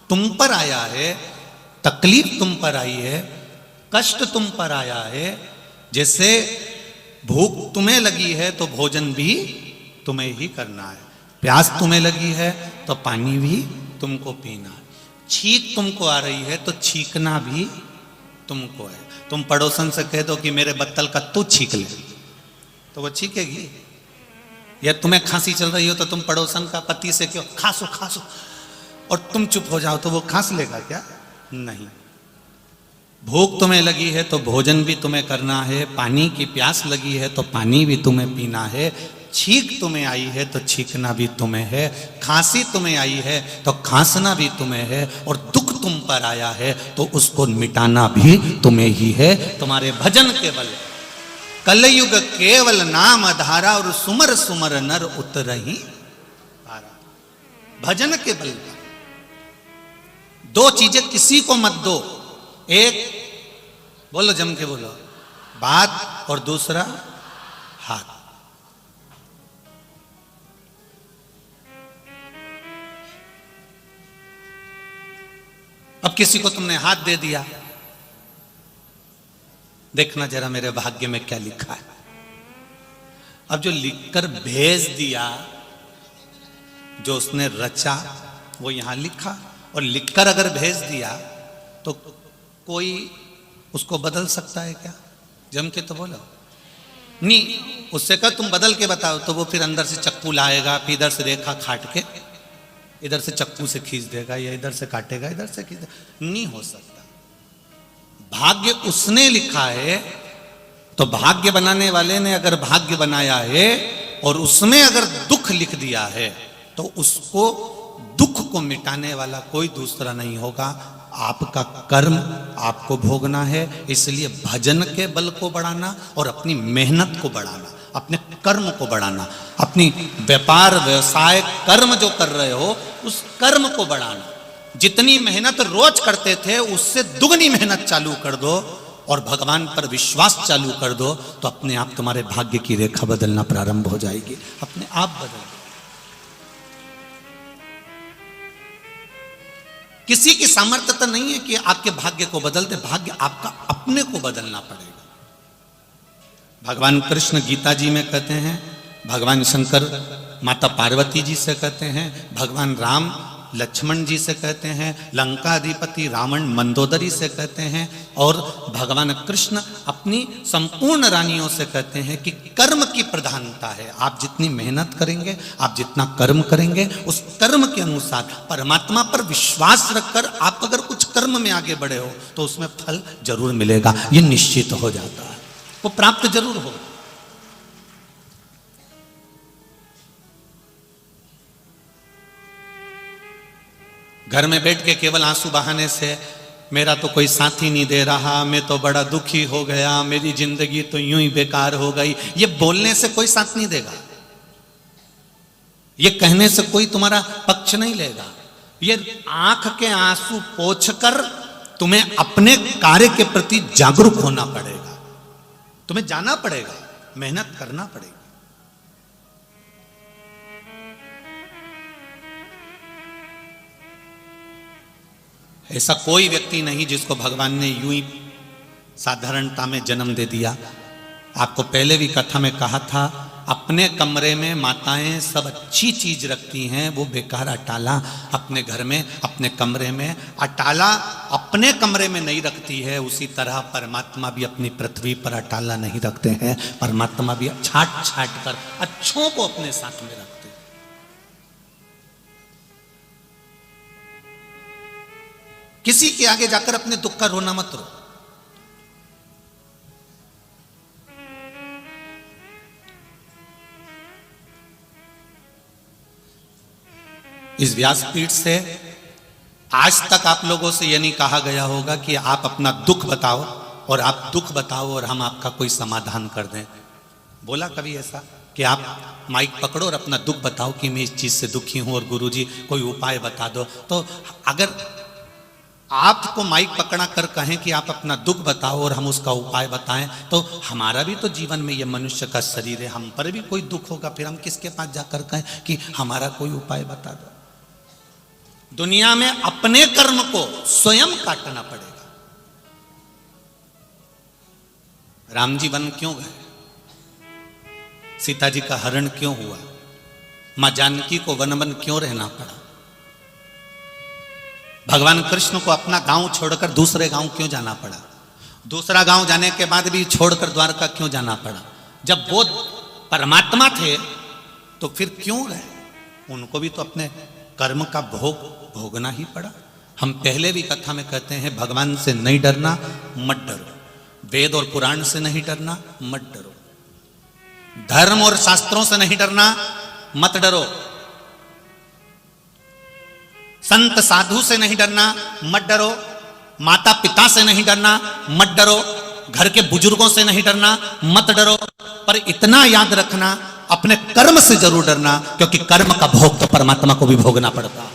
तुम पर आया है, तकलीफ तुम पर आई है, कष्ट तुम पर आया है। जैसे भूख तुम्हें लगी है तो भोजन भी तुम्हें ही करना है, प्यास तुम्हें लगी है तो पानी भी तुमको पीना है, छींक तुमको आ रही है तो छींकना भी तुमको है। तुम पड़ोसन से कह दो कि मेरे बत्तल का तू छींक ले, तो वो छींकेगी। या तुम्हें खांसी चल रही हो तो तुम पड़ोसन का पति से क्यों खांसो खांसो, और तुम चुप हो जाओ तो वो खांस लेगा क्या? नहीं। भूख तुम्हें लगी है तो भोजन भी तुम्हें करना है, पानी की प्यास लगी है तो पानी भी तुम्हें पीना है, छींक तुम्हें आई है तो छींकना भी तुम्हें है, खांसी तुम्हें आई है तो खांसना भी तुम्हें है, और दुख तुम पर आया है तो उसको मिटाना भी तुम्हें ही है। तुम्हारे भजन के बल कलयुग केवल नाम आधारा, और सुमर सुमर नर उतरहि पारा। भजन के बल पर दो चीजें किसी को मत दो, एक बोलो जम के बोलो बात, और दूसरा हाथ। अब किसी को तुमने हाथ दे दिया, देखना जरा मेरे भाग्य में क्या लिखा है। अब जो लिखकर भेज दिया, जो उसने रचा वो यहां लिखा, और लिखकर अगर भेज दिया तो कोई उसको बदल सकता है क्या? जम के तो बोलो नहीं। उससे कहा तुम बदल के बताओ, तो वो फिर अंदर से चक्कू लाएगा, फिर इधर से रेखा काट के इधर से चक्कू से खींच देगा, या इधर से काटेगा इधर से खींच देगा। नहीं हो सकता। भाग्य उसने लिखा है, तो भाग्य बनाने वाले ने अगर भाग्य बनाया है और उसमें अगर दुख लिख दिया है, तो उसको दुख को मिटाने वाला कोई दूसरा नहीं होगा। आपका कर्म आपको भोगना है। इसलिए भजन के बल को बढ़ाना और अपनी मेहनत को बढ़ाना, अपने कर्म को बढ़ाना, अपनी व्यापार व्यवसाय कर्म जो कर रहे हो उस कर्म को बढ़ाना। जितनी मेहनत रोज करते थे उससे दुगनी मेहनत चालू कर दो और भगवान पर विश्वास चालू कर दो, तो अपने आप तुम्हारे भाग्य की रेखा बदलना प्रारंभ हो जाएगी, अपने आप बदल। किसी की सामर्थ्य तो नहीं है कि आपके भाग्य को बदल दे, भाग्य आपका अपने को बदलना पड़ेगा। भगवान कृष्ण गीता जी में कहते हैं, भगवान शंकर माता पार्वती जी से कहते हैं, भगवान राम लक्ष्मण जी से कहते हैं, लंका अधिपति रावण मंदोदरी से कहते हैं, और भगवान कृष्ण अपनी संपूर्ण रानियों से कहते हैं कि कर्म की प्रधानता है। आप जितनी मेहनत करेंगे, आप जितना कर्म करेंगे, उस कर्म के अनुसार परमात्मा पर विश्वास रखकर आप अगर कुछ कर्म में आगे बढ़े हो तो उसमें फल जरूर मिलेगा, ये निश्चित हो जाता है, वो प्राप्त जरूर हो। घर में बैठ के केवल आंसू बहाने से मेरा तो कोई साथी नहीं दे रहा, मैं तो बड़ा दुखी हो गया, मेरी जिंदगी तो यूं ही बेकार हो गई, ये बोलने से कोई साथ नहीं देगा, ये कहने से कोई तुम्हारा पक्ष नहीं लेगा। ये आंख के आंसू पोंछकर तुम्हें अपने कार्य के प्रति जागरूक होना पड़ेगा, तुम्हें जाना पड़ेगा, मेहनत करना पड़ेगी। ऐसा कोई व्यक्ति नहीं जिसको भगवान ने यूं ही साधारणता में जन्म दे दिया। आपको पहले भी कथा में कहा था, अपने कमरे में माताएं सब अच्छी चीज रखती हैं, वो बेकार अटाला अपने घर में, अपने कमरे में अटाला अपने कमरे में नहीं रखती है। उसी तरह परमात्मा भी अपनी पृथ्वी पर अटाला नहीं रखते हैं, परमात्मा भी छाट छाट कर अच्छों को अपने साथ में रखते हैं। किसी के आगे जाकर अपने दुख का रोना मत रो। इस व्यासपीठ से आज तक आप लोगों से यह नहीं कहा गया होगा कि आप अपना दुख बताओ और आप दुख बताओ और हम आपका कोई समाधान कर दें। बोला कभी ऐसा कि आप माइक पकड़ो और अपना दुख बताओ कि मैं इस चीज से दुखी हूं और गुरुजी कोई उपाय बता दो? तो अगर आपको माइक पकड़ा कर कहें कि आप अपना दुख बताओ और हम उसका उपाय बताएं, तो हमारा भी तो जीवन में ये मनुष्य का शरीर है, हम पर भी कोई दुख होगा, फिर हम किसके पास जाकर कहें कि हमारा कोई उपाय बता दो? दुनिया में अपने कर्म को स्वयं काटना पड़ेगा। राम जी वन क्यों गए? सीता जी का हरण क्यों हुआ? मां जानकी को वन वन क्यों रहना पड़ा? भगवान कृष्ण को अपना गांव छोड़कर दूसरे गांव क्यों जाना पड़ा? दूसरा गांव जाने के बाद भी छोड़कर द्वारका क्यों जाना पड़ा? जब वो परमात्मा थे तो फिर क्यों गए? उनको भी तो अपने कर्म का भोगना ही पड़ा। हम पहले भी कथा में कहते हैं, भगवान से नहीं डरना, मत डरो। वेद और पुराण से नहीं डरना, मत डरो। धर्म और शास्त्रों से नहीं डरना, मत डरो। संत साधु से नहीं डरना, मत डरो। माता पिता से नहीं डरना, मत डरो। घर के बुजुर्गों से नहीं डरना, मत डरो। पर इतना याद रखना, अपने कर्म से जरूर डरना, क्योंकि कर्म का भोग तो परमात्मा को भी भोगना पड़ता।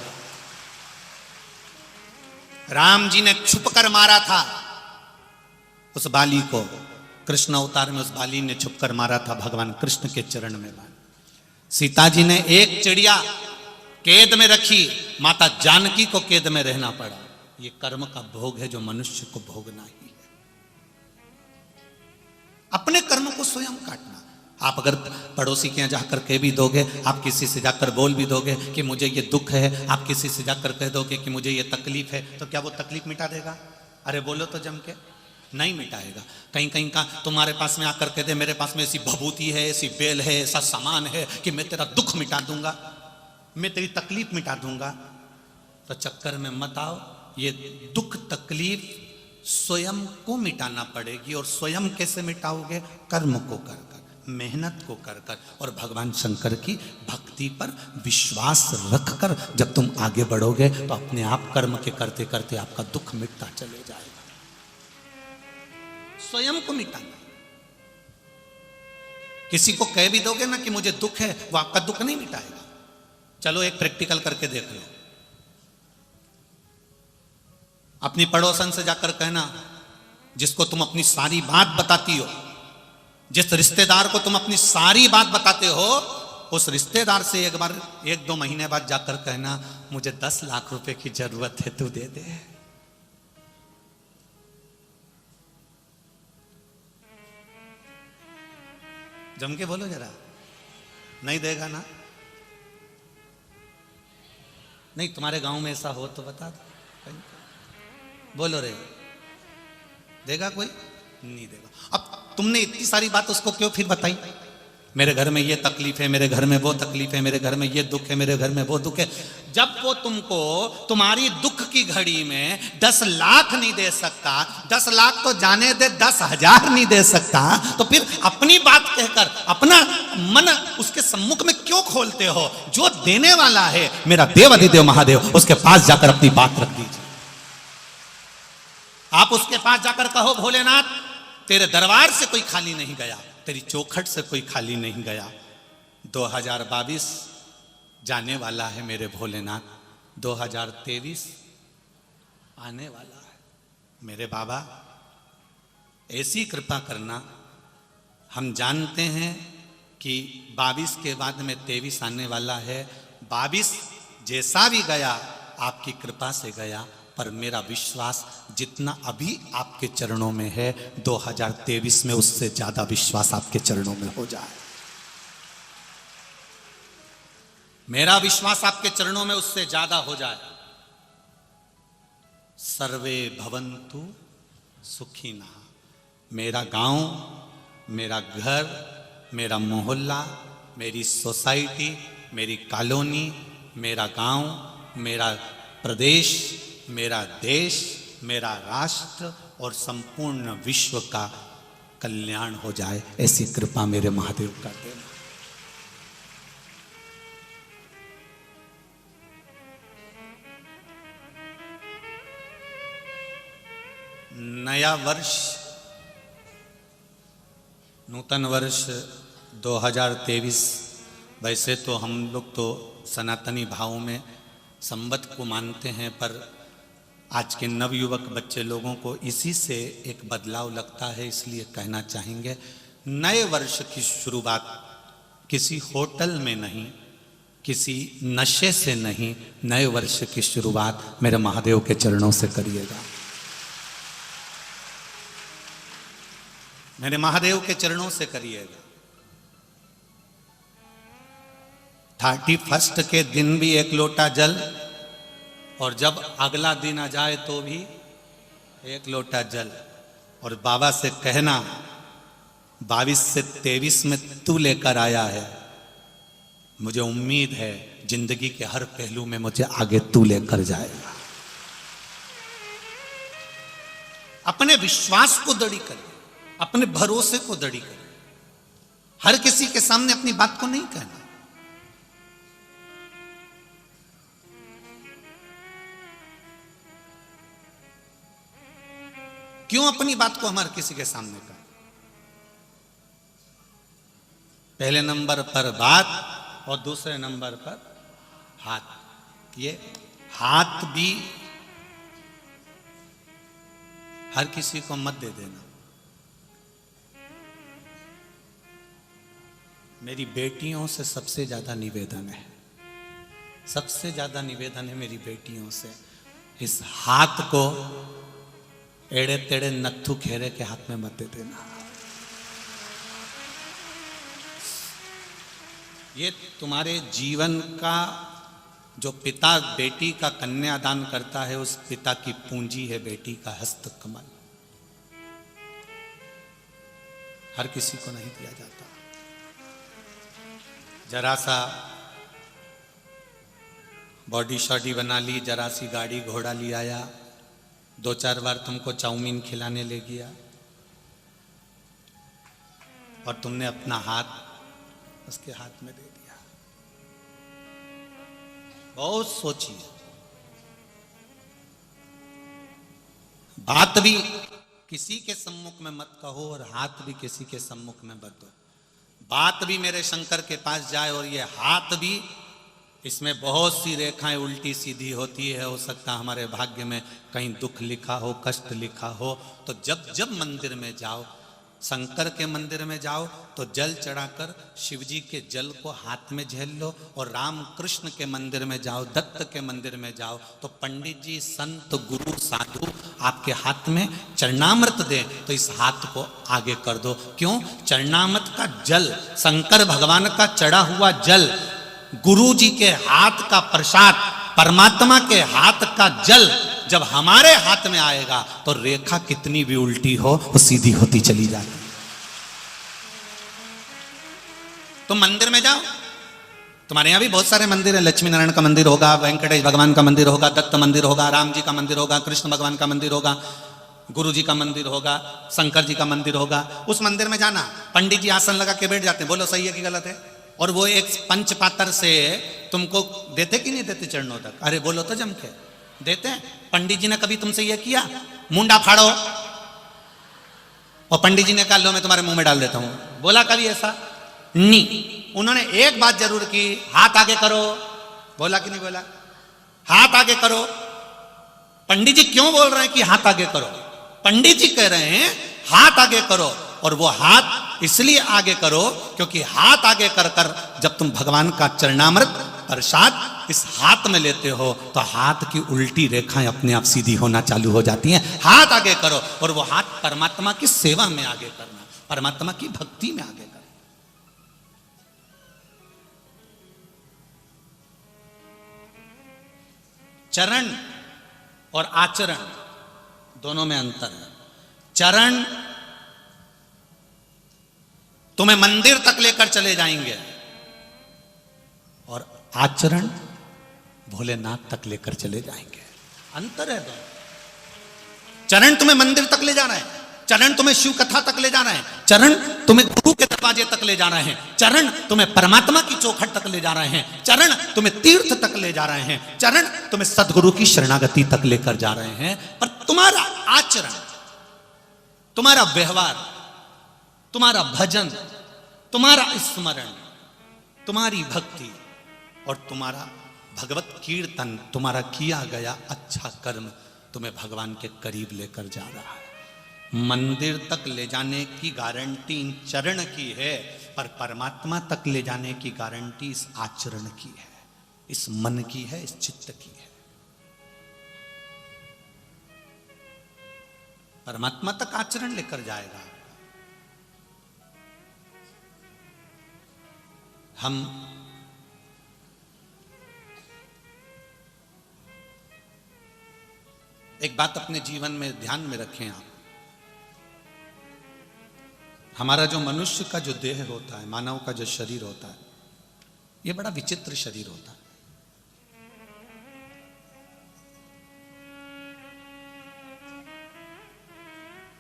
राम जी ने छुप कर मारा था उस बाली को। कृष्ण अवतार में उस बाली ने छुप कर मारा था भगवान कृष्ण के चरण में। सीता जी ने एक चिड़िया कैद में रखी, माता जानकी को कैद में रहना पड़ा। ये कर्म का भोग है जो मनुष्य को भोगना ही है। अपने कर्म को स्वयं काटना। आप अगर पड़ोसी के यहाँ जाकर कह भी दोगे, आप किसी से जाकर बोल भी दोगे कि मुझे ये दुख है, आप किसी से जाकर कह दोगे कि मुझे ये तकलीफ है, तो क्या वो तकलीफ मिटा देगा? अरे बोलो तो जम के, नहीं मिटाएगा। कहीं कहीं का तुम्हारे पास में आकर कह दे, मेरे पास में ऐसी भभूति है, ऐसी बेल है, ऐसा सामान है कि मैं तेरा दुख मिटा दूंगा, मैं तेरी तकलीफ मिटा दूंगा, तो चक्कर में मत आओ। ये दुख तकलीफ स्वयं को मिटाना पड़ेगी। और स्वयं कैसे मिटाओगे? कर्म को कर कर, मेहनत को कर कर, और भगवान शंकर की भक्ति पर विश्वास रखकर जब तुम आगे बढ़ोगे तो अपने आप कर्म के करते करते आपका दुख मिटता चले जाएगा। स्वयं को मिटाना। किसी को कह भी दोगे ना कि मुझे दुख है, वो आपका दुख नहीं मिटाएगा। चलो एक प्रैक्टिकल करके देख लो। अपनी पड़ोसन से जाकर कहना, जिसको तुम अपनी सारी बात बताती हो, जिस रिश्तेदार को तुम अपनी सारी बात बताते हो, उस रिश्तेदार से एक बार 1-2 महीने बाद जाकर कहना, मुझे 10 लाख रुपए की जरूरत है, तू दे दे। जम के बोलो जरा। नहीं देगा ना? नहीं, तुम्हारे गांव में ऐसा हो तो बता दो। बोलो रे, देगा कोई? नहीं देगा। अब तुमने इतनी सारी बात उसको क्यों फिर बताई? मेरे घर में ये तकलीफ है, मेरे घर में वो तकलीफ है, मेरे घर में ये दुख है, मेरे घर में वो दुख है। जब वो तुमको तुम्हारी दुख की घड़ी में 10 लाख नहीं दे सकता, 10 लाख तो जाने दे, 10,000 नहीं दे सकता, तो फिर अपनी बात कहकर अपना मन उसके सम्मुख में क्यों खोलते हो? जो देने वाला है मेरा देव अधिदेव महादेव, उसके पास जाकर अपनी बात रख दीजिए। आप उसके पास जाकर कहो, भोलेनाथ तेरे दरबार से कोई खाली नहीं गया, तेरी चौखट से कोई खाली नहीं गया। 2022 जाने वाला है मेरे भोलेनाथ, 2023 आने वाला है। मेरे बाबा ऐसी कृपा करना। हम जानते हैं कि 22 के बाद में 23 आने वाला है। 22 जैसा भी गया आपकी कृपा से गया, पर मेरा विश्वास जितना अभी आपके चरणों में है, 2023 में उससे ज्यादा विश्वास आपके चरणों में हो जाए। मेरा विश्वास आपके चरणों में उससे ज्यादा हो जाए। सर्वे भवन्तु सुखिनः। मेरा गांव, मेरा घर, मेरा मोहल्ला, मेरी सोसाइटी, मेरी कॉलोनी, मेरा गांव, मेरा प्रदेश, मेरा देश, मेरा राष्ट्र और संपूर्ण विश्व का कल्याण हो जाए, ऐसी कृपा मेरे महादेव कर देना। नया वर्ष, नूतन वर्ष 2023, वैसे तो हम लोग तो सनातनी भाव में संवत को मानते हैं, पर आज के नवयुवक बच्चे लोगों को इसी से एक बदलाव लगता है, इसलिए कहना चाहेंगे, नए वर्ष की शुरुआत किसी होटल में नहीं, किसी नशे से नहीं, नए वर्ष की शुरुआत मेरे महादेव के चरणों से करिएगा। मेरे महादेव के चरणों से करिएगा। 31 के दिन भी 1 लोटा जल, और जब अगला दिन आ जाए तो भी 1 लोटा जल। और बाबा से कहना 22 से 23 में तू लेकर आया है, मुझे उम्मीद है जिंदगी के हर पहलू में मुझे आगे तू लेकर जाएगा। अपने विश्वास को दृढ़ करें, अपने भरोसे को दृढ़ करें। हर किसी के सामने अपनी बात को नहीं कहना। क्यों अपनी बात को हमारे किसी के सामने कहें? पहले नंबर पर बात और दूसरे नंबर पर हाथ। ये हाथ भी हर किसी को मत दे देना। मेरी बेटियों से सबसे ज्यादा निवेदन है, सबसे ज्यादा निवेदन है मेरी बेटियों से, इस हाथ को एड़े तेड़े नत्थु खेरे के हाथ में मत दे देना। ये तुम्हारे जीवन का, जो पिता बेटी का कन्यादान करता है, उस पिता की पूंजी है बेटी का हस्त कमल। हर किसी को नहीं दिया जाता। जरा सा बॉडी शॉडी बना ली, जरा सी गाड़ी घोड़ा ले आया, 2-4 बार तुमको चाउमीन खिलाने ले गया, और तुमने अपना हाथ उसके हाथ में दे दिया। बहुत सोचिए। बात भी किसी के सम्मुख में मत कहो और हाथ भी किसी के सम्मुख में मत दो। बात भी मेरे शंकर के पास जाए और ये हाथ भी, इसमें बहुत सी रेखाएं उल्टी सीधी होती है। हो सकता है हमारे भाग्य में कहीं दुख लिखा हो, कष्ट लिखा हो। तो जब जब मंदिर में जाओ, शंकर के मंदिर में जाओ, तो जल चढ़ाकर शिव जी के जल को हाथ में झेल लो। और राम कृष्ण के मंदिर में जाओ, दत्त के मंदिर में जाओ, तो पंडित जी, संत, गुरु, साधु आपके हाथ में चरणामृत दें, तो इस हाथ को आगे कर दो। क्यों? चरणामृत का जल, शंकर भगवान का चढ़ा हुआ जल, गुरु जी के हाथ का प्रसाद, परमात्मा के हाथ का जल जब हमारे हाथ में आएगा, तो रेखा कितनी भी उल्टी हो वो सीधी होती चली जाती। तुम मंदिर में जाओ, तुम्हारे यहां भी बहुत सारे मंदिर हैं। लक्ष्मी नारायण का मंदिर होगा, वेंकटेश भगवान का मंदिर होगा, दत्त मंदिर होगा, राम जी का मंदिर होगा, कृष्ण भगवान का मंदिर होगा, गुरु जी का मंदिर होगा, शंकर जी का मंदिर होगा। उस मंदिर में जाना, पंडित जी आसन लगा के बैठ जाते हैं, बोलो सही है कि गलत है? और वो एक पंचपात्र से तुमको देते कि नहीं देते चरणों तक? अरे बोलो तो जम के देते हैं। पंडित जी ने कभी तुमसे यह किया, मुंडा फाड़ो, और पंडित जी ने कहा लो मैं तुम्हारे मुंह में डाल देता हूं? बोला कभी ऐसा? नहीं। उन्होंने एक बात जरूर की, हाथ आगे करो। बोला कि नहीं बोला? हाथ आगे करो। पंडित जी क्यों बोल रहे हैं कि हाथ आगे करो? पंडित जी कह रहे हैं हाथ आगे करो, और वो हाथ इसलिए आगे करो क्योंकि हाथ आगे कर कर जब तुम भगवान का चरणामृत प्रसाद इस हाथ में लेते हो, तो हाथ की उल्टी रेखाएं अपने आप सीधी होना चालू हो जाती हैं। हाथ आगे करो, और वो हाथ परमात्मा की सेवा में आगे करना, परमात्मा की भक्ति में आगे करना। चरण और आचरण दोनों में अंतर है। चरण तुम्हें मंदिर तक लेकर चले जाएंगे, और आचरण भोलेनाथ तक लेकर चले जाएंगे। अंतर है दोनों। चरण तुम्हें मंदिर तक ले जाना है, चरण तुम्हें शिव कथा तक ले जाना है, चरण तुम्हें गुरु के दरवाजे तक ले जाना है, चरण तुम्हें परमात्मा की चौखट तक ले जा रहे हैं, चरण तुम्हें तीर्थ तक ले जा रहे हैं, चरण तुम्हें सदगुरु की शरणागति तक लेकर जा रहे हैं। पर तुम्हारा आचरण, तुम्हारा व्यवहार, तुम्हारा भजन, तुम्हारा स्मरण, तुम्हारी भक्ति और तुम्हारा भगवत कीर्तन, तुम्हारा किया गया अच्छा कर्म तुम्हें भगवान के करीब लेकर जा रहा है। मंदिर तक ले जाने की गारंटी इन चरण की है, पर परमात्मा तक ले जाने की गारंटी इस आचरण की है। इस मन की है, इस चित्त की है। परमात्मा तक आचरण लेकर जाएगा। हम एक बात अपने जीवन में ध्यान में रखें आप, हमारा जो मनुष्य का जो देह होता है, मानव का जो शरीर होता है, ये बड़ा विचित्र शरीर होता है।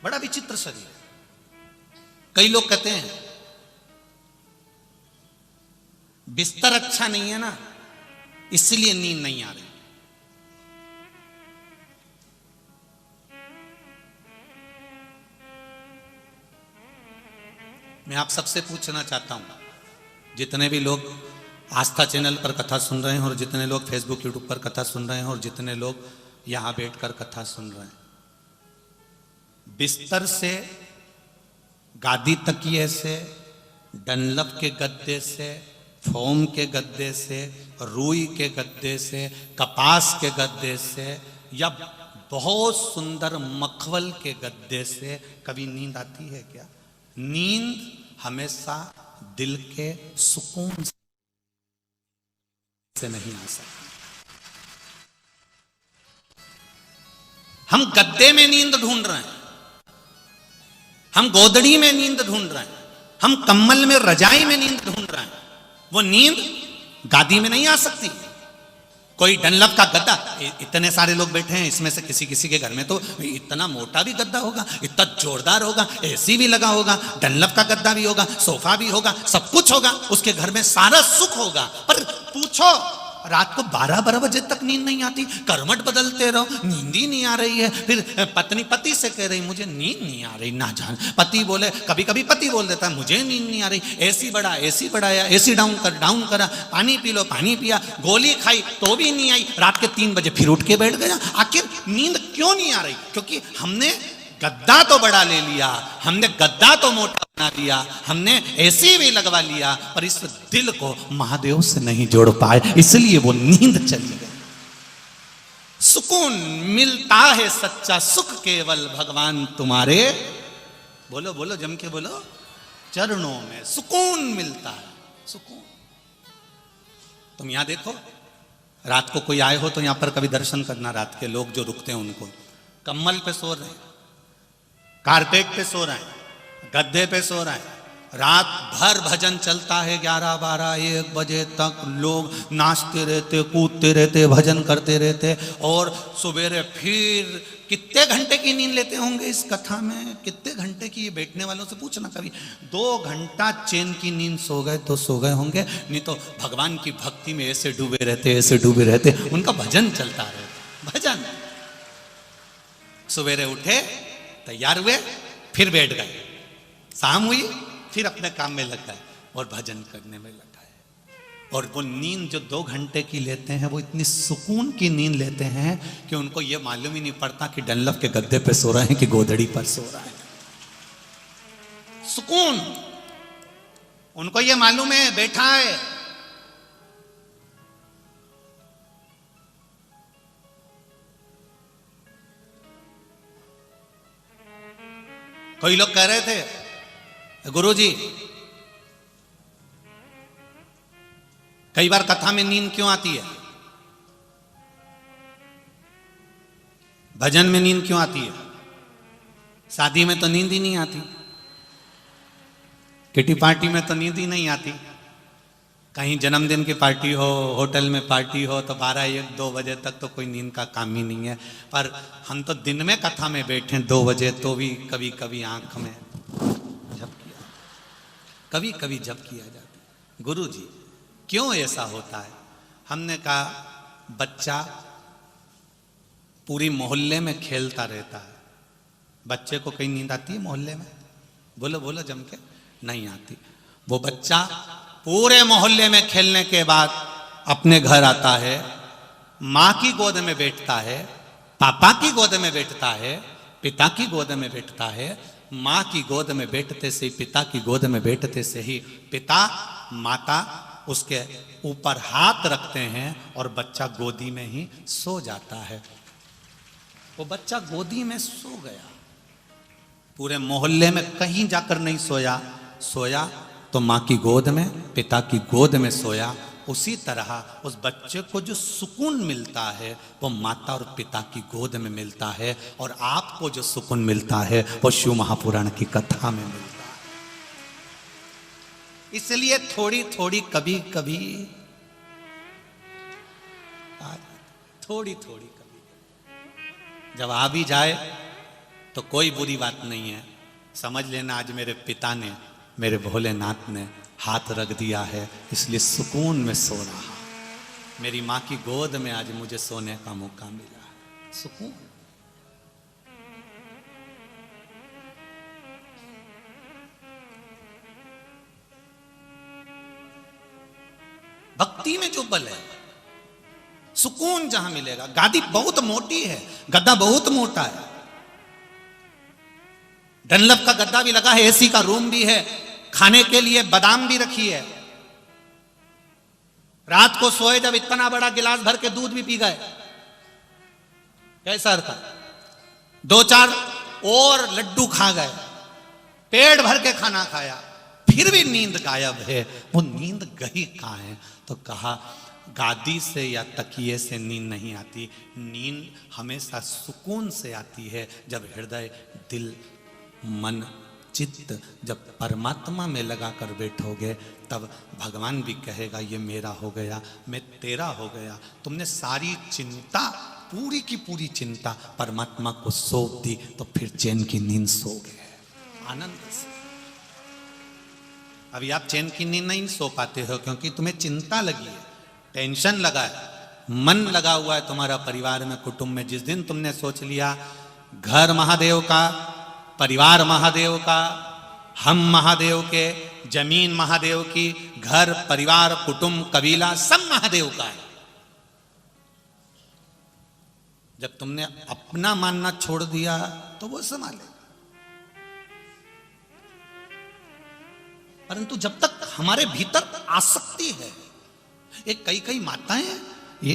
बड़ा विचित्र शरीर है। कई लोग कहते हैं बिस्तर अच्छा नहीं है ना, इसलिए नींद नहीं आ रही। मैं आप सबसे पूछना चाहता हूं, जितने भी लोग आस्था चैनल पर कथा सुन रहे हैं और जितने लोग फेसबुक यूट्यूब पर कथा सुन रहे हैं और जितने लोग यहां बैठकर कथा सुन रहे हैं, बिस्तर से, गादी तकिए से, डनलप के गद्दे से, फोम के गद्दे से, रुई के गद्दे से, कपास के गद्दे से या बहुत सुंदर मखमल के गद्दे से कभी नींद आती है क्या? नींद हमेशा दिल के सुकून से नहीं आ सकती। हम गद्दे में नींद ढूंढ रहे हैं, हम गोदड़ी में नींद ढूंढ रहे हैं, हम कम्बल में, रजाई में नींद ढूंढ रहे हैं। वो नींद गादी में नहीं आ सकती। कोई डनलप का गद्दा, इतने सारे लोग बैठे हैं, इसमें से किसी किसी के घर में तो इतना मोटा भी गद्दा होगा, इतना जोरदार होगा, एसी भी लगा होगा, डनलप का गद्दा भी होगा, सोफा भी होगा, सब कुछ होगा, उसके घर में सारा सुख होगा। पर पूछो, रात को 12-12 बजे तक नींद नहीं आती, करवट बदलते रहो, नींद ही नहीं आ रही है। फिर पत्नी पति से कह रही मुझे नींद नहीं आ रही, ना जान। पति बोले, कभी कभी पति बोल देता है मुझे नींद नहीं आ रही, एसी बढ़ाया, एसी डाउन करा, पानी पी लो, पानी पिया, गोली खाई तो भी नहीं आई, रात के 3 बजे फिर उठ के बैठ गया। आखिर नींद क्यों नहीं आ रही? क्योंकि हमने गद्दा तो बड़ा ले लिया, हमने गद्दा तो मोटा बना लिया, हमने एसी भी लगवा लिया, पर इस दिल को महादेव से नहीं जोड़ पाए, इसलिए वो नींद चली गई। सुकून मिलता है सच्चा सुख केवल भगवान तुम्हारे, बोलो बोलो जम के बोलो, चरणों में सुकून मिलता है। सुकून। तुम यहां देखो, रात को कोई आए हो तो यहां पर कभी दर्शन करना, रात के लोग जो रुकते हैं उनको, कम्बल पे सो रहे हैं, कारपेट पे सो रहे हैं, गद्दे पे सो रहे हैं, रात भर भजन चलता है, 11, 12, 1 बजे तक लोग नाचते रहते, कूदते रहते, भजन करते रहते, और सवेरे फिर कितने घंटे की नींद लेते होंगे इस कथा में? कितने घंटे की? बैठने वालों से पूछना कभी। 2 घंटा चैन की नींद सो गए तो सो गए होंगे, नहीं तो भगवान की भक्ति में ऐसे डूबे रहते, उनका भजन चलता रहता, भजन। सवेरे उठे, तैयार हुए, फिर बैठ गए, शाम हुई, फिर अपने काम में लग गए और भजन करने में लग गए। और वो नींद जो 2 घंटे की लेते हैं, वो इतनी सुकून की नींद लेते हैं कि उनको ये मालूम ही नहीं पड़ता कि डनलप के गद्दे पे सो रहे हैं कि गोदड़ी पर सो रहे हैं। सुकून, उनको ये मालूम है बैठा है। कोई लोग कह रहे थे, गुरुजी कई बार कथा में नींद क्यों आती है, भजन में नींद क्यों आती है, शादी में तो नींद ही नहीं आती, किटी पार्टी में तो नींद ही नहीं आती, कहीं जन्मदिन की पार्टी हो, होटल में पार्टी हो तो 12-1-2 बजे तक तो कोई नींद का काम ही नहीं है। पर हम तो दिन में कथा में बैठे 2 बजे तो भी कभी कभी आंख में झपकिया, कभी कभी झपकिया जाता है। गुरु जी क्यों ऐसा होता है? हमने कहा बच्चा पूरी मोहल्ले में खेलता रहता है, बच्चे को कहीं नींद आती है मोहल्ले में? बोलो बोलो जम के, नहीं आती। वो बच्चा पूरे मोहल्ले में खेलने के बाद अपने घर आता है, माँ की गोद में बैठता है, पापा की गोद में बैठता है, पिता की गोद में बैठता है। माँ की गोद में बैठते से ही, पिता की गोद में बैठते से ही पिता, माता उसके ऊपर हाथ रखते हैं और बच्चा गोदी में ही सो जाता है। वो बच्चा गोदी में सो गया, पूरे मोहल्ले में कहीं जाकर नहीं सोया, सोया तो माँ की गोद में, पिता की गोद में सोया। उसी तरह उस बच्चे को जो सुकून मिलता है वो माता और पिता की गोद में मिलता है, और आपको जो सुकून मिलता है वो शिव महापुराण की कथा में मिलता है। इसलिए थोड़ी थोड़ी कभी कभी, थोड़ी थोड़ी कभी जब आ भी जाए तो कोई बुरी बात नहीं है। समझ लेना आज मेरे पिता ने, मेरे भोलेनाथ ने हाथ रख दिया है, इसलिए सुकून में सो रहा। मेरी माँ की गोद में आज मुझे सोने का मौका मिला, सुकून। भक्ति में जो बल है, सुकून जहां मिलेगा। गादी बहुत मोटी है, गद्दा बहुत मोटा है, डनलप का गद्दा भी लगा है, एसी का रूम भी है, खाने के लिए बादाम भी रखी है। रात को सोए जब इतना बड़ा गिलास भर के दूध भी पी गए, कैसा था? 2-4 और लड्डू खा गए, पेट भर के खाना खाया, फिर भी नींद गायब है। वो नींद गई कहां है? तो कहा गादी से या तकिए से नींद नहीं आती, नींद हमेशा सुकून से आती है जब हृदय, दिल, मन, चित्त जब परमात्मा में लगा कर बैठोगे, तब भगवान भी कहेगा ये मेरा हो गया, मैं तेरा हो गया। तुमने सारी चिंता, पूरी की पूरी चिंता परमात्मा को सौंप दी, तो फिर चैन की नींद सो गए आनंद से। अभी आप चैन की नींद नहीं सो पाते हो क्योंकि तुम्हें चिंता लगी है, टेंशन लगा है, मन लगा हुआ है तुम्हारा परिवार में, कुटुंब में। जिस दिन तुमने सोच लिया घर महादेव का, परिवार महादेव का, हम महादेव के, जमीन महादेव की, घर, परिवार, कुटुंब, कबीला सब महादेव का है, जब तुमने अपना मानना छोड़ दिया तो वो संभालेगा। परंतु जब तक हमारे भीतर आसक्ति है, एक कई माताएं, ये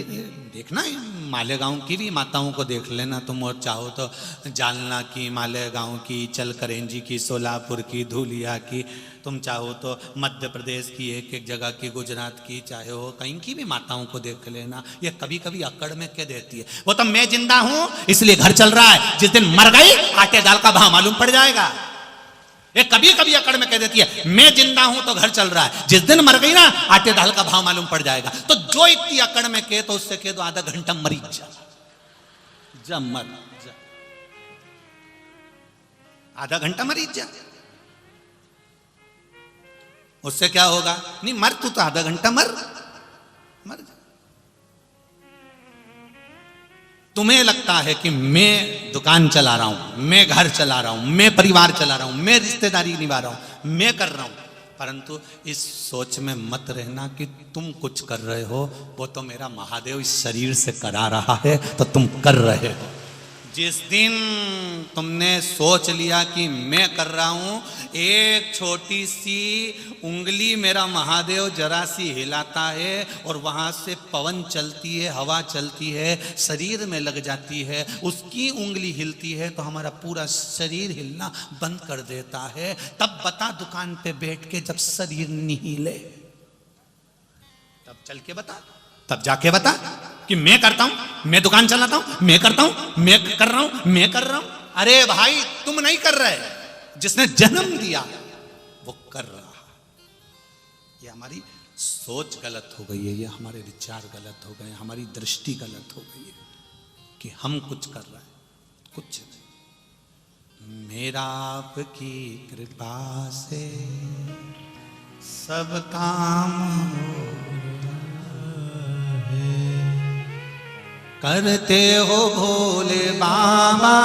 देखना है, मालेगांव की भी माताओं को देख लेना तुम, और चाहो तो जालना की, मालेगांव की, चलकरेंजी की, सोलापुर की, धुलिया की, तुम चाहो तो मध्य प्रदेश की एक एक जगह की, गुजरात की, चाहे हो कहीं की भी माताओं को देख लेना। ये कभी कभी अकड़ में क्या देती है, वो तो मैं जिंदा हूं इसलिए घर चल रहा है, जिस दिन मर गई आटे दाल का भाव मालूम पड़ जाएगा। ये कभी कभी अकड़ में कह देती है मैं जिंदा हूं तो घर चल रहा है, जिस दिन मर गई ना आटे दाल का भाव मालूम पड़ जाएगा। तो जो इतनी अकड़ में कहे तो उससे कह दो आधा घंटा मरी जा मर जा, आधा घंटा मरी जा, उससे क्या होगा? नहीं मर तू तो आधा घंटा मर जा। तुम्हें लगता है कि मैं दुकान चला रहा हूं, मैं घर चला रहा हूं, मैं परिवार चला रहा हूं, मैं रिश्तेदारी निभा रहा हूं, मैं कर रहा हूं, परंतु इस सोच में मत रहना कि तुम कुछ कर रहे हो, वो तो मेरा महादेव इस शरीर से करा रहा है, तो तुम कर रहे हो। जिस दिन तुमने सोच लिया कि मैं कर रहा हूं, एक छोटी सी उंगली मेरा महादेव जरा सी हिलाता है और वहां से पवन चलती है, हवा चलती है, शरीर में लग जाती है, उसकी उंगली हिलती है तो हमारा पूरा शरीर हिलना बंद कर देता है। तब बता दुकान पे बैठ के जब शरीर नहीं हिले, तब चल के बता, तब जाके बता कि मैं करता हूं, मैं दुकान चलाता हूं, मैं करता हूं, मैं कर रहा हूं, मैं कर रहा हूं। अरे भाई तुम नहीं कर रहे, जिसने जन्म दिया वो कर रहा। ये हमारी सोच गलत हो गई है, ये हमारे विचार गलत हो गए, हमारी दृष्टि गलत हो गई है कि हम कुछ कर रहे हैं, कुछ नहीं। मेरा आपकी कृपा से सब काम करते हो भोले बाबा,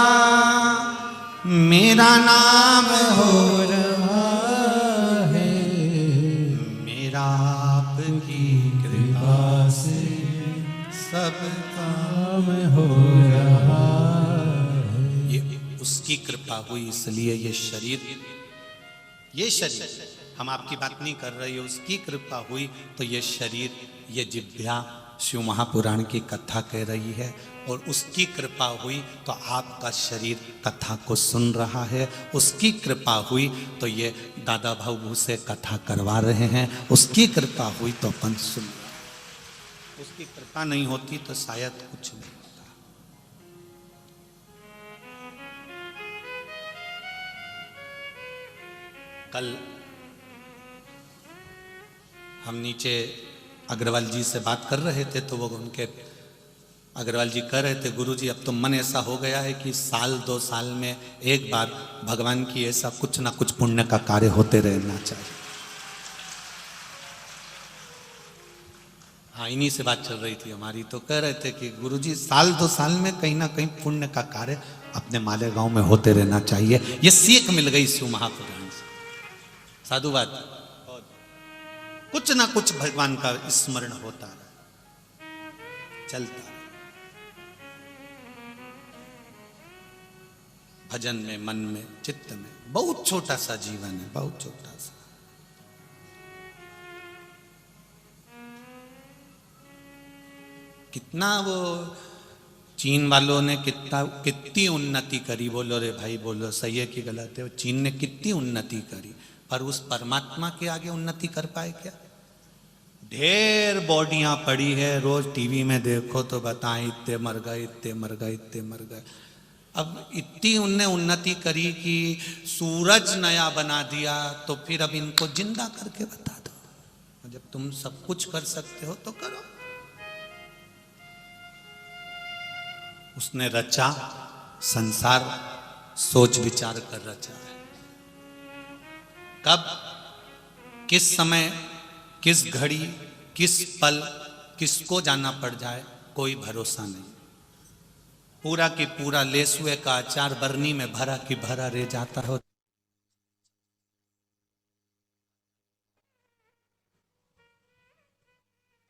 मेरा नाम हो रहा है, मेरा आपकी कृपा से सब काम हो रहा है। ये उसकी कृपा हुई, इसलिए ये शरीर हम आपकी बात नहीं कर रहे, उसकी कृपा हुई तो ये शरीर, ये जिह्वा शिव महापुराण की कथा कह रही है, और उसकी कृपा हुई तो आपका शरीर कथा को सुन रहा है, उसकी कृपा हुई तो ये दादा भाऊ से कथा करवा रहे हैं, उसकी कृपा हुई तो अपन सुन रहे हैं। उसकी कृपा नहीं होती तो शायद कुछ नहीं होता। कल हम नीचे अग्रवाल जी से बात कर रहे थे, तो वो उनके अग्रवाल जी कह रहे थे, गुरुजी अब तो मन ऐसा हो गया है कि साल 2 साल में एक बार भगवान की ऐसा कुछ ना कुछ पुण्य का कार्य होते रहना चाहिए। हाँ, इन्हीं से बात चल रही थी हमारी, तो कह रहे थे कि गुरुजी साल 2 साल में कहीं ना कहीं पुण्य का कार्य अपने मालेगांव में होते रहना चाहिए। ये सीख मिल गई शिव महापुराण से। साधुवाद, कुछ ना कुछ भगवान का स्मरण होता रहे, चलता रहे, भजन में, मन में, चित्त में। बहुत छोटा सा जीवन है, बहुत छोटा सा। कितना वो चीन वालों ने कितनी उन्नति करी, बोलो रे भाई बोलो, सही है कि गलत है? चीन ने कितनी उन्नति करी, पर उस परमात्मा के आगे उन्नति कर पाए क्या? ढेर बॉडियां पड़ी है, रोज टीवी में देखो तो बताएं इतने मर गए, इतने मर गए, इतने मर गए। अब इतनी उनने उन्नति करी कि सूरज नया बना दिया, तो फिर अब इनको जिंदा करके बता दो। जब तुम सब कुछ कर सकते हो तो करो। उसने रचा संसार, सोच विचार कर रचा है। कब, किस समय, किस घड़ी, किस पल किसको जाना पड़ जाए, कोई भरोसा नहीं। पूरा की पूरा लेसुए का अचार बरनी में भरा की भरा रह जाता हो।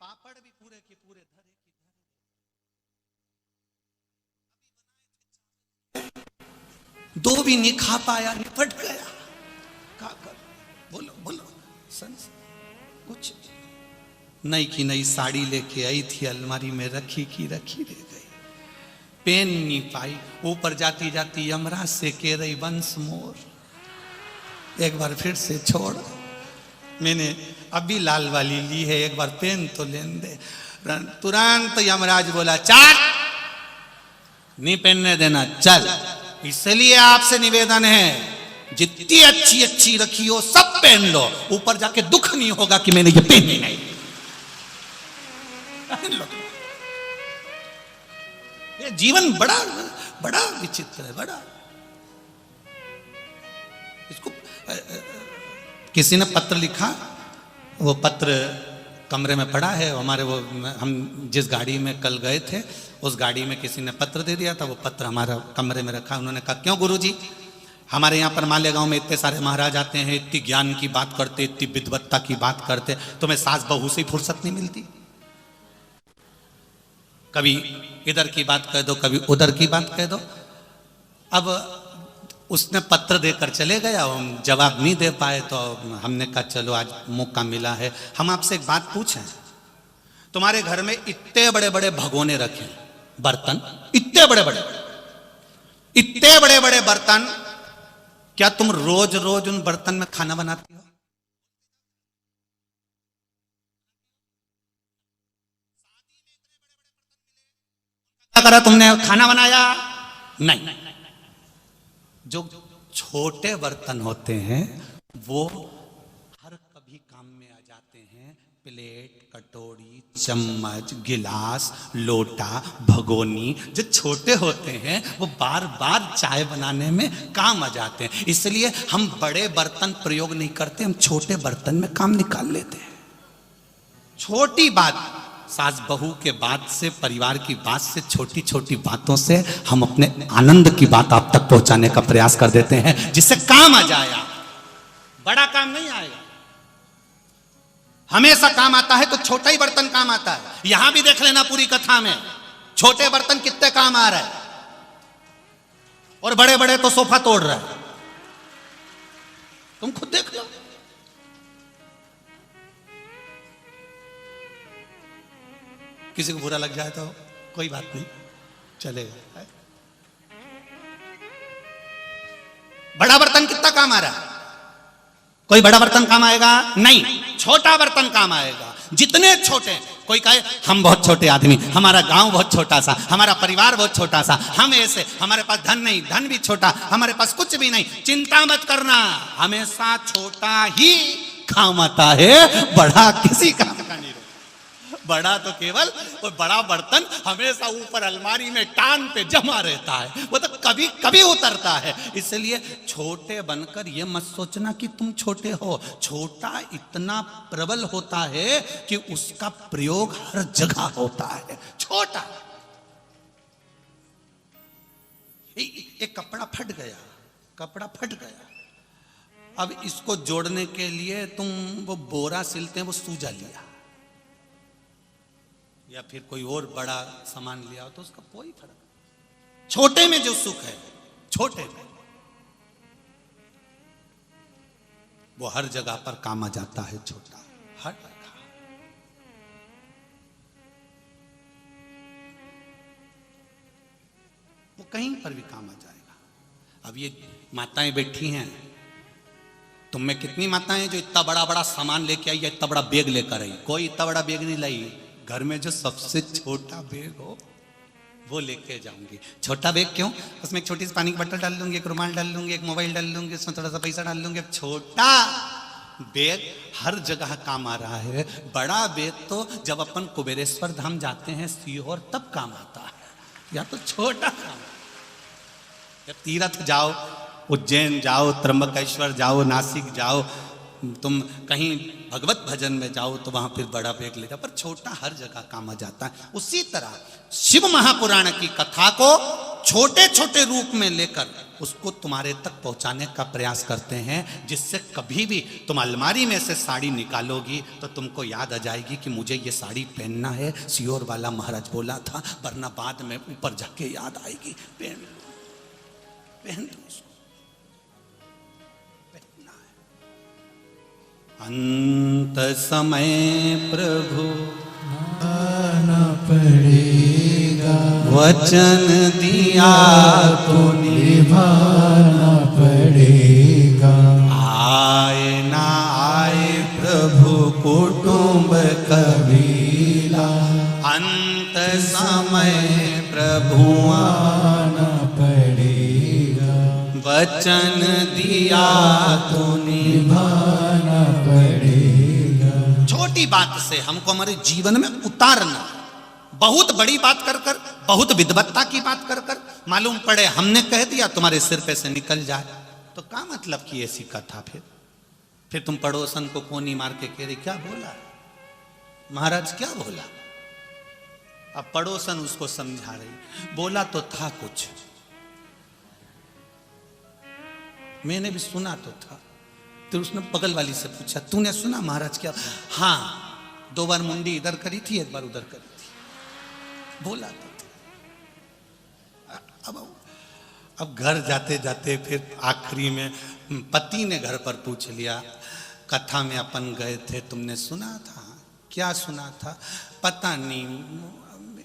पापड़ भी पूरे के पूरे धरे की धरे। दो भी नहीं खा पाया, निपट गया। क्या कर, बोलो बोलो। संस कुछ नई की नई साड़ी लेके आई थी, अलमारी में रखी की रखी रह गई, पेन नहीं पाई। ऊपर जाती जाती यमराज से कह रही वंस मोर, एक बार फिर से छोड़, मैंने अभी लाल वाली ली है, एक बार पेन तो लेने दे। तुरंत यमराज बोला चाट, नहीं पहनने देना, चल। इसलिए आपसे निवेदन है, जितनी अच्छी अच्छी रखी हो सब पहन लो, ऊपर जाके दुख नहीं होगा कि मैंने ये पहनी नहीं। ये जीवन बड़ा बड़ा विचित्र है, बड़ा। इसको किसी ने पत्र लिखा, वो पत्र कमरे में पड़ा है हमारे। वो हम जिस गाड़ी में कल गए थे, उस गाड़ी में किसी ने पत्र दे दिया था, वो पत्र हमारा कमरे में रखा। उन्होंने कहा, क्यों गुरुजी, हमारे यहाँ पर मालेगांव में इतने सारे महाराज आते हैं, इतनी ज्ञान की बात करते, इतनी विद्वत्ता की बात करते, तुम्हें सास बहू से फुर्सत नहीं मिलती? कभी इधर की बात कह दो, कभी उधर की बात कह दो। अब उसने पत्र देकर चले गया, हम जवाब नहीं दे पाए, तो हमने कहा चलो आज मौका मिला है, हम आपसे एक बात पूछें। तुम्हारे घर में इतने बड़े बड़े भगोने रखे, बर्तन इतने बड़े बड़े, इतने बड़े बड़े बर्तन, क्या तुम रोज रोज उन बर्तन में खाना बनाती हो? क्या करा तुमने, खाना बनाया? नहीं। जो छोटे बर्तन होते हैं वो हर कभी काम में आ जाते हैं। प्लेट, कटोरी, चम्मच, गिलास, लोटा, भगोनी, जो छोटे होते हैं वो बार बार चाय बनाने में काम आ जाते हैं। इसलिए हम बड़े बर्तन प्रयोग नहीं करते, हम छोटे बर्तन में काम निकाल लेते हैं। छोटी बात, सास बहू के बात से, परिवार की बात से, छोटी छोटी बातों से हम अपने आनंद की बात आप तक पहुंचाने का प्रयास कर देते हैं, जिससे काम आ जाएगा। बड़ा काम नहीं आएगा। हमेशा काम आता है तो छोटा ही बर्तन काम आता है। यहां भी देख लेना पूरी कथा में, छोटे बर्तन कितने काम आ रहा है, और बड़े बड़े तो सोफा तोड़ रहा है। तुम खुद देख लो। किसी को बुरा लग जाए तो कोई बात नहीं, चलेगा। बड़ा बर्तन कितना काम आ रहा है? कोई बड़ा बर्तन काम आएगा नहीं, छोटा बर्तन काम आएगा। जितने छोटे, कोई कहे हम बहुत छोटे आदमी, हमारा गांव बहुत छोटा सा, हमारा परिवार बहुत छोटा सा, हम ऐसे, हमारे पास धन नहीं, धन भी छोटा, हमारे पास कुछ भी नहीं, चिंता मत करना, हमेशा छोटा ही काम आता है, बड़ा किसी काम का नहीं। बड़ा तो केवल वो बड़ा बर्तन हमेशा ऊपर अलमारी में टांग पे जमा रहता है, वो तो कभी कभी उतरता है। इसलिए छोटे बनकर ये मत सोचना कि तुम छोटे हो। छोटा इतना प्रबल होता है कि उसका प्रयोग हर जगह होता है। छोटा एक कपड़ा फट गया, कपड़ा फट गया, अब इसको जोड़ने के लिए तुम वो बोरा सिलते हैं वो सूजा लिया या फिर कोई और बड़ा सामान लिया हो तो उसका कोई फर्क नहीं। छोटे में जो सुख है, छोटे में वो हर जगह पर काम आ जाता है। छोटा हर जगह, वो कहीं पर भी काम आ जाएगा। अब ये माताएं बैठी हैं, तुम में कितनी माताएं जो इतना बड़ा बड़ा सामान लेके आई या इतना बड़ा बैग लेकर आई? कोई इतना बड़ा बैग नहीं लाई। घर में जो सबसे छोटा बैग हो वो लेके जाऊंगी। छोटा बैग क्यों? उसमें एक छोटी सी पानी की बोतल डाल लूंगी, एक रुमाल डाल लूंगी, एक मोबाइल डाल लूंगी, उसमें थोड़ा सा पैसा डाल लूंगी। छोटा बैग हर जगह काम आ रहा है। बड़ा बैग तो जब अपन कुबेरेश्वर धाम जाते हैं सीहोर तब काम आता है, या तो छोटा काम। जब तीर्थ जाओ, उज्जैन जाओ, त्र्यंबकेश्वर जाओ, नासिक जाओ, तुम कहीं भगवत भजन में जाओ तो वहां फिर बड़ा बैग ले जाओ, पर छोटा हर जगह काम आ जाता है। उसी तरह शिव महापुराण की कथा को छोटे छोटे रूप में लेकर उसको तुम्हारे तक पहुंचाने का प्रयास करते हैं, जिससे कभी भी तुम अलमारी में से साड़ी निकालोगी तो तुमको याद आ जाएगी कि मुझे ये साड़ी पहनना है, सियोर वाला महाराज बोला था, वरना बाद में ऊपर जाके याद आएगी। पहन लो उसको। अंत समय प्रभु आना पड़ेगा, वचन दिया तो निभाना पड़ेगा। आए ना आए प्रभु कुटुंब कबीला, अंत समय प्रभु आना पड़ेगा, वचन दिया तो निभाना पड़ेगा। छोटी बात से हमको हमारे जीवन में उतारना, बहुत बड़ी बात कर कर, बहुत विद्वत्ता की बात कर कर मालूम पड़े हमने कह दिया तुम्हारे सिर पे से निकल जाए तो क्या मतलब की ऐसी कथा? फिर तुम पड़ोसन को कोनी मार के कह रही क्या बोला महाराज, क्या बोला? अब पड़ोसन उसको समझा रही, बोला तो था कुछ, मैंने भी सुना तो था। तो उसने बगल वाली से पूछा तूने सुना महाराज क्या? हाँ, 2 बार मुंडी इधर करी थी, 1 बार उधर करी थी, बोला तो था। अब घर जाते जाते फिर आखिरी में पति ने घर पर पूछ लिया, कथा में अपन गए थे, तुमने सुना था? क्या सुना था? पता नहीं,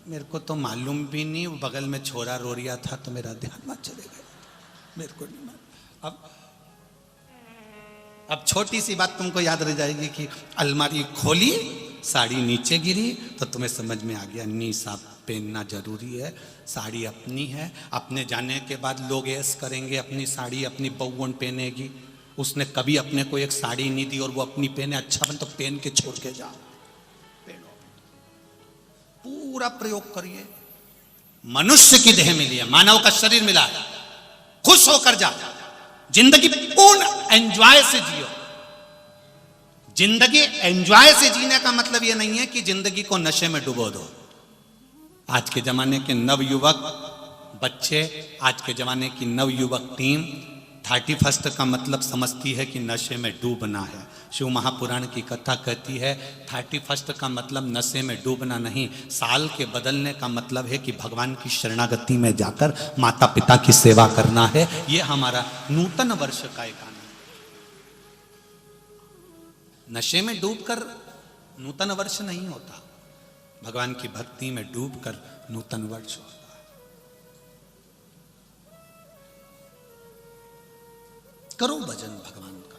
मेरे को तो मालूम भी नहीं, बगल में छोरा रो रिया था तो मेरा ध्यान में चले गया, मेरे को नहीं मालूम। अब छोटी सी बात तुमको याद रह जाएगी कि अलमारी खोली, साड़ी नीचे गिरी तो तुम्हें समझ में आ गया नी साहब पहनना जरूरी है, साड़ी अपनी है, अपने जाने के बाद लोग ऐश करेंगे अपनी साड़ी अपनी बहुवन पहनेगी, उसने कभी अपने को एक साड़ी नहीं दी और वो अपनी पहने, अच्छा बन तो पहन के छोड़ के जाओ, पहनो, पूरा प्रयोग करिए। मनुष्य की देह मिली है, मानव का शरीर मिला है, खुश होकर जाओ, जिंदगी पूर्ण एंजॉय से जियो। जिंदगी एंजॉय से जीने का मतलब यह नहीं है कि जिंदगी को नशे में डुबो दो। आज के जमाने के नवयुवक बच्चे, आज के जमाने की नवयुवक टीम 31 का मतलब समझती है कि नशे में डूबना है। शिव महापुराण की कथा कहती है 31 का मतलब नशे में डूबना नहीं, साल के बदलने का मतलब है कि भगवान की शरणागति में जाकर माता पिता की सेवा करना है। ये हमारा नूतन वर्ष का एक आनंद। नशे में डूबकर नूतन वर्ष नहीं होता, भगवान की भक्ति में डूबकर नूतन वर्ष होता है। करो भजन भगवान का,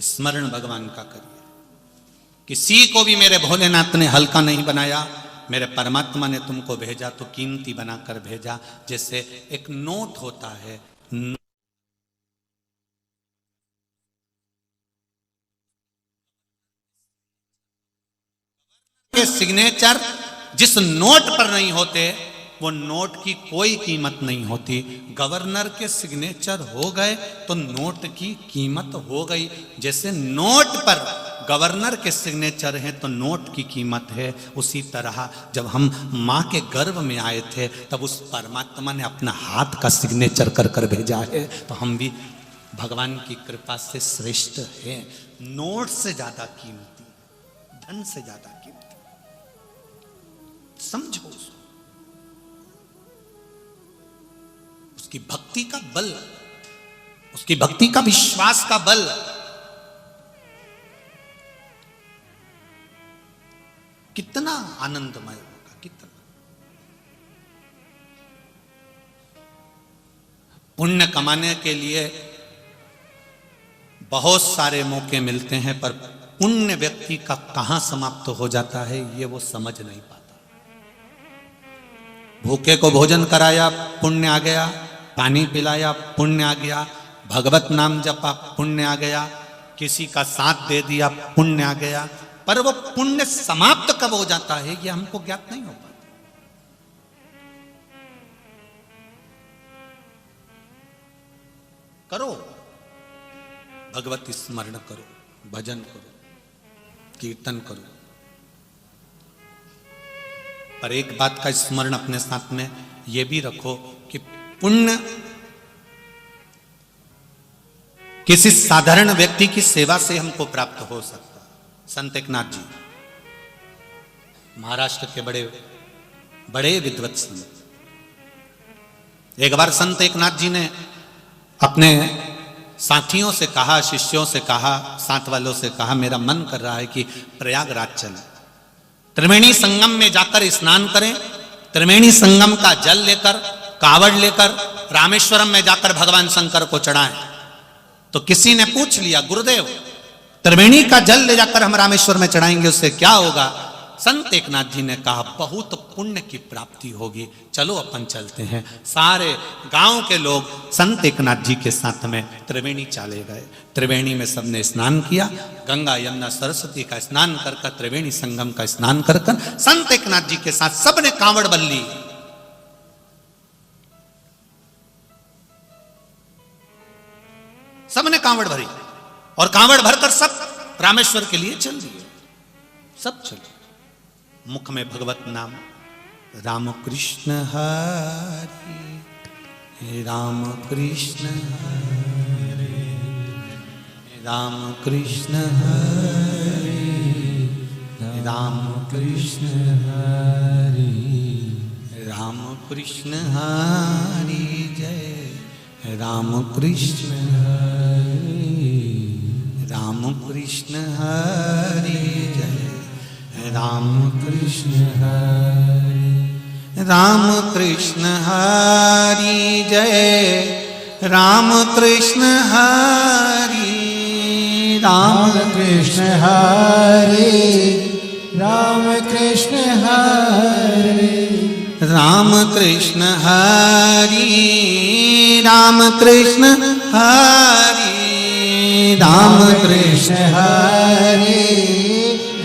स्मरण भगवान का करिए। किसी को भी मेरे भोलेनाथ ने हल्का नहीं बनाया, मेरे परमात्मा ने तुमको भेजा तो कीमती बनाकर भेजा। जैसे एक नोट होता है, के सिग्नेचर जिस नोट पर नहीं होते वो नोट की कोई कीमत नहीं होती। गवर्नर के सिग्नेचर हो गए तो नोट की कीमत हो गई। जैसे नोट पर गवर्नर के सिग्नेचर हैं तो नोट की कीमत है, उसी तरह जब हम माँ के गर्भ में आए थे तब उस परमात्मा ने अपना हाथ का सिग्नेचर कर कर भेजा है, तो हम भी भगवान की कृपा से श्रेष्ठ हैं। नोट से ज्यादा कीमती, धन से ज्यादा कीमती। समझो उसकी भक्ति का बल, उसकी भक्ति का विश्वास का बल। कितना आनंदमय होगा, कितना पुण्य कमाने के लिए बहुत सारे मौके मिलते हैं, पर पुण्य व्यक्ति का कहां समाप्त हो जाता है ये वो समझ नहीं पाता। भूखे को भोजन कराया, पुण्य आ गया। पानी पिलाया, पुण्य आ गया। भगवत नाम जपा, पुण्य आ गया। किसी का साथ दे दिया, पुण्य आ गया। पर वो पुण्य समाप्त कब हो जाता है ये हमको ज्ञात नहीं हो पाता। करो भगवत स्मरण करो, भजन करो, कीर्तन करो, पर एक बात का स्मरण अपने साथ में यह भी रखो कि पुण्य किसी साधारण व्यक्ति की सेवा से हमको प्राप्त हो सकता है। संत एकनाथ जी महाराष्ट्र के बड़े बड़े विद्वत संत, एक बार संत एकनाथ जी ने अपने साथियों से कहा, शिष्यों से कहा, साथ वालों से कहा, मेरा मन कर रहा है कि प्रयागराज चलें, त्रिवेणी संगम में जाकर स्नान करें, त्रिवेणी संगम का जल लेकर, कावड़ लेकर रामेश्वरम में जाकर भगवान शंकर को चढ़ाएं। तो किसी ने पूछ लिया, गुरुदेव त्रिवेणी का जल ले जाकर हम रामेश्वर में चढ़ाएंगे, उससे क्या होगा? संत एकनाथ जी ने कहा, बहुत पुण्य की प्राप्ति होगी, चलो अपन चलते हैं। सारे गांव के लोग संत एकनाथ जी के साथ में त्रिवेणी चले गए। त्रिवेणी में सबने स्नान किया, गंगा यमुना सरस्वती का स्नान कर कर, त्रिवेणी संगम का स्नान कर कर संत एकनाथ जी के साथ सबने कांवड़ बल्ली, सबने कांवड़ भरी और कांवड़ भरकर सब रामेश्वर के लिए चल दिए। सब चले, मुख में भगवत नाम, राम कृष्ण हरि राम कृष्ण हरि राम कृष्ण हरि राम कृष्ण हरि राम कृष्ण हरि जय राम कृष्ण हरि राम कृष्ण हरि जय राम कृष्ण हरि राम कृष्ण हरि जय राम कृष्ण हरि राम कृष्ण हरि राम कृष्ण हरि राम कृष्ण हरि राम कृष्ण हरि राम कृष्ण हरि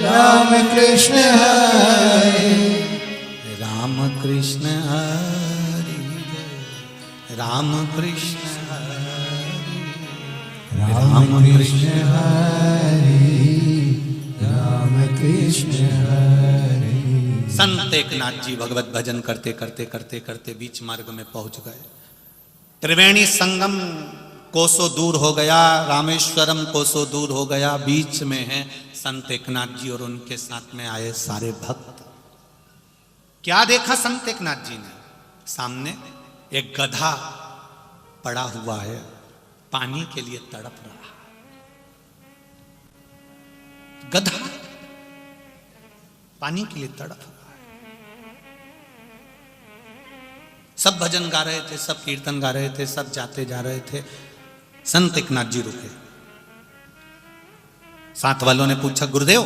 राम कृष्ण हरि राम कृष्ण हरि राम कृष्ण हरि राम कृष्ण हरि राम कृष्ण हरि। संत एकनाथ जी भगवत भजन करते करते करते करते बीच मार्ग में पहुंच गए। त्रिवेणी संगम कोसों दूर हो गया, रामेश्वरम कोसों दूर हो गया, बीच में है संत एकनाथ जी और उनके साथ में आए सारे भक्त। क्या देखा संत एकनाथ जी ने? सामने एक गधा पड़ा हुआ है, पानी के लिए तड़प रहा है। गधा पानी के लिए तड़प रहा है। सब भजन गा रहे थे, सब कीर्तन गा रहे थे, सब जाते जा रहे थे। संत एकनाथ जी रुके। साथ वालों ने पूछा, गुरुदेव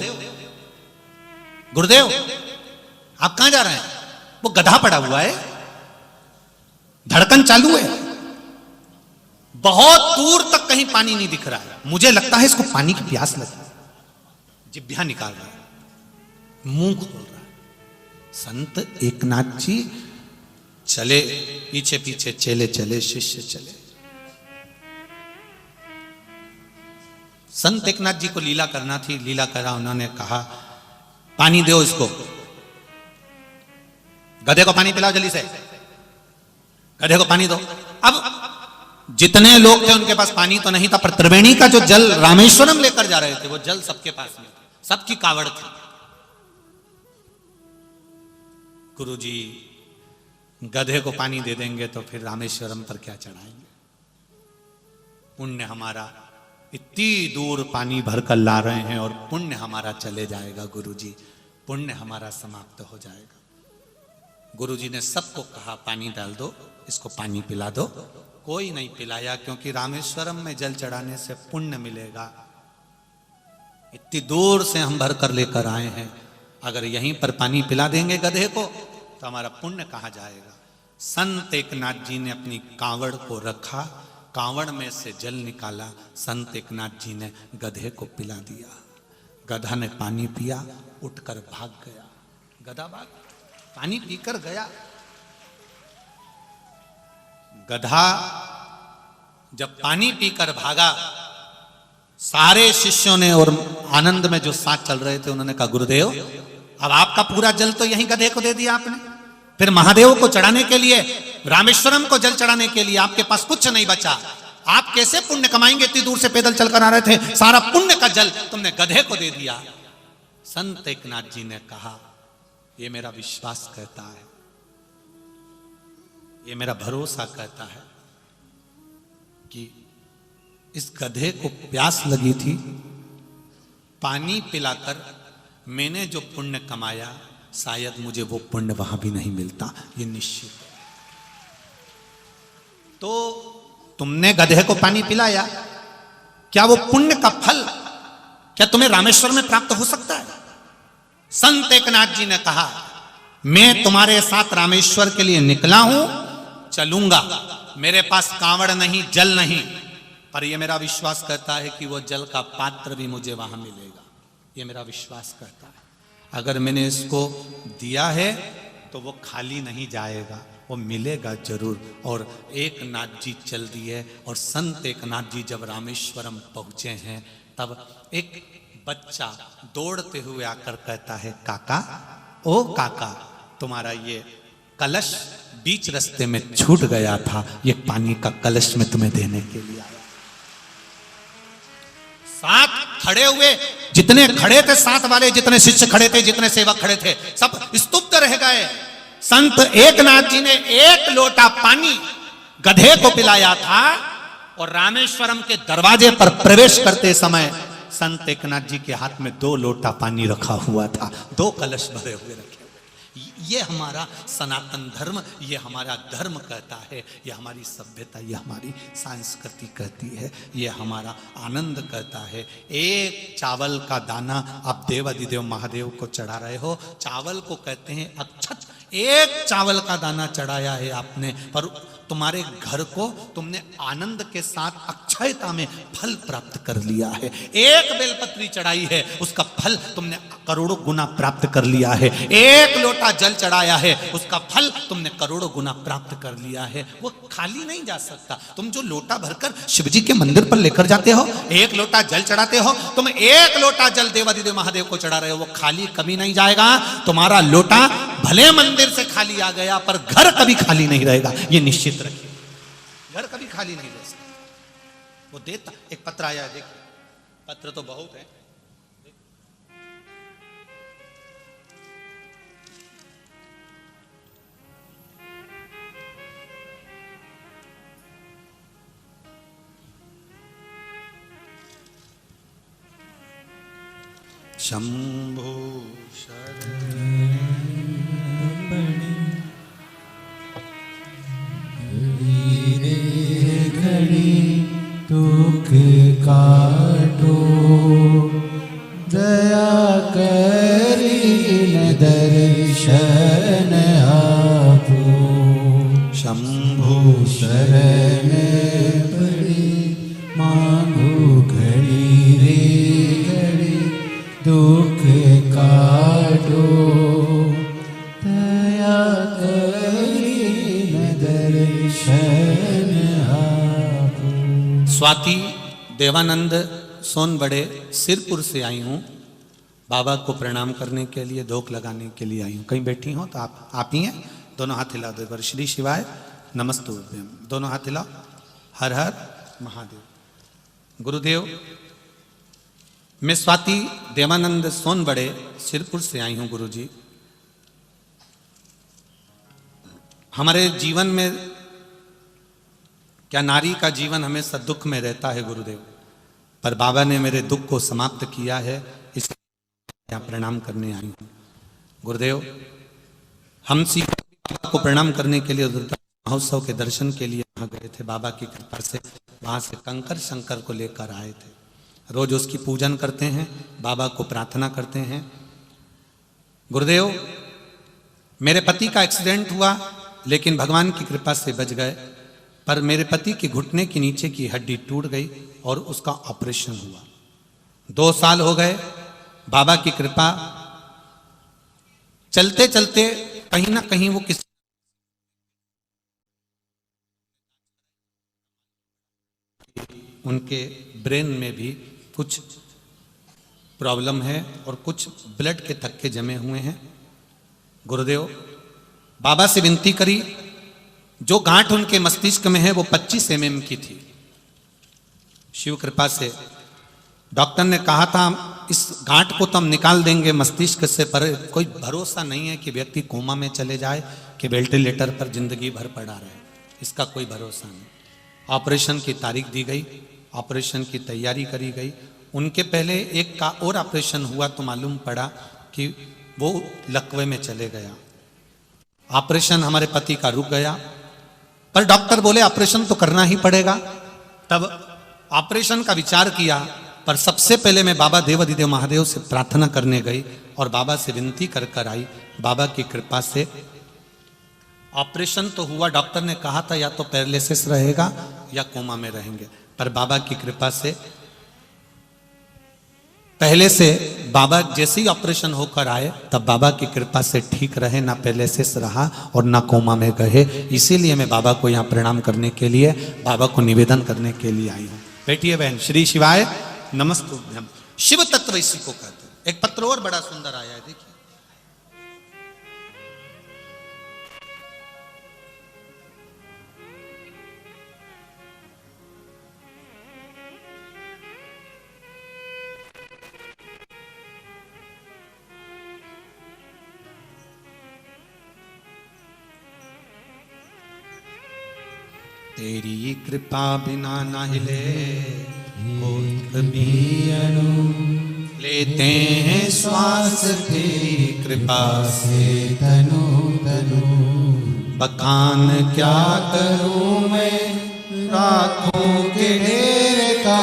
गुरुदेव आप कहां जा रहे हैं? वो गधा पड़ा हुआ है, धड़कन चालू है, बहुत दूर तक कहीं पानी नहीं दिख रहा है, मुझे लगता है इसको पानी की प्यास लगी। जिभ्या निकाल रहा है, मुंह खोल रहा है। संत एकनाथ जी चले, पीछे पीछे चेले चले, शिष्य चले। संत एकनाथ जी को लीला करना थी, लीला करा। उन्होंने कहा, पानी दो इसको, गधे को पानी पिलाओ जल्दी से, गधे को पानी दो। अब जितने लोग थे उनके पास पानी तो नहीं था, पर त्रिवेणी का जो जल रामेश्वरम लेकर जा रहे थे वो जल सबके पास में था, सबकी कावड़ थी। गुरुजी गधे को पानी दे देंगे तो फिर रामेश्वरम पर क्या चढ़ाएंगे? पुण्य हमारा, इतनी दूर पानी भरकर ला रहे हैं और पुण्य हमारा चले जाएगा गुरुजी, पुण्य हमारा समाप्त हो जाएगा। गुरुजी ने सबको कहा, पानी डाल दो, इसको पानी पिला दो। कोई नहीं पिलाया, क्योंकि रामेश्वरम में जल चढ़ाने से पुण्य मिलेगा। इतनी दूर से हम भर कर लेकर आए हैं, अगर यहीं पर पानी पिला देंगे गधे को तो हमारा पुण्य कहाँ जाएगा? संत एकनाथ जी ने अपनी कांवड़ को रखा, कांवड़ में से जल निकाला, संत एकनाथ जी ने गधे को पिला दिया। गधा ने पानी पिया, उठकर भाग गया। गधा भाग, पानी पीकर गया। गधा जब पानी पीकर भागा, सारे शिष्यों ने और आनंद में जो साथ चल रहे थे उन्होंने कहा, गुरुदेव अब आपका पूरा जल तो यहीं गधे को दे दिया आपने, फिर महादेव को चढ़ाने के लिए, रामेश्वरम को जल चढ़ाने के लिए आपके पास कुछ नहीं बचा। आप कैसे पुण्य कमाएंगे? इतनी दूर से पैदल चलकर आ रहे थे, सारा पुण्य का जल तुमने गधे को दे दिया। संत एकनाथ जी ने कहा, ये मेरा विश्वास कहता है, ये मेरा भरोसा कहता है कि इस गधे को प्यास लगी थी, पानी पिलाकर मैंने जो पुण्य कमाया, शायद मुझे वो पुण्य वहां भी नहीं मिलता, ये निश्चित है। तो तुमने गधे को पानी पिलाया, क्या वो पुण्य का फल क्या तुम्हें रामेश्वर में प्राप्त हो सकता है? संत एकनाथ जी ने कहा, मैं तुम्हारे साथ रामेश्वर के लिए निकला हूं, चलूंगा, मेरे पास कांवड़ नहीं, जल नहीं, पर यह मेरा विश्वास कहता है कि वो जल का पात्र भी मुझे वहां मिलेगा। ये मेरा विश्वास कहता है, अगर मैंने इसको दिया है तो वो खाली नहीं जाएगा, वो मिलेगा जरूर। और एकनाथ जी चल दिए, और संत एकनाथ जी जब रामेश्वरम पहुंचे हैं तब एक बच्चा दौड़ते हुए आकर कहता है, काका, ओ काका, तुम्हारा ये कलश बीच रास्ते में छूट गया था, ये पानी का कलश में तुम्हें देने के लिए आया। साथ खड़े हुए जितने खड़े थे, साथ वाले जितने शिष्य खड़े थे, जितने सेवक खड़े थे, सब स्तुप्त रह गए। संत एकनाथ जी ने एक लोटा पानी गधे को पिलाया था, और रामेश्वरम के दरवाजे पर प्रवेश करते समय संत एकनाथ जी के हाथ में 2 लोटा पानी रखा हुआ था, 2 कलश भरे हुए रखे। ये हमारा सनातन धर्म, ये हमारा धर्म कहता है, ये हमारी सभ्यता, ये हमारी संस्कृति कहती है, ये हमारा आनंद कहता है। एक चावल का दाना आप देवाधिदेव महादेव को चढ़ा रहे हो, चावल को कहते हैं अक्षत। एक चावल का दाना चढ़ाया है आपने, पर तुम्हारे घर को तुमने आनंद के साथ अक्षयता में फल प्राप्त कर लिया है। एक बेलपत्री चढ़ाई है, उसका फल तुमने करोड़ों गुना प्राप्त कर लिया है। एक लोटा जल चढ़ाया है, उसका फल तुमने करोड़ों गुना प्राप्त कर लिया है। वो खाली नहीं जा सकता। तुम जो लोटा भरकर शिव जी के मंदिर पर लेकर जाते हो, एक लोटा जल चढ़ाते हो, तुम एक लोटा जल देवाधिदेव महादेव को चढ़ा रहे हो, वो खाली कभी नहीं जाएगा। तुम्हारा लोटा भले मंदिर से खाली आ गया, पर घर कभी खाली नहीं रहेगा, ये निश्चित रखिए। घर कभी खाली नहीं रह सकता। वो देता, एक पत्र आया है, देखिए, पत्र तो बहुत है। शंभो घड़ी दुख काटो, दया करी न दर्शन आपो। शंभो शरण पड़ी मांगो घड़ी रे घड़ी दुख काटो, दया करी न दर्शन आपो। स्वाति देवानंद सोनबड़े सिरपुर से आई हूँ। बाबा को प्रणाम करने के लिए, धोख लगाने के लिए आई हूँ। कहीं बैठी हो तो आप ही हैं। दोनों हाथ हिला दो एक बार। श्री शिवाय नमस्तुभ्यम। दोनों हाथ हिलाओ। हर हर महादेव। गुरुदेव, मैं स्वाति देवानंद सोनबड़े सिरपुर से आई हूँ। गुरुजी, हमारे जीवन में क्या नारी का जीवन हमेशा दुख में रहता है गुरुदेव, पर बाबा ने मेरे दुख को समाप्त किया है, इसलिए यहाँ प्रणाम करने आई हूँ। गुरुदेव, हम बाबा को प्रणाम करने के लिए महोत्सव के दर्शन के लिए वहाँ गए थे। बाबा की कृपा से वहाँ से कंकर शंकर को लेकर आए थे। रोज उसकी पूजन करते हैं, बाबा को प्रार्थना करते हैं। गुरुदेव, मेरे पति का एक्सीडेंट हुआ, लेकिन भगवान की कृपा से बच गए। पर मेरे पति के घुटने के नीचे की हड्डी टूट गई और उसका ऑपरेशन हुआ। 2 साल हो गए। बाबा की कृपा, चलते चलते कहीं ना कहीं वो किसी उनके ब्रेन में भी कुछ प्रॉब्लम है और कुछ ब्लड के थक्के जमे हुए हैं। गुरुदेव, बाबा से विनती करी, जो गांठ उनके मस्तिष्क में है वो 25 mm की थी। शिव कृपा से डॉक्टर ने कहा था इस गांठ को तो हम निकाल देंगे मस्तिष्क से, पर कोई भरोसा नहीं है कि व्यक्ति कोमा में चले जाए कि वेंटिलेटर पर जिंदगी भर पड़ा रहे, इसका कोई भरोसा नहीं। ऑपरेशन की तारीख दी गई, ऑपरेशन की तैयारी करी गई। उनके पहले एक का और ऑपरेशन हुआ तो मालूम पड़ा कि वो लकवे में चले गया। ऑपरेशन हमारे पति का रुक गया, पर डॉक्टर बोले ऑपरेशन तो करना ही पड़ेगा। तब ऑपरेशन का विचार किया, पर सबसे पहले मैं बाबा देवाधिदेव महादेव से प्रार्थना करने गई और बाबा से विनती कर कर आई। बाबा की कृपा से ऑपरेशन तो हुआ। डॉक्टर ने कहा था या तो पैरालिसिस रहेगा या कोमा में रहेंगे, पर बाबा की कृपा से पहले से बाबा जैसे ही ऑपरेशन होकर आए तब बाबा की कृपा से ठीक रहे, ना पैरालिसिस रहा और ना कोमा में गए। इसीलिए मैं बाबा को यहाँ प्रणाम करने के लिए, बाबा को निवेदन करने के लिए आई हूँ। बैठिए बहन। श्री शिवाय नमस्तुभ्यम। शिव तत्व इसी को कहते हैं। एक पत्र और बड़ा सुंदर आया है, देखिए। तेरी कृपा बिना ना हिले कोई भी अणु, लेते हैं श्वास तेरी कृपा से तनु तनु। बखान क्या करूं मैं राखों के ढेर का,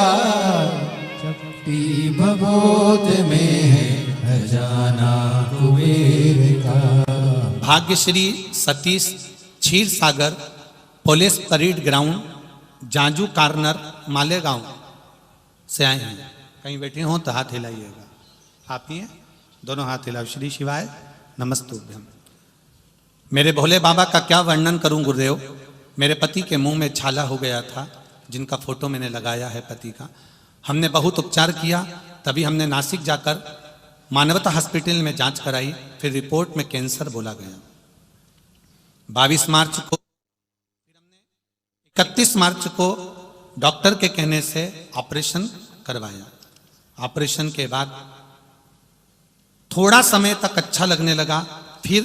चपटी भगोत में है खजाना कुबेर का। Bhagyashree Satish Kshirsagar police parade ground Janju corner Malegaon से आए हैं। कहीं बैठे हो तो हाथ हिलाइएगा। आप ही हैं, दोनों हाथ हिलाओ। श्री शिवाय नमस्तुभ्यम। मेरे भोले बाबा का क्या वर्णन करूं गुरुदेव। मेरे पति के मुंह में छाला हो गया था, जिनका फोटो मैंने लगाया है पति का। हमने बहुत उपचार किया, तभी हमने नासिक जाकर मानवता हॉस्पिटल में जांच कराई, फिर रिपोर्ट में कैंसर बोला गया। 22 मार्च को 31 मार्च को डॉक्टर के कहने से ऑपरेशन करवाया। ऑपरेशन के बाद थोड़ा समय तक अच्छा लगने लगा, फिर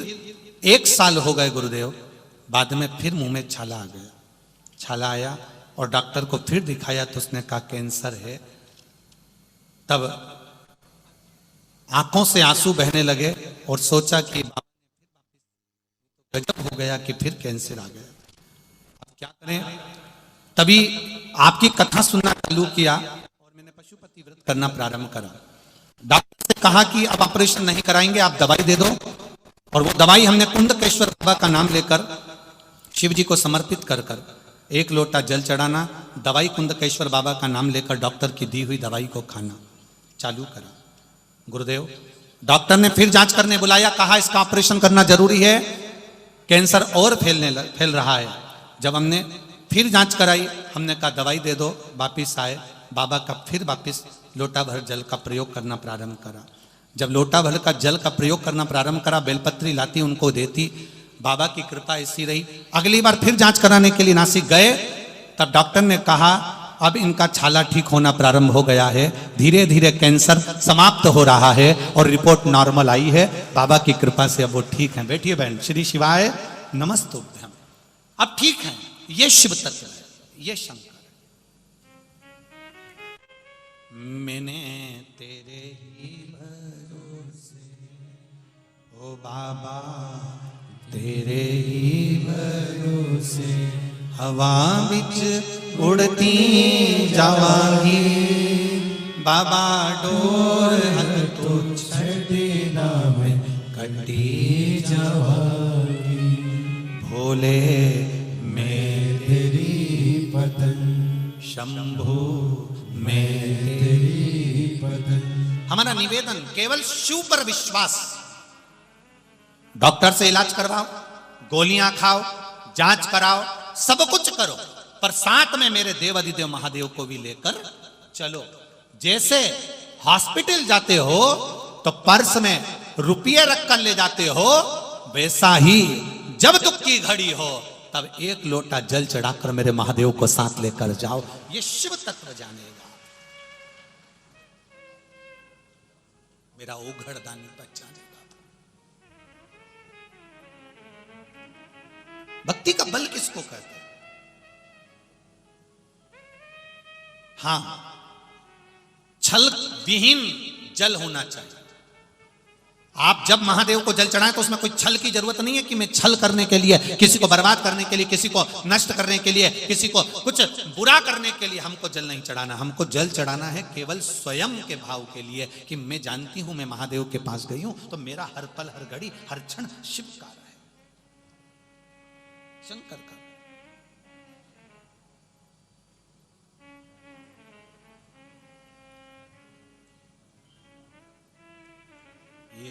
1 साल हो गए गुरुदेव, बाद में फिर मुंह में छाला आ गया। छाला आया और डॉक्टर को फिर दिखाया तो उसने कहा कैंसर है। तब आंखों से आंसू बहने लगे और सोचा कि गजब हो गया कि फिर कैंसर आ गया, अब क्या करें। तभी आपकी कथा सुनना चालू किया और मैंने पशुपति व्रत करना प्रारंभ करा। डॉक्टर से कहा कि अब ऑपरेशन नहीं कराएंगे, आप दवाई दे दो। और वो दवाई हमने कुंदकेश्वर बाबा का नाम लेकर शिव जी को समर्पित कर कर एक लोटा जल चढ़ाना, दवाई कुंदकेश्वर बाबा का नाम लेकर डॉक्टर की दी हुई दवाई को खाना चालू करा। गुरुदेव, डॉक्टर ने फिर जांच करने बुलाया, कहा इसका ऑपरेशन करना जरूरी है, कैंसर और फैल रहा है। जब हमने फिर जांच कराई, हमने कहा दवाई दे दो, वापिस आए, बाबा का फिर वापिस लोटा भर जल का प्रयोग करना प्रारंभ करा। जब लोटा भर का जल का प्रयोग करना प्रारंभ करा, बेलपत्री लाती उनको देती, बाबा की कृपा ऐसी रही। अगली बार फिर जांच कराने के लिए नासिक गए, तब डॉक्टर ने कहा अब इनका छाला ठीक होना प्रारंभ हो गया है, धीरे धीरे कैंसर समाप्त हो रहा है और रिपोर्ट नॉर्मल आई है, बाबा की कृपा से अब वो ठीक है। बैठिए बहन, श्री शिवाय नमस्तुभ्यम। अब ठीक है, ये शिव तत्व है, ये शंकर है। मैंने तेरे ही भरोसे ओ बाबा, तेरे ही भरोसे हवा बिच उड़ती जावांगी, बाबा डोर हल तो छड़ना में कटी जावांगी, भोले मैं तेरी पतन, शंभु मैं तेरी पतन। हमारा निवेदन केवल शिव पर विश्वास। डॉक्टर से इलाज करवाओ, गोलियां खाओ, जांच कराओ, सब कुछ करो, पर साथ में मेरे देव अधिदेव महादेव को भी लेकर चलो। जैसे हॉस्पिटल जाते हो तो पर्स में रुपये रखकर ले जाते हो, वैसा ही जब दुख की घड़ी हो तब एक लोटा जल चढ़ाकर मेरे महादेव को साथ लेकर जाओ। ये शिव तत्व जानेगा, मेरा ओघड़ दानी पहचानेगा। भक्ति का बल किसको कहते हैं? हां, छल विहीन जल होना चाहिए। आप जब महादेव को जल चढ़ाएं तो उसमें कोई छल की जरूरत नहीं है कि मैं छल करने के लिए, किसी को बर्बाद करने के लिए, किसी को नष्ट करने के लिए, किसी को कुछ बुरा करने के लिए हमको जल नहीं चढ़ाना। हमको जल चढ़ाना है केवल स्वयं के भाव के लिए कि मैं जानती हूं मैं महादेव के पास गई हूं तो मेरा हर पल, हर घड़ी, हर क्षण शिव का है, शंकर का। ये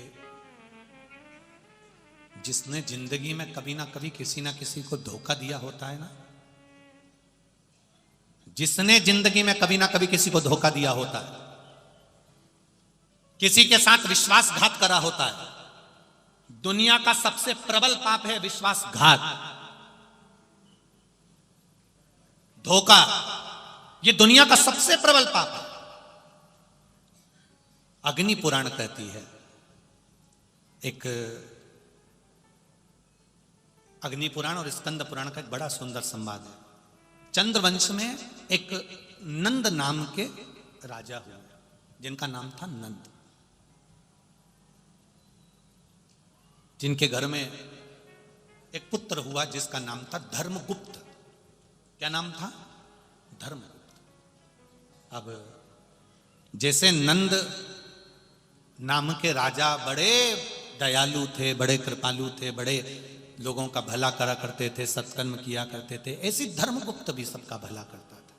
जिसने जिंदगी में कभी ना कभी किसी ना किसी को धोखा दिया होता है ना, जिसने जिंदगी में कभी ना कभी किसी को धोखा दिया होता है, किसी के साथ विश्वासघात करा होता है, दुनिया का सबसे प्रबल पाप है विश्वासघात, धोखा। ये दुनिया का सबसे प्रबल पाप है। अग्नि पुराण कहती है, एक अग्नि पुराण और स्कंद पुराण का एक बड़ा सुंदर संवाद है। चंद्रवंश में एक नंद नाम के राजा हुए जिनका नाम था नंद, जिनके घर में एक पुत्र हुआ जिसका नाम था धर्मगुप्त। क्या नाम था? धर्मगुप्त। अब जैसे नंद नाम के राजा बड़े दयालु थे, बड़े कृपालु थे, बड़े लोगों का भला करा करते थे, सत्कर्म किया करते थे, ऐसी धर्मगुप्त भी सबका भला करता था।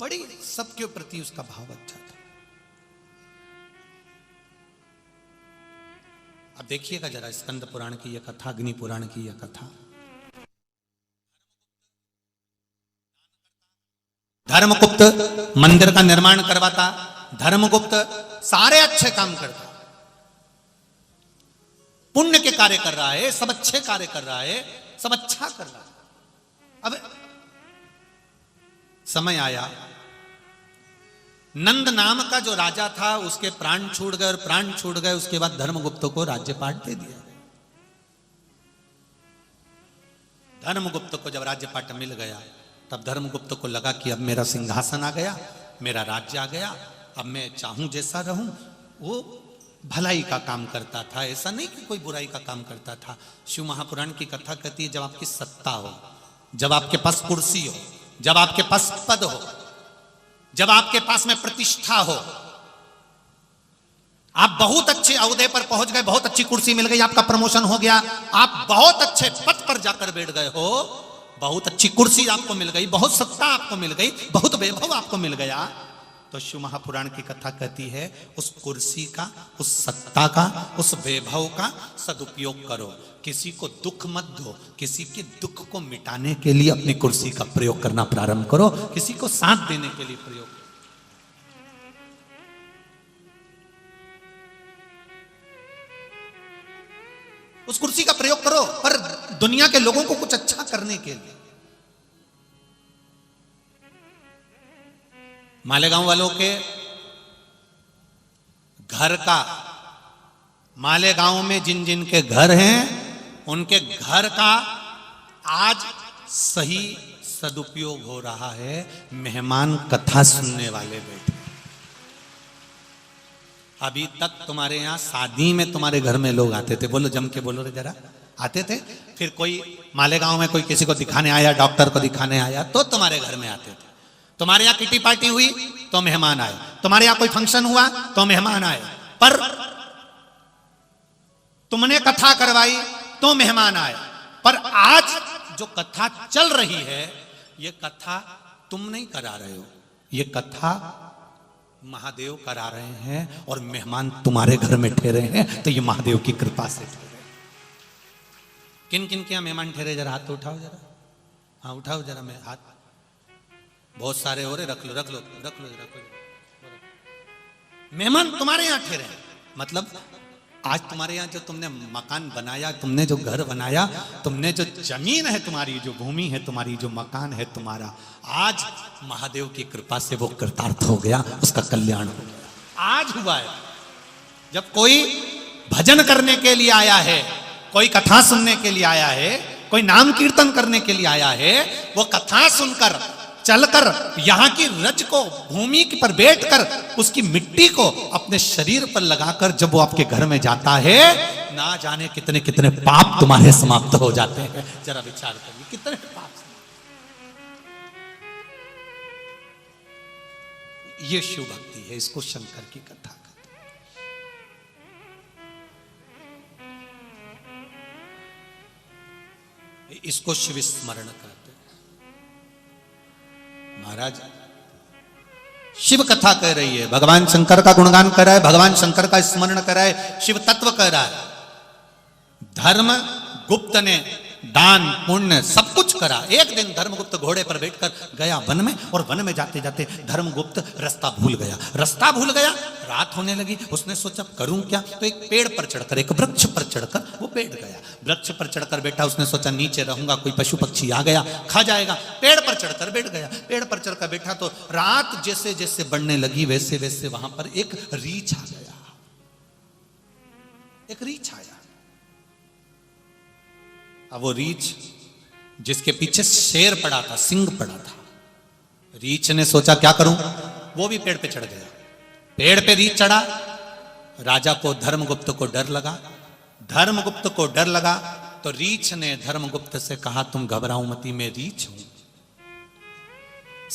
बड़ी सबके प्रति उसका भाव अच्छा था। अब देखिएगा जरा स्कंद पुराण की यह कथा, अग्नि पुराण की यह कथा। धर्मगुप्त मंदिर का निर्माण करवाता, धर्मगुप्त सारे अच्छे काम करता, पुण्य के कार्य कर रहा है, सब अच्छे कार्य कर रहा है, सब अच्छा कर रहा है। अब समय आया, नंद नाम का जो राजा था उसके प्राण छूट गए, और प्राण छूट गए उसके बाद धर्मगुप्त को राज्यपाट दे दिया। धर्मगुप्त को जब राज्यपाट मिल गया तब धर्मगुप्त को लगा कि अब मेरा सिंहासन आ गया, मेरा राज्य आ गया, अब मैं चाहूं जैसा रहूं। वो भलाई का काम करता था, ऐसा नहीं कि कोई बुराई का काम करता था। शिव महापुराण की कथा कहती है, जब आपकी सत्ता हो, जब आपके पास कुर्सी हो, जब आपके पास पद हो, जब आपके पास में प्रतिष्ठा हो, आप बहुत अच्छे ओहदे पर पहुंच गए, बहुत अच्छी कुर्सी मिल गई, आपका प्रमोशन हो गया, आप बहुत अच्छे पद पर जाकर बैठ गए हो, बहुत अच्छी कुर्सी आपको मिल गई, बहुत सत्ता आपको मिल गई, बहुत वैभव आपको मिल गया, तो शिव महापुराण की कथा कहती है उस कुर्सी का, उस सत्ता का, उस वैभव का सदुपयोग करो। किसी को दुख मत दो, किसी के दुख को मिटाने के लिए अपनी कुर्सी का प्रयोग करना प्रारंभ करो, किसी को साथ देने के लिए प्रयोग करो। उस कुर्सी का प्रयोग करो, पर दुनिया के लोगों को कुछ अच्छा करने के लिए। मालेगांव वालों के घर का, मालेगांव में जिन जिन के घर हैं, उनके घर का आज सही सदुपयोग हो रहा है। मेहमान कथा सुनने वाले बैठे। अभी तक तुम्हारे यहां शादी में तुम्हारे घर में लोग आते थे, बोलो जम के बोलो रे जरा, आते थे। फिर कोई मालेगांव में कोई किसी को दिखाने आया, डॉक्टर को दिखाने आया, तो तुम्हारे घर में आते थे। तुम्हारे यहां किटी पार्टी हुई तो मेहमान आए, तुम्हारे यहां कोई फंक्शन हुआ तो मेहमान आए, पर तुमने कथा करवाई तो मेहमान आए। पर आज जो कथा चल रही है, ये कथा तुम नहीं करा रहे हो, ये कथा महादेव करा रहे हैं, और मेहमान तुम्हारे घर में ठहरे हैं, तो ये महादेव की कृपा से ठहरे। किन किन के यहां मेहमान ठहरे, जरा हाथ तो उठाओ जरा, हाँ उठाओ जरा, मैं हाथ, बहुत सारे हो रहे, रख लो रख लो रख लो रख लो। मेहमान तुम्हारे यहां ठहरे हैं, मतलब आज तुम्हारे यहां जो तुमने मकान बनाया, तुमने जो घर बनाया, तुमने जो जमीन है तुम्हारी, जो भूमि है तुम्हारी, जो मकान है तुम्हारा, आज महादेव की कृपा से वो कृतार्थ हो गया, उसका कल्याण हो गया। आज हुआ है। जब कोई भजन करने के लिए आया है, कोई कथा सुनने के लिए आया है, कोई नाम कीर्तन करने के लिए आया है, वो कथा सुनकर, चलकर, यहां की रज को, भूमि पर बैठकर, उसकी मिट्टी को अपने शरीर पर लगाकर जब वो आपके घर में जाता है, ना जाने कितने कितने पाप तुम्हारे समाप्त हो जाते हैं। जरा विचार करिए, कितने पाप। ये शिव भक्ति है, इसको शंकर की कथा कहते हैं, इसको शिव स्मरण कहते हैं। महाराज शिव कथा कह रही है, भगवान शंकर का गुणगान कर रहा है, भगवान शंकर का स्मरण कर रहा है, शिव तत्व कह रहा है। धर्म गुप्त ने दान पुण्य सब कुछ करा। एक दिन धर्मगुप्त घोड़े पर बैठकर गया वन में, और वन में जाते जाते धर्मगुप्त रास्ता भूल गया। रात होने लगी। उसने सोचा करूं क्या, तो एक पेड़ पर चढ़कर, एक वृक्ष पर चढ़कर वो बैठ गया। वृक्ष पर चढ़कर बैठा, उसने सोचा नीचे रहूंगा, कोई पशु पक्षी आ गया खा जाएगा। पेड़ पर चढ़कर बैठ गया। पेड़ पर चढ़कर बैठा तो रात जैसे जैसे बढ़ने लगी, वैसे वैसे वहां पर एक रीछ आ गया। एक रीछ आया। अब वो रीछ जिसके पीछे शेर पड़ा था, सिंह पड़ा था। रीछ ने सोचा क्या करूं, वो भी पेड़ पे चढ़ गया। पेड़ पे रीछ चढ़ा। राजा को, धर्मगुप्त को डर लगा। धर्मगुप्त को डर लगा तो रीछ ने धर्मगुप्त से कहा, तुम घबराओ मती, मैं रीछ हूं।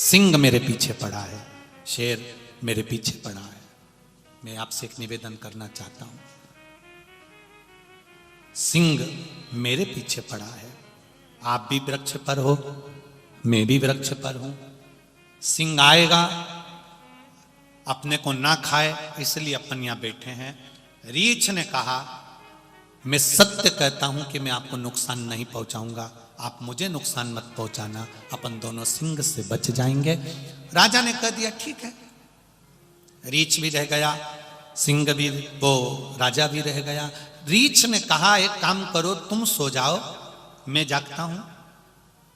सिंह मेरे पीछे पड़ा है, शेर मेरे पीछे पड़ा है। मैं आपसे एक निवेदन करना चाहता हूं। सिंह मेरे पीछे पड़ा है, आप भी वृक्ष पर हो, मैं भी वृक्ष पर हूं। सिंह आएगा, अपने को ना खाए, इसलिए अपन यहां बैठे हैं। रीछ ने कहा, मैं सत्य कहता हूं कि मैं आपको नुकसान नहीं पहुंचाऊंगा, आप मुझे नुकसान मत पहुंचाना, अपन दोनों सिंह से बच जाएंगे। राजा ने कह दिया ठीक है। रीछ भी रह गया, सिंह भी, वो राजा भी रह गया। रीछ ने कहा, एक काम करो, तुम सो जाओ, मैं जागता हूं,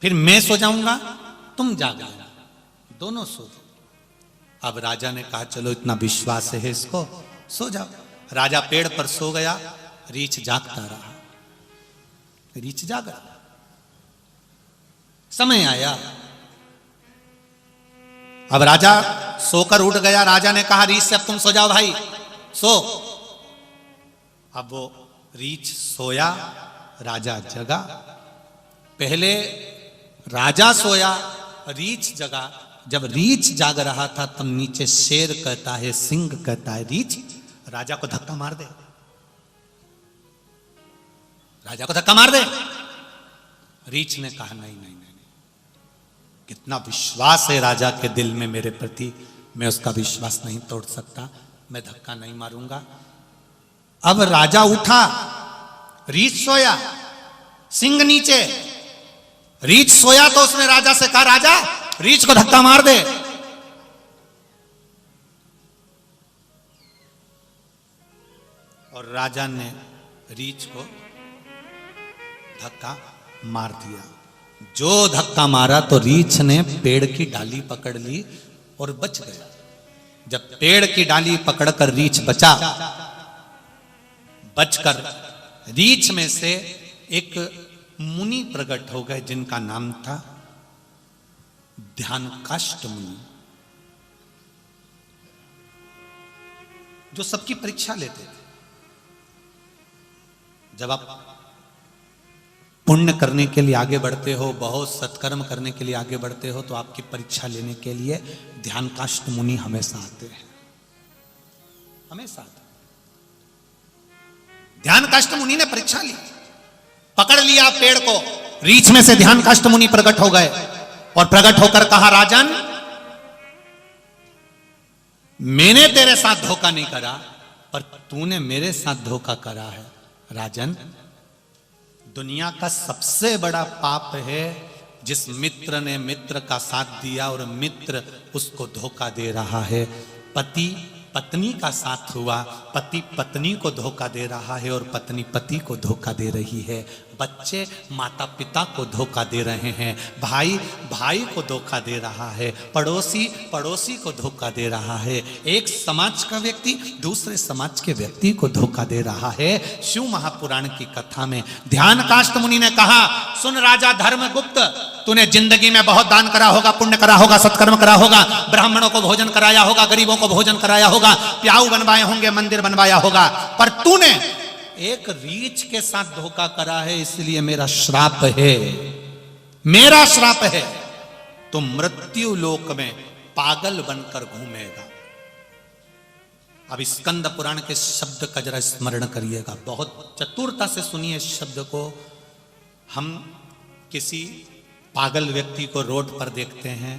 फिर मैं सो जाऊंगा, तुम जाग लेना, दोनों सो जाओ। अब राजा ने कहा, चलो इतना विश्वास है इसको, सो जाओ। राजा पेड़ पर सो गया, रीछ जागता रहा। रीछ जागा। समय आया, अब राजा सोकर उठ गया। राजा ने कहा रीछ से अब तुम सो जाओ भाई, सो। अब वो रीछ सोया, राजा जगा। पहले राजा सोया, रीछ जगा। जब रीछ जाग रहा था तब नीचे शेर कहता है, सिंह कहता है, रीछ राजा को धक्का मार दे, राजा को धक्का मार दे। रीछ ने कहा नहीं नहीं नहीं, कितना विश्वास है राजा के दिल में मेरे प्रति, मैं उसका विश्वास नहीं तोड़ सकता, मैं धक्का नहीं मारूंगा। अब राजा उठा, रीछ सोया, सिंह नीचे। रीछ सोया तो उसने राजा से कहा राजा रीछ को धक्का मार दे। और राजा ने रीछ को धक्का मार दिया। जो धक्का मारा तो रीछ ने पेड़ की डाली पकड़ ली और बच गया। जब पेड़ की डाली पकड़कर रीछ बचा, बचकर रीछ में से एक मुनि प्रकट हो गए जिनका नाम था ध्यानकाष्ठ मुनि, जो सबकी परीक्षा लेते थे। जब आप पुण्य करने के लिए आगे बढ़ते हो, बहुत सत्कर्म करने के लिए आगे बढ़ते हो, तो आपकी परीक्षा लेने के लिए ध्यानकाष्ठ मुनि हमेशा आते हैं, हमेशा। ध्यानकाष्ठ मुनि ने परीक्षा ली, पकड़ लिया पेड़ को। रीछ में से ध्यानकाष्ठ मुनि प्रकट हो गए और प्रकट होकर कहा राजन, मैंने तेरे साथ धोखा नहीं करा, पर तूने मेरे साथ धोखा करा है। राजन, दुनिया का सबसे बड़ा पाप है जिस मित्र ने मित्र का साथ दिया और मित्र उसको धोखा दे रहा है। पति पत्नी का साथ हुआ, पति पत्नी को धोखा दे रहा है और पत्नी पति को धोखा दे रही है। बच्चे माता पिता को धोखा दे रहे हैं, भाई भाई को धोखा दे रहा है, पड़ोसी पड़ोसी को धोखा दे रहा है, एक समाज का व्यक्ति दूसरे समाज के व्यक्ति को धोखा दे रहा है। शिव महापुराण की कथा में ध्यानकाष्ठ मुनि ने कहा, सुन राजा धर्मगुप्त, तूने जिंदगी में बहुत दान करा होगा, पुण्य करा होगा, सत्कर्म करा होगा, ब्राह्मणों को भोजन कराया होगा, गरीबों को भोजन कराया होगा, प्याऊ बनवाए होंगे, मंदिर बनवाया होगा, पर तूने एक रीछ के साथ धोखा करा है, इसलिए मेरा श्राप है, मेरा श्राप है। तो मृत्यु लोक में पागल बनकर घूमेगा। अब स्कंद पुराण के शब्द का जरा स्मरण करिएगा, बहुत चतुरता से सुनिए इस शब्द को। हम किसी पागल व्यक्ति को रोड पर देखते हैं,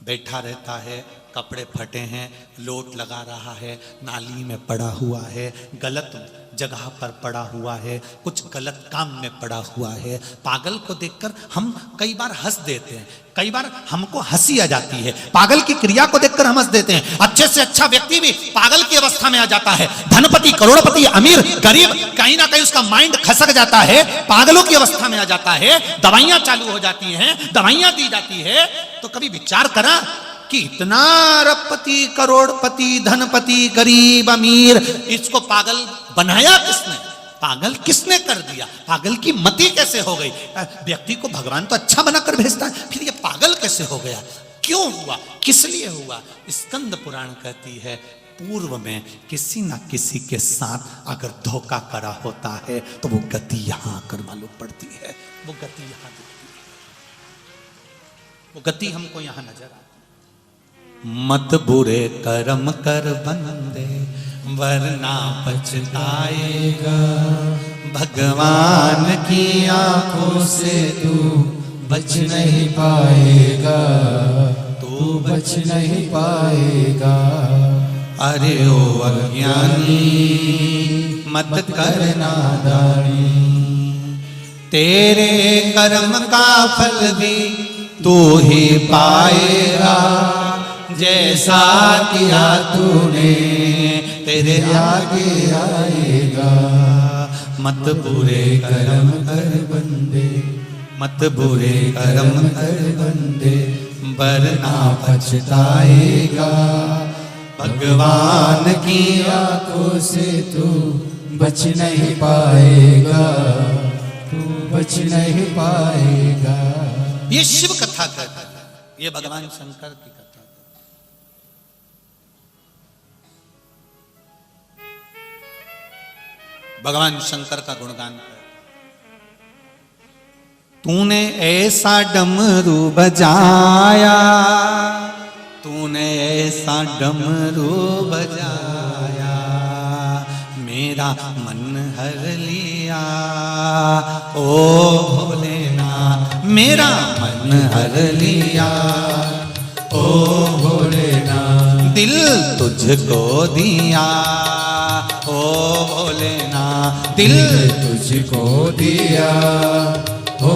बैठा रहता है, कपड़े फटे हैं, लोट लगा रहा है, नाली में पड़ा हुआ है, गलत जगह पर पड़ा हुआ है, कुछ गलत काम में पड़ा हुआ है। पागल को देखकर हम कई बार हंस देते हैं, कई बार हमको हंसी आ जाती है, पागल की क्रिया को देखकर हम हंस देते हैं। अच्छे से अच्छा व्यक्ति भी पागल की अवस्था में आ जाता है, धनपति करोड़पति अमीर गरीब कहीं ना कहीं उसका माइंड खसक जाता है, पागलों की अवस्था में आ जाता है, दवाइयां चालू हो जाती हैं, दवाइयां दी जाती है। तो कभी विचार करा कि इतना अरबपति करोड़पति धनपति गरीब अमीर, इसको पागल बनाया किसने? पागल किसने कर दिया? पागल की मति कैसे हो गई? व्यक्ति को भगवान तो अच्छा बनाकर भेजता है, फिर ये पागल कैसे हो गया? क्यों हुआ? किस लिए हुआ? स्कंद पुराण कहती है, पूर्व में किसी ना किसी के साथ अगर धोखा करा होता है तो वो गति यहां आकर मालूम पड़ती है, वो गति यहां दिखती है, वो गति हमको यहां नजर आती है। मत बुरे कर्म कर बंदे वरना पछताएगा, भगवान की आंखों से तू बच नहीं पाएगा, तू बच नहीं पाएगा। अरे ओ अज्ञानी मत कर नादानी, तेरे कर्म का फल भी तू ही पाएगा, जैसा किया तूने तेरे आगे आएगा। मत बुरे कर्म कर बंदे, मत बुरे कर्म कर बंदे वरना पछताएगा, भगवान की आंखों से तू बच नहीं पाएगा, तू बच नहीं पाएगा। ये शिव कथा कहता है, ये भगवान शंकर की कथा। भगवान शंकर का गुणगान कर। तूने ऐसा डमरू बजाया, तूने ऐसा डमरू बजाया, मेरा मन हर लिया ओ भोलेनाथ, मेरा मन हर लिया ओ भोलेनाथ। दिल तुझको दिया ओ भोलेनाथ, दिल तुझको दिया ओ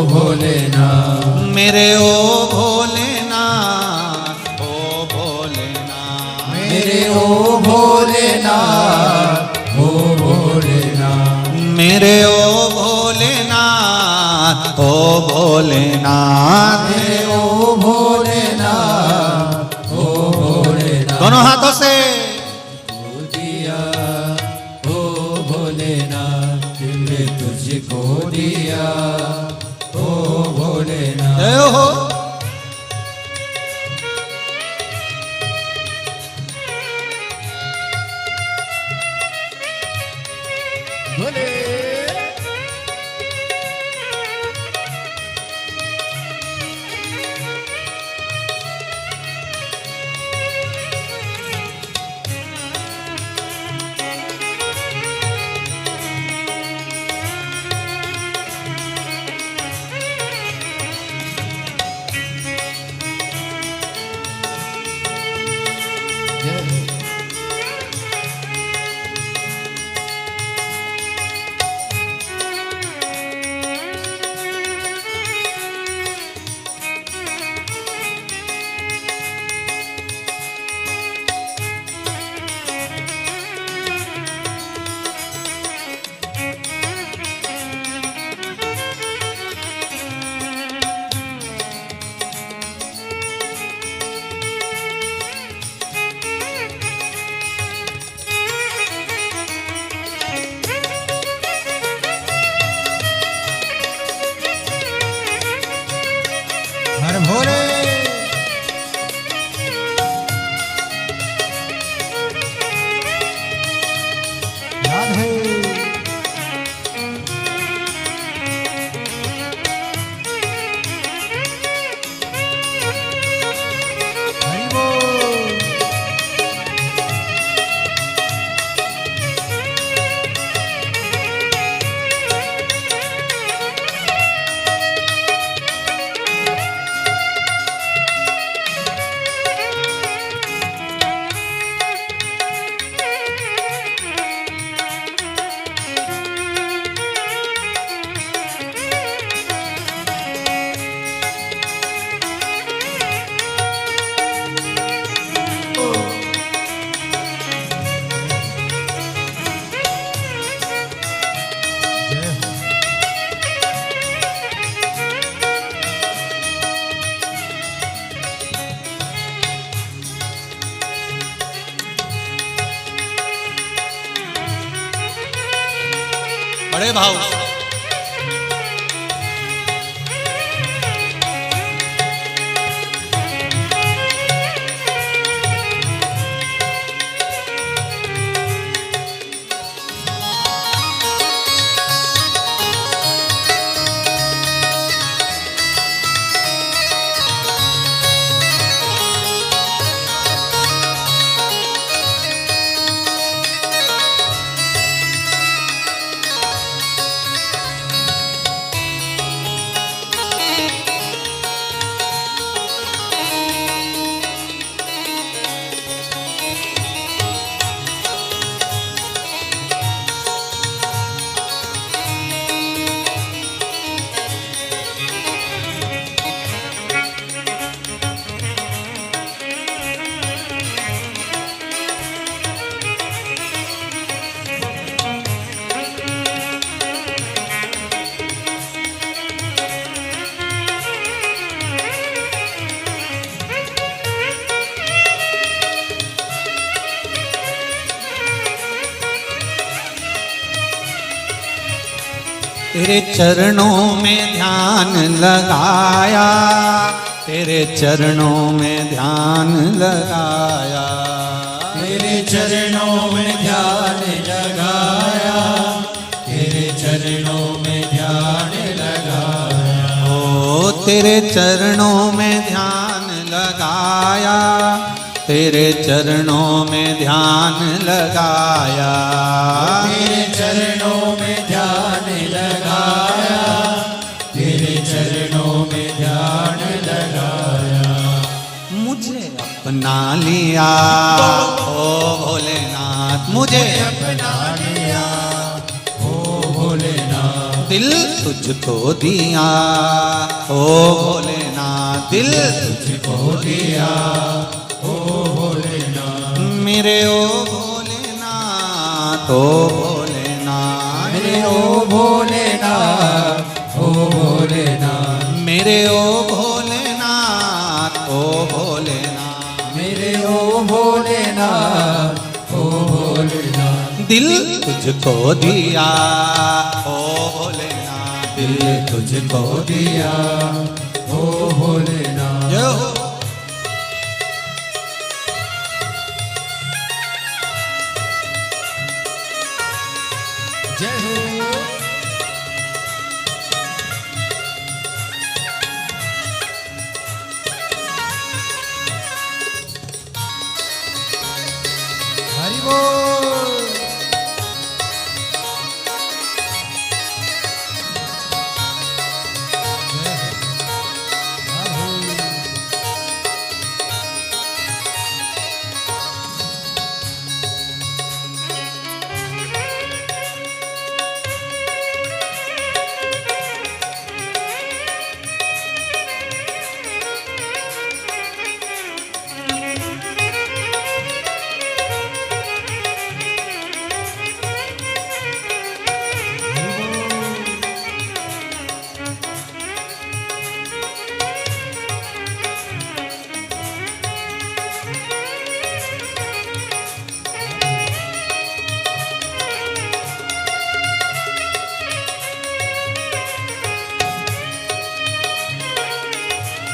भोलेनाथ। मेरे ओ भोलेनाथ, ओ भोलेनाथ, मेरे ओ भोलेनाथ, ओ भोलेनाथ। मेरे ओ भोलेनाथ, ओ भोलेनाथ, मेरे ओ भोलेनाथ, ओ भोलेनाथ। दोनों हाथों से दिया ओ भोलेनाथ, दिल तुझको दिया ओ भोलेनाथ। जय हो। भोले हर भोले राधे। हरि बोल। बड़े भाव से तेरे चरणों में ध्यान लगाया, तेरे चरणों में ध्यान लगाया, तेरे चरणों में ध्यान लगाया, तेरे चरणों में ध्यान लगाया, तेरे चरणों में ध्यान लगाया, तेरे चरणों में ध्यान लगाया, तेरे चरणों में ध्यान लगाया। मुझे अपना लिया ओ भोलेनाथ, मुझे अपना लिया ओ भोलेनाथ, दिल तुझको दिया ओ भोलेनाथ, दिल तुझको दिया ओ भोलेनाथ, मेरे ओ भोलेनाथ, ओ भोलेनाथ, मेरे ओ भोलेनाथ, ओ भोलेनाथ, मेरे ओ भोलेनाथ, ओ भोलेनाथ, मेरे ओ भोलेनाथ, ओ भोलेनाथ, दिल तुझको दिया ओ भोलेनाथ, दिल तुझको दिया ओ भोलेनाथ। जय हो। जय हो। हरि बोल।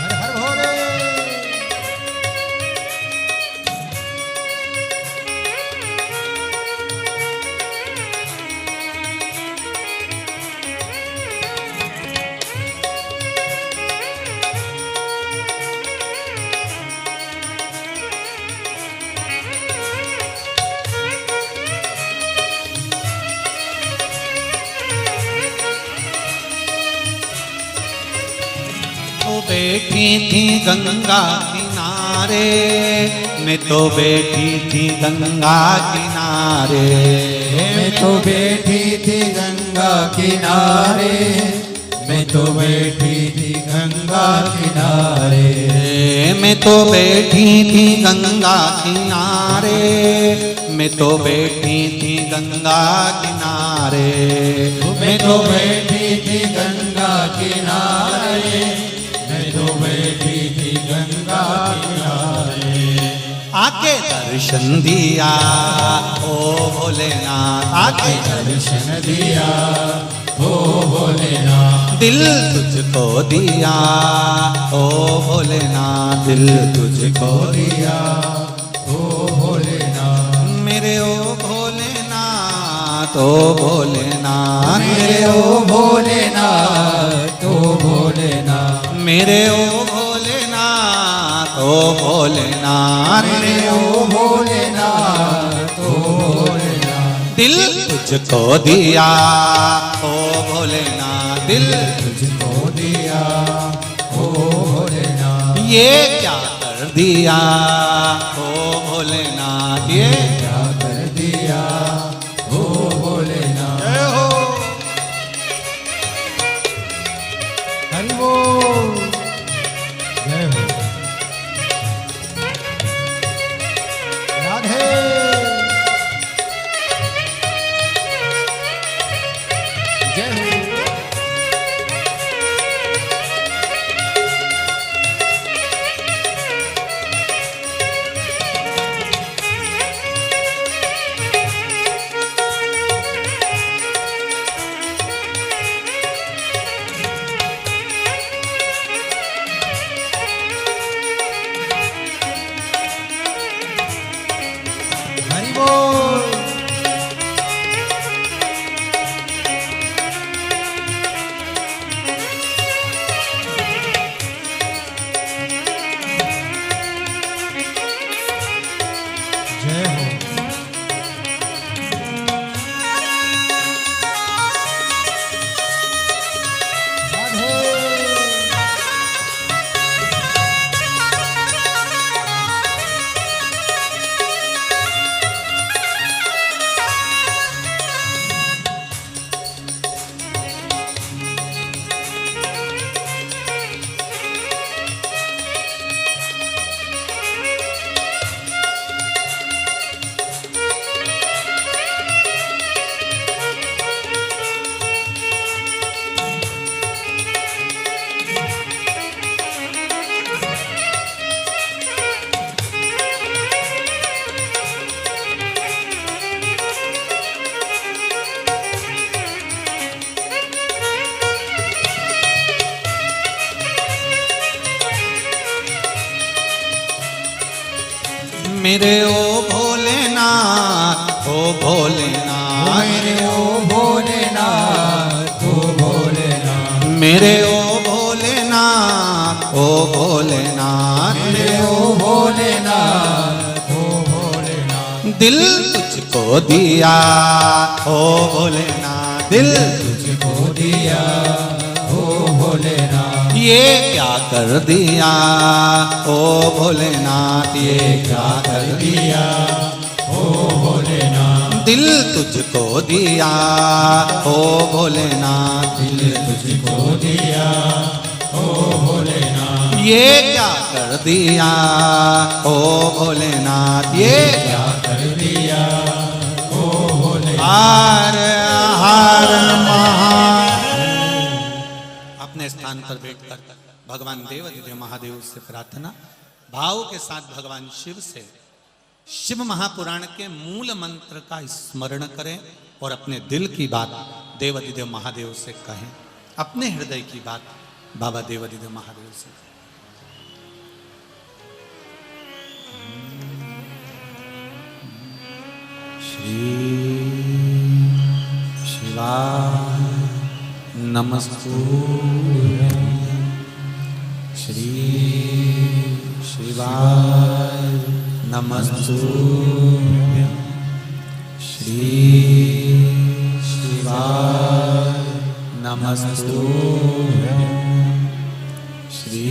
हर हर भोले। तो बैठी थी गंगा किनारे, मैं तो बैठी थी गंगा किनारे, मैं तो बैठी थी गंगा किनारे, मैं तो बैठी थी गंगा किनारे, मैं तो बैठी थी गंगा किनारे, मैं तो बैठी थी गंगा किनारे, मैं तो बैठी थी गंगा किनारे, मैं तो बैठी थी गंगा किनारे। आके दर्शन दिया ओ भोलेनाथ, आके दर्शन दिया ओ भोलेनाथ, दिल तुझको दिया ओ भोलेनाथ, दिल तुझको दिया ओ भोलेनाथ, मेरे ओ भोलेनाथ, ओ भोलेनाथ, मेरे ओ भोलेनाथ, ओ भोलेनाथ, मेरे ओ भोलेनाथ, ओ भोलेनाथ, मेरे ओ भोलेनाथ, ओ भोलेनाथ, दिल तुझको दिया ओ भोलेनाथ, दिल तुझको दिया ओ भोलेनाथ, ये क्या कर दिया ओ भोलेनाथ, ये क्या कर दिया ओ भोलेनाथ। जय हो। हरि बोल। जय हो। राधे। जय हो। मेरे ओ भोलेनाथ, ओ भोलेनाथ, मेरे ओ भोलेनाथ, ओ भोलेनाथ, मेरे ओ भोलेनाथ, ओ भोलेनाथ, मेरे ओ भोलेनाथ, ओ भोलेनाथ, दिल तुझको दिया ओ भोलेनाथ, दिल तुझको दिया ओ भोलेनाथ, ये क्या कर दिया ओ भोलेनाथ, ये क्या कर दिया ओ भोलेनाथ, दिल तुझको दिया ओ भोलेनाथ, दिल तुझको दिया ओ भोलेनाथ, ये क्या कर दिया ओ भोलेनाथ, ये क्या कर दिया ओ भोलेनाथ। हार हार महा। अपने स्थान पर बैठकर भगवान देवाधिदेव महादेव से प्रार्थना भाव के साथ भगवान शिव से शिव महापुराण के मूल मंत्र का स्मरण करें और अपने दिल की बात देवाधिदेव महादेव से कहें, अपने हृदय की बात बाबा देवाधिदेव महादेव से। श्री शिवाय नमस्तुभ्यं, श्री शिवाय नमस्तुभ्यं, श्री शिवाय नमस्तुभ्यं, श्री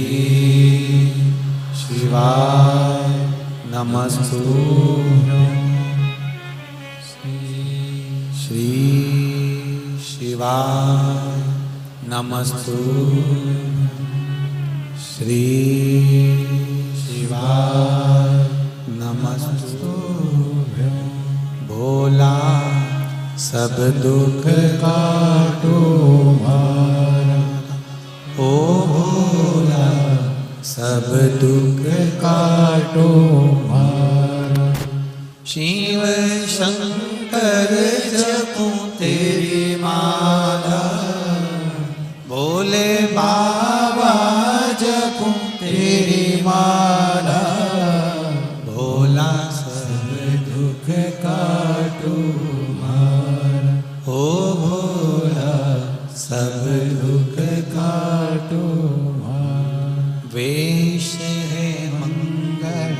शिवाय नमस्तुभ्यं, श्री शिवाय नमस्तुभ्यं, श्री शिवाय नमस्तुभ्यं। भोला सब दुख काटो मारा, ओ भोला सब दुख काटो मारा, शिव शंकर जपूं तेरी माला, भोले बाबा जपूं तेरी माला, भोला सब दुख काटो मारा, ओ भोला सब दुख काटो मारा, वेश है मंगल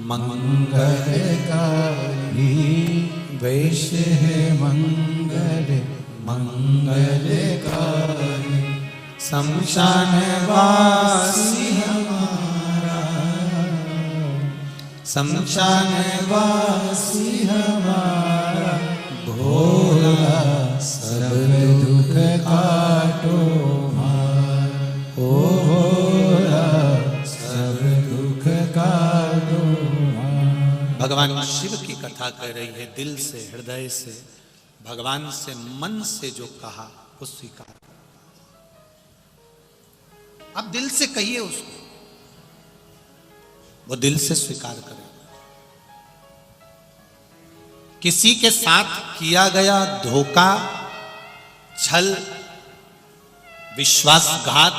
मंगल मंगलकारी, वेश है मंगल मंगलकारी, शमशान वासी हमारा, शमशान वासी हमारा भोला सब दुख काटो मारा, ओ भोला सब दुख काटो मारा। भगवान शिव की कथा कह रही है, दिल से हृदय से भगवान से मन से जो कहा वो स्वीकार। अब दिल से कहिए उसको, वो दिल से स्वीकार करे। किसी के साथ किया गया धोखा, छल, विश्वासघात,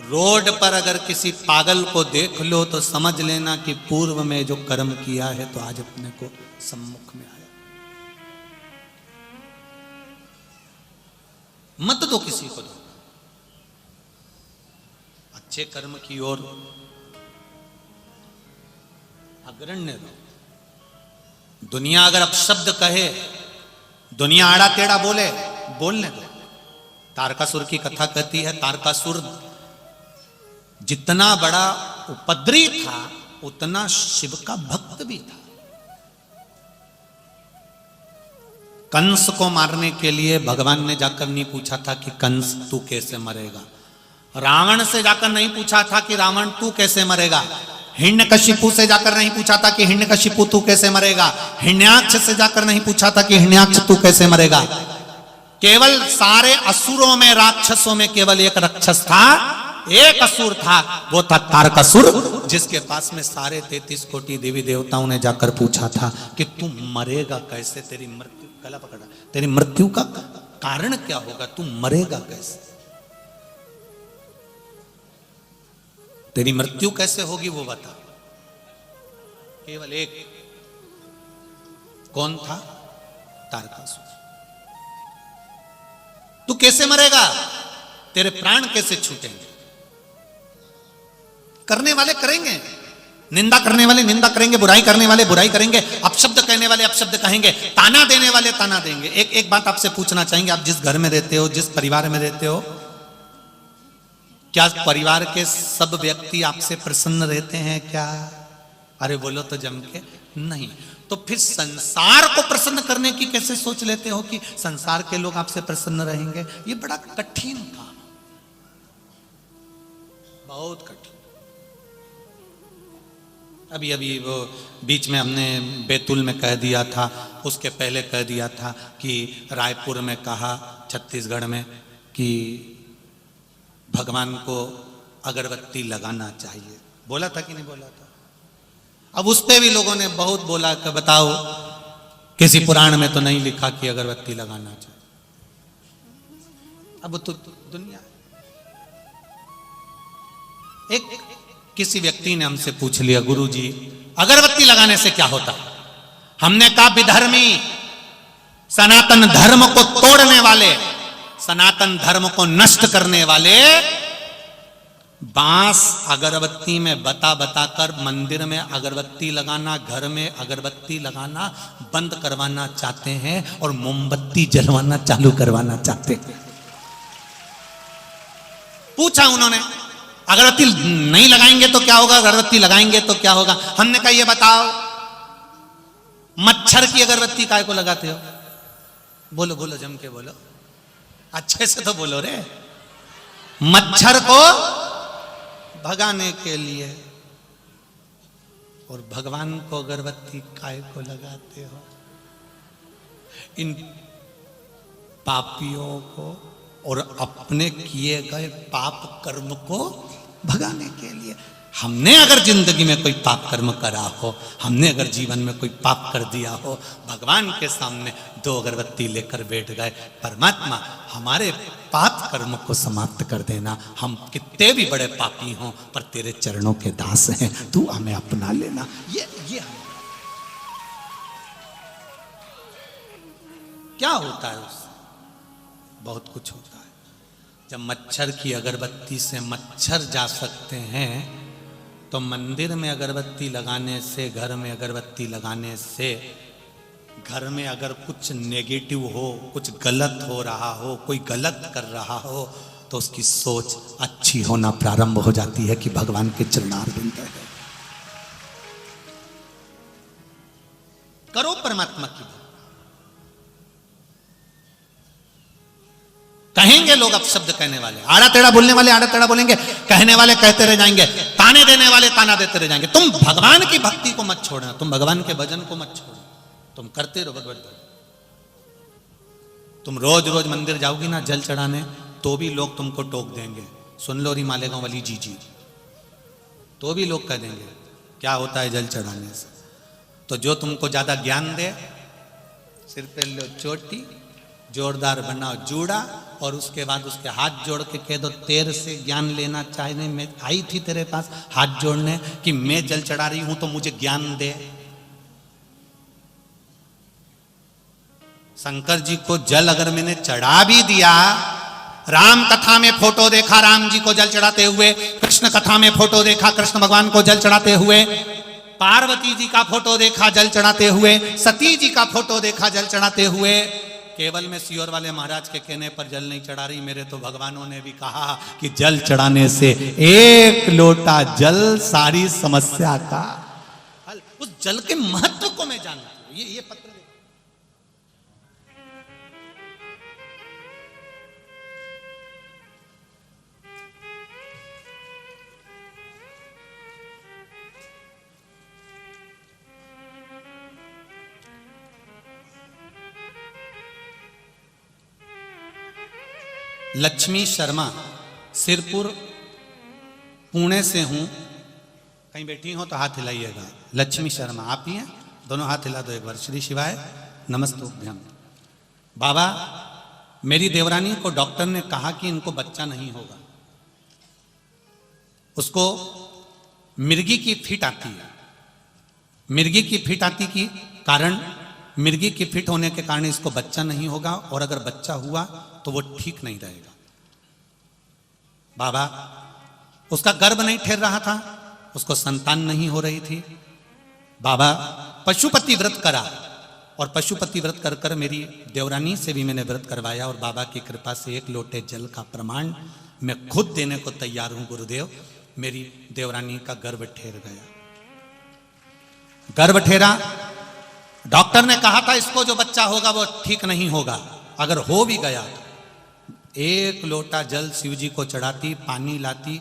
रोड पर अगर किसी पागल को देख लो तो समझ लेना कि पूर्व में जो कर्म किया है तो आज अपने को सम्मुख में आया। मत दो किसी को, दो अच्छे कर्म की ओर अग्रण्य दो। दुनिया अगर अपशब्द कहे, दुनिया आड़ा टेढ़ा बोले, बोलने दो। तारकासुर की कथा कहती है, तारकासुर जितना बड़ा उपद्रवी था उतना शिव का भक्त भी था। कंस को मारने के लिए भगवान ने जाकर नहीं पूछा था कि कंस तू कैसे मरेगा। रावण से जाकर नहीं पूछा था कि रावण तू कैसे मरेगा। हिरण्यकशिपु से जाकर नहीं पूछा था कि हिरण्यकशिपु तू कैसे मरेगा। हिरण्याक्ष से जाकर नहीं पूछा था कि हिरण्याक्ष तू कैसे मरेगा। केवल सारे असुरों में, राक्षसों में केवल एक राक्षस था, एक असुर था, वो था तारकासुर, जिसके पास में सारे 33 कोटि देवी देवताओं ने जाकर पूछा था कि तू मरेगा कैसे, तेरी मृत्यु, गला पकड़ा, तेरी मृत्यु का कारण क्या होगा, तू मरेगा कैसे, तेरी मृत्यु कैसे होगी वो बता। केवल एक। कौन था? तारकासुर। तू कैसे मरेगा? तेरे प्राण कैसे छूटेंगे? करने वाले करेंगे, निंदा करने वाले निंदा करेंगे, बुराई करने वाले बुराई करेंगे, अपशब्द कहने वाले अपशब्द कहेंगे, ताना देने वाले ताना देंगे। एक बात आपसे पूछना चाहेंगे, आप जिस घर में रहते हो, जिस परिवार में रहते हो, क्या परिवार के सब व्यक्ति आपसे प्रसन्न रहते हैं क्या? अरे बोलो तो जम के नहीं। तो फिर संसार को प्रसन्न करने की कैसे सोच लेते हो कि संसार के लोग आपसे प्रसन्न रहेंगे? ये बड़ा कठिन काम, बहुत कठिन। अभी अभी वो बीच में हमने बैतूल में कह दिया था, उसके पहले कह दिया था कि रायपुर में कहा, छत्तीसगढ़ में, कि भगवान को अगरबत्ती लगाना चाहिए। बोला था कि नहीं बोला था? अब उस पे भी लोगों ने बहुत बोला कि बताओ, किसी पुराण में तो नहीं लिखा कि अगरबत्ती लगाना चाहिए। अब तो दुनिया। एक किसी व्यक्ति ने हमसे पूछ लिया, गुरुजी अगरबत्ती लगाने से क्या होता? हमने कहा विधर्मी, सनातन धर्म को तोड़ने वाले, सनातन धर्म को नष्ट करने वाले बांस अगरबत्ती में बता कर मंदिर में अगरबत्ती लगाना, घर में अगरबत्ती लगाना बंद करवाना चाहते हैं और मोमबत्ती जलवाना चालू करवाना चाहते हैं। पूछा उन्होंने, अगरबत्ती नहीं लगाएंगे तो क्या होगा, अगरबत्ती लगाएंगे तो क्या होगा? हमने कहा ये बताओ, मच्छर की अगरबत्ती काय को लगाते हो? बोलो बोलो, जम के बोलो, अच्छे से तो बोलो रे। मच्छर को भगाने के लिए। और भगवान को अगरबत्ती काय को लगाते हो? इन पापियों को और अपने किए गए पाप कर्म को भगाने के लिए। हमने अगर जिंदगी में कोई पाप कर्म करा हो, हमने अगर जीवन में कोई पाप कर दिया हो, भगवान के सामने 2 अगरबत्ती लेकर बैठ गए, परमात्मा हमारे पाप कर्म को समाप्त कर देना। हम कितने भी बड़े पापी हों पर तेरे चरणों के दास हैं, तू हमें अपना लेना। ये क्या होता है उससे? बहुत कुछ होता है। जब मच्छर की अगरबत्ती से मच्छर जा सकते हैं, तो मंदिर में अगरबत्ती लगाने से, घर में अगरबत्ती लगाने से, घर में अगर कुछ नेगेटिव हो, कुछ गलत हो रहा हो, कोई गलत कर रहा हो, तो उसकी सोच अच्छी होना प्रारंभ हो जाती है कि भगवान के चरणारविंद है। करो परमात्मा की। कहेंगे लोग अपशब्द कहने वाले, आड़ा टेढ़ा बोलने वाले आड़ा टेढ़ा बोलेंगे, कहने वाले कहते रह जाएंगे, ताने देने वाले ताना देते रह जाएंगे। तुम भगवान की भक्ति को मत छोड़ना, तुम भगवान के भजन को मत छोड़ना, तुम करते रहो भगवत भजन। तुम रोज रोज मंदिर जाओगी ना जल चढ़ाने, तो भी लोग तुमको टोक देंगे, सुन लो री मालेगांव वाली जी, तो भी लोग कह देंगे क्या होता है जल चढ़ाने से। तो जो तुमको ज्यादा ज्ञान दे, सिर पे लो चोटी, जोरदार बनाओ जूड़ा, और उसके बाद उसके हाथ जोड़ के कह दो तेरे से ज्ञान लेना चाहिए। मैं आई थी तेरे पास हाथ जोड़ने कि मैं जल चढ़ा रही हूं तो मुझे ज्ञान दे। शंकर जी को जल अगर मैंने चढ़ा भी दिया, राम कथा में फोटो देखा राम जी को जल चढ़ाते हुए, कृष्ण कथा में फोटो देखा कृष्ण भगवान को जल चढ़ाते हुए, पार्वती जी का फोटो देखा जल चढ़ाते हुए, सती जी का फोटो देखा जल चढ़ाते हुए, केवल में सियोर वाले महाराज के कहने पर जल नहीं चढ़ा रही, मेरे तो भगवानों ने भी कहा कि जल चढ़ाने से 1 लोटा जल सारी समस्या का हल। उस जल के महत्व को मैं जानता हूं। ये पत्र लक्ष्मी शर्मा, सिरपुर, पुणे से हूं। कहीं बैठी हो तो हाथ हिलाइएगा। लक्ष्मी शर्मा आप ही हैं? दोनों हाथ हिला दो एक बार। श्री शिवाय नमस्तुभ्यम। बाबा, मेरी देवरानी को डॉक्टर ने कहा कि इनको बच्चा नहीं होगा, उसको मिर्गी की फिट आती है, मिर्गी की फिट आती की कारण, मिर्गी की फिट होने के कारण इसको बच्चा नहीं होगा, और अगर बच्चा हुआ तो वो ठीक नहीं रहेगा। बाबा, उसका गर्भ नहीं ठहर रहा था, उसको संतान नहीं हो रही थी। बाबा पशुपति व्रत करा, और पशुपति व्रत कर कर मेरी देवरानी से भी मैंने व्रत करवाया, और बाबा की कृपा से 1 लोटे जल का प्रमाण मैं खुद देने को तैयार हूं गुरुदेव। मेरी देवरानी का गर्भ ठहर गया। गर्भ ठहरा, डॉक्टर ने कहा था इसको जो बच्चा होगा वो ठीक नहीं होगा, अगर हो भी गया तो 1 लोटा जल शिव जी को चढ़ाती, पानी लाती,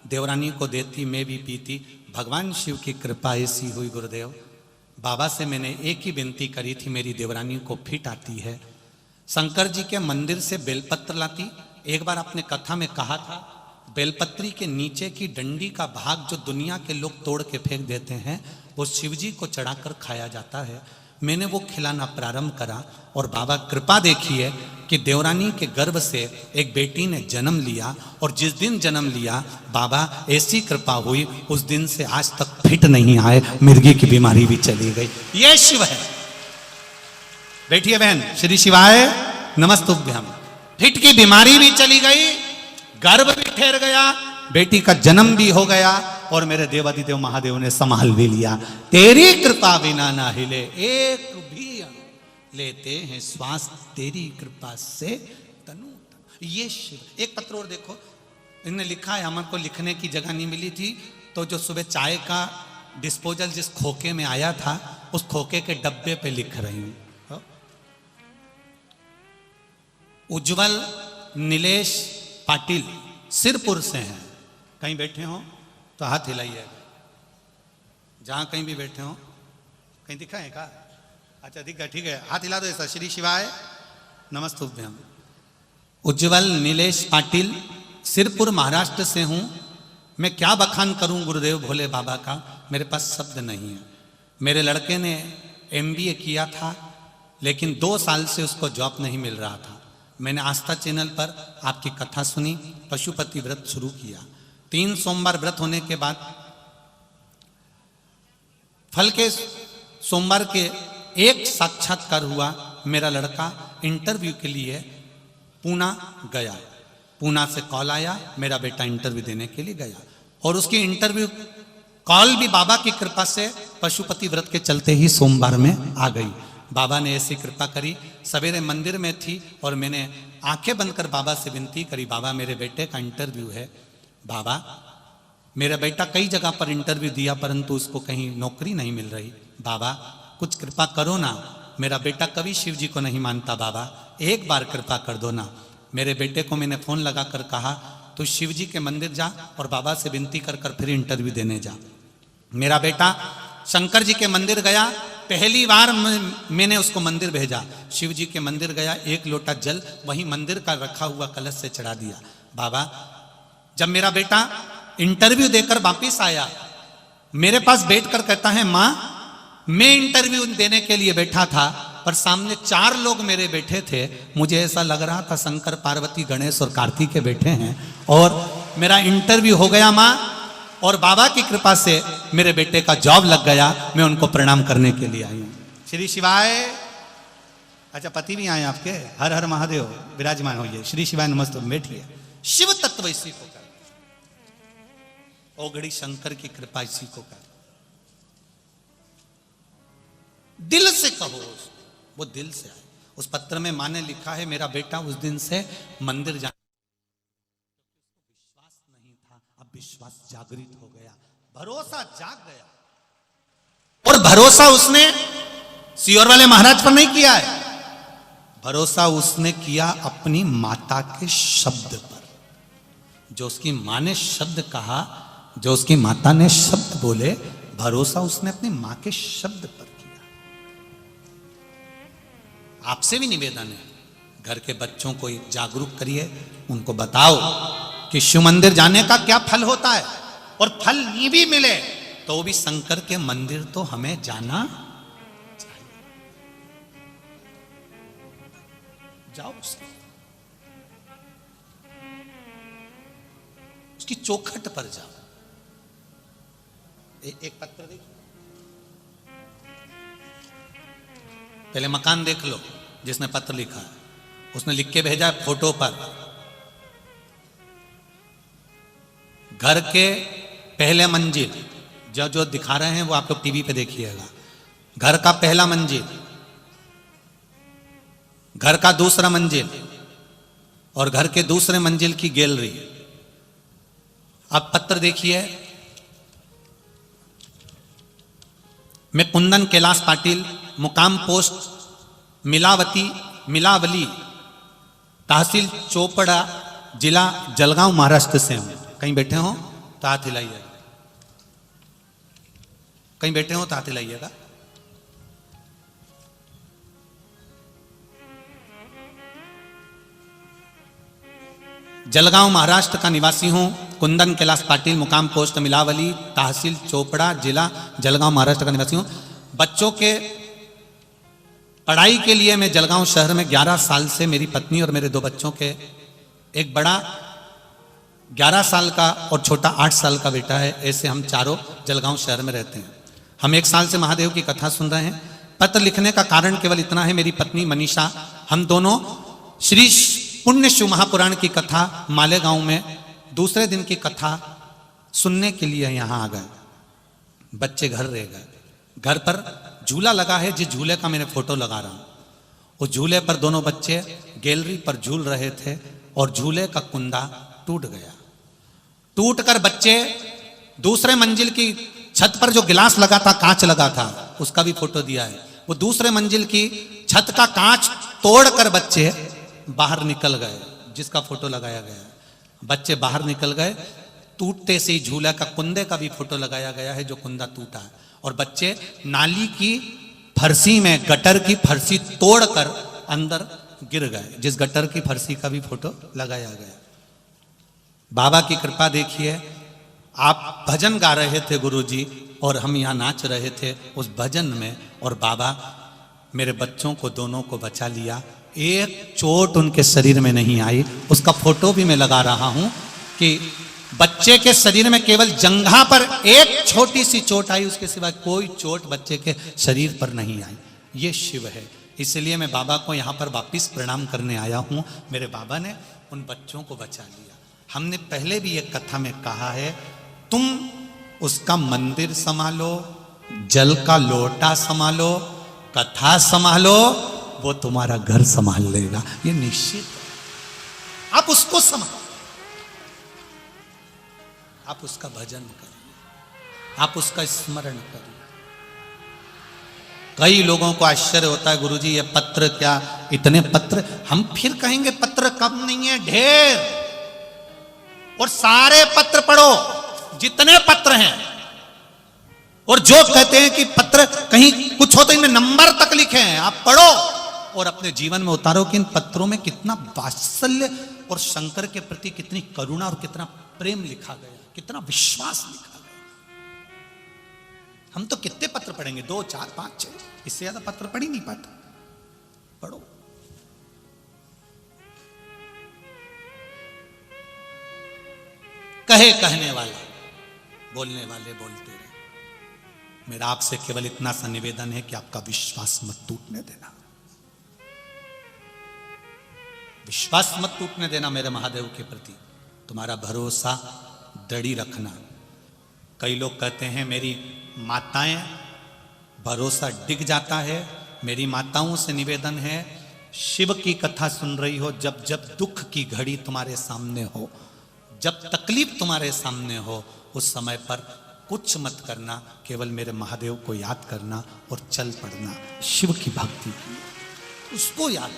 देवरानी को देती, मैं भी पीती। भगवान शिव की कृपा ऐसी हुई गुरुदेव। बाबा से मैंने एक ही विनती करी थी, मेरी देवरानी को फिट आती है। शंकर जी के मंदिर से बेलपत्र लाती। एक बार आपने कथा में कहा था, बेलपत्री के नीचे की डंडी का भाग जो दुनिया के लोग तोड़ के फेंक देते हैं, वो शिव जी को चढ़ाकर खाया जाता है। मैंने वो खिलाना प्रारंभ करा, और बाबा कृपा देखिए कि देवरानी के गर्भ से एक बेटी ने जन्म लिया, और जिस दिन जन्म लिया बाबा ऐसी कृपा हुई, उस दिन से आज तक फिट नहीं आए, मिर्गी की बीमारी भी चली गई। ये शिव है। बैठिए बहन, श्री शिवाय नमस्तुभ्यम। फिट की बीमारी भी चली गई, गर्भ भी ठहर गया, बेटी का जन्म भी हो गया, और मेरे देवादिदेव महादेव ने संभाल भी लिया। तेरी कृपा बिना ना हिले एक भी अणु, लेते हैं श्वास तेरी कृपा से तनु तनु। ये शिव। एक पत्र और देखो, इन्होंने लिखा है, हमारे को लिखने की जगह नहीं मिली थी, तो जो सुबह चाय का डिस्पोजल जिस खोके में आया था, उस खोके के डब्बे पे लिख रही हूं। उज्जवल नीलेश पाटिल सिरपुर से हैं। कहीं बैठे हो तो हाथ हिलाइए, जहां कहीं भी बैठे हो। कहीं दिखा है क्या? अच्छा दिखा, ठीक है, हाथ हिला दो ऐसा। श्री शिवाय नमस्तुभ्यम। उज्जवल नीलेश पाटिल, सिरपुर महाराष्ट्र से हूं। मैं क्या बखान करूं गुरुदेव भोले बाबा का, मेरे पास शब्द नहीं है। मेरे लड़के ने MBA किया था, लेकिन 2 साल से उसको जॉब नहीं मिल रहा था। मैंने आस्था चैनल पर आपकी कथा सुनी, पशुपति व्रत शुरू किया। 3 सोमवार व्रत होने के बाद फल के सोमवार के एक साक्षात्कार हुआ। मेरा लड़का इंटरव्यू के लिए पूना गया, पूना से कॉल आया, मेरा बेटा इंटरव्यू देने के लिए गया, और उसकी इंटरव्यू कॉल भी बाबा की कृपा से पशुपति व्रत के चलते ही सोमवार में आ गई। बाबा ने ऐसी कृपा करी। सवेरे मंदिर में थी, और मैंने आंखें बंद कर बाबा से विनती करी, बाबा मेरे बेटे का इंटरव्यू है। बाबा, मेरा बेटा कई जगह पर इंटरव्यू दिया, परंतु उसको कहीं नौकरी नहीं मिल रही। बाबा कुछ कृपा करो ना, मेरा बेटा कभी शिव जी को नहीं मानता, बाबा एक बार कृपा कर दो ना। मेरे बेटे को मैंने फोन लगा कर कहा, तू शिव जी के मंदिर जा और बाबा से विनती कर कर फिर इंटरव्यू देने जा। मेरा बेटा शंकर जी के मंदिर गया। पहली बार मैंने उसको मंदिर भेजा, शिव जी के मंदिर गया, 1 लोटा जल वहीं मंदिर का रखा हुआ कलश से चढ़ा दिया। बाबा, जब मेरा बेटा इंटरव्यू देकर वापिस आया, मेरे पास बैठकर कहता है, मां मैं इंटरव्यू देने के लिए बैठा था, पर सामने 4 लोग मेरे बैठे थे, मुझे ऐसा लग रहा था शंकर पार्वती गणेश और कार्तिक के बैठे हैं, और मेरा इंटरव्यू हो गया मां, और बाबा की कृपा से मेरे बेटे का जॉब लग गया। मैं उनको प्रणाम करने के लिए आई हूं। श्री शिवाय। अच्छा पति भी आए आपके, हर हर महादेव, विराजमान होइए। श्री शिवाय नमस्ते, बैठिए। शिव तत्व इसी को कर, ओगड़ी शंकर की कृपा इसी को कर। दिल से कहो, वो दिल से आए। उस पत्र में मां ने लिखा है, मेरा बेटा उस दिन से मंदिर जाने विश्वास नहीं था, अब विश्वास जागृत हो गया, भरोसा जाग गया। और भरोसा उसने सियोर वाले महाराज पर नहीं किया है, भरोसा उसने किया अपनी माता के शब्द पर। जो उसकी मां ने शब्द कहा, जो उसकी माता ने शब्द बोले, भरोसा उसने अपनी मां के शब्द पर किया। आपसे भी निवेदन है, घर के बच्चों को जागरूक करिए, उनको बताओ कि शिव मंदिर जाने का क्या फल होता है, और फल नहीं भी मिले तो भी शंकर के मंदिर तो हमें जाना चाहिए। जाओ उसकी चौखट पर जाओ। एक पत्र देखिए, पहले मकान देख लो जिसने पत्र लिखा है, उसने लिख के भेजा फोटो पर। घर के पहले मंजिल जो जो दिखा रहे हैं वो आप लोग टीवी पे देखिएगा। घर का पहला मंजिल, घर का दूसरा मंजिल और घर के दूसरे मंजिल की गैलरी। अब पत्र देखिए। मैं कुंदन कैलाश पाटिल, मुकाम पोस्ट मिलावली, तहसील चोपड़ा, जिला जलगांव, महाराष्ट्र से हूं। कहीं बैठे हो तो हाथ हिलाइएगा, कहीं बैठे हो तो हाथ हिलाइएगा। जलगांव महाराष्ट्र का निवासी हूं। कुंदन कैलाश पाटिल, मुकाम पोस्ट मिलावली, तहसील चोपड़ा, जिला जलगांव, महाराष्ट्र का निवासी हूं। बच्चों के पढ़ाई के लिए मैं जलगांव शहर में 11 साल से, मेरी पत्नी और मेरे 2 बच्चों के, एक बड़ा 11 साल का और छोटा 8 साल का बेटा है, ऐसे हम चारों जलगांव शहर में रहते हैं। हम 1 साल से महादेव की कथा सुन रहे हैं। पत्र लिखने का कारण केवल इतना है, मेरी पत्नी मनीषा, हम दोनों श्री पुण्य शिव महापुराण की कथा मालेगांव में दूसरे दिन की कथा सुनने के लिए यहां आ गए। बच्चे घर रह गए। घर पर झूला लगा है, जिस झूले का मैंने फोटो लगा रहा हूं, उस झूले पर दोनों बच्चे गैलरी पर झूल रहे थे और झूले का कुंदा टूट गया। टूटकर बच्चे दूसरे मंजिल की छत पर जो गिलास लगा था, कांच लगा था, उसका भी फोटो दिया है। वो दूसरे मंजिल की छत का कांच तोड़कर बच्चे बाहर निकल गए, जिसका फोटो लगाया गया। बच्चे बाहर निकल गए। टूटते से ही झूला का कुंदे का भी फोटो लगाया गया है, जो कुंदा टूटा है। और बच्चे नाली की फरसी में गटर की फरसी तोड़कर अंदर गिर गए, जिस गटर की फरसी का भी फोटो लगाया गया। बाबा की कृपा देखिए। आप भजन गा रहे थे गुरुजी और हम यहाँ नाच रहे थे उस भजन में, और बाबा मेरे बच्चों को दोनों को बचा लिया। एक चोट उनके शरीर में नहीं आई। उसका फोटो भी मैं लगा रहा हूं कि बच्चे के शरीर में केवल जंघा पर एक छोटी सी चोट आई, उसके सिवा कोई चोट बच्चे के शरीर पर नहीं आई। ये शिव है। इसलिए मैं बाबा को यहाँ पर वापिस प्रणाम करने आया हूँ। मेरे बाबा ने उन बच्चों को बचा लिया। हमने पहले भी एक कथा में कहा है, तुम उसका मंदिर संभालो, जल का लोटा संभालो, कथा संभालो, वो तुम्हारा घर संभाल लेगा। ये निश्चित है। आप उसको संभालो, आप उसका भजन करिए, आप उसका स्मरण करिए। कई लोगों को आश्चर्य होता है, गुरुजी ये पत्र क्या, इतने पत्र। हम फिर कहेंगे पत्र कम नहीं है, ढेर। और सारे पत्र पढ़ो, जितने पत्र हैं। और जो कहते हैं कि पत्र कहीं कुछ हो तो इनमें नंबर तक लिखे हैं, आप पढ़ो और अपने जीवन में उतारो कि इन पत्रों में कितना वात्सल्य और शंकर के प्रति कितनी करुणा और कितना प्रेम लिखा गया, कितना विश्वास लिखा गया। हम तो कितने पत्र पढ़ेंगे, 2, 4, 5, 6, इससे ज्यादा पत्र पढ़ ही नहीं पाता। पढ़ो। कहे कहने वाला, बोलने वाले बोलते रहे। मेरा आपसे केवल इतना सा निवेदन है कि आपका विश्वास मत टूटने देना, विश्वास मत टूटने देना मेरे महादेव के प्रति। तुम्हारा भरोसा दृढ़ रखना। कई लोग कहते हैं मेरी माताएं, भरोसा डिग जाता है। मेरी माताओं से निवेदन है, शिव की कथा सुन रही हो, जब जब दुख की घड़ी तुम्हारे सामने हो, जब तकलीफ तुम्हारे सामने हो, उस समय पर कुछ मत करना, केवल मेरे महादेव को याद करना और चल पड़ना। शिव की भक्ति की, उसको याद।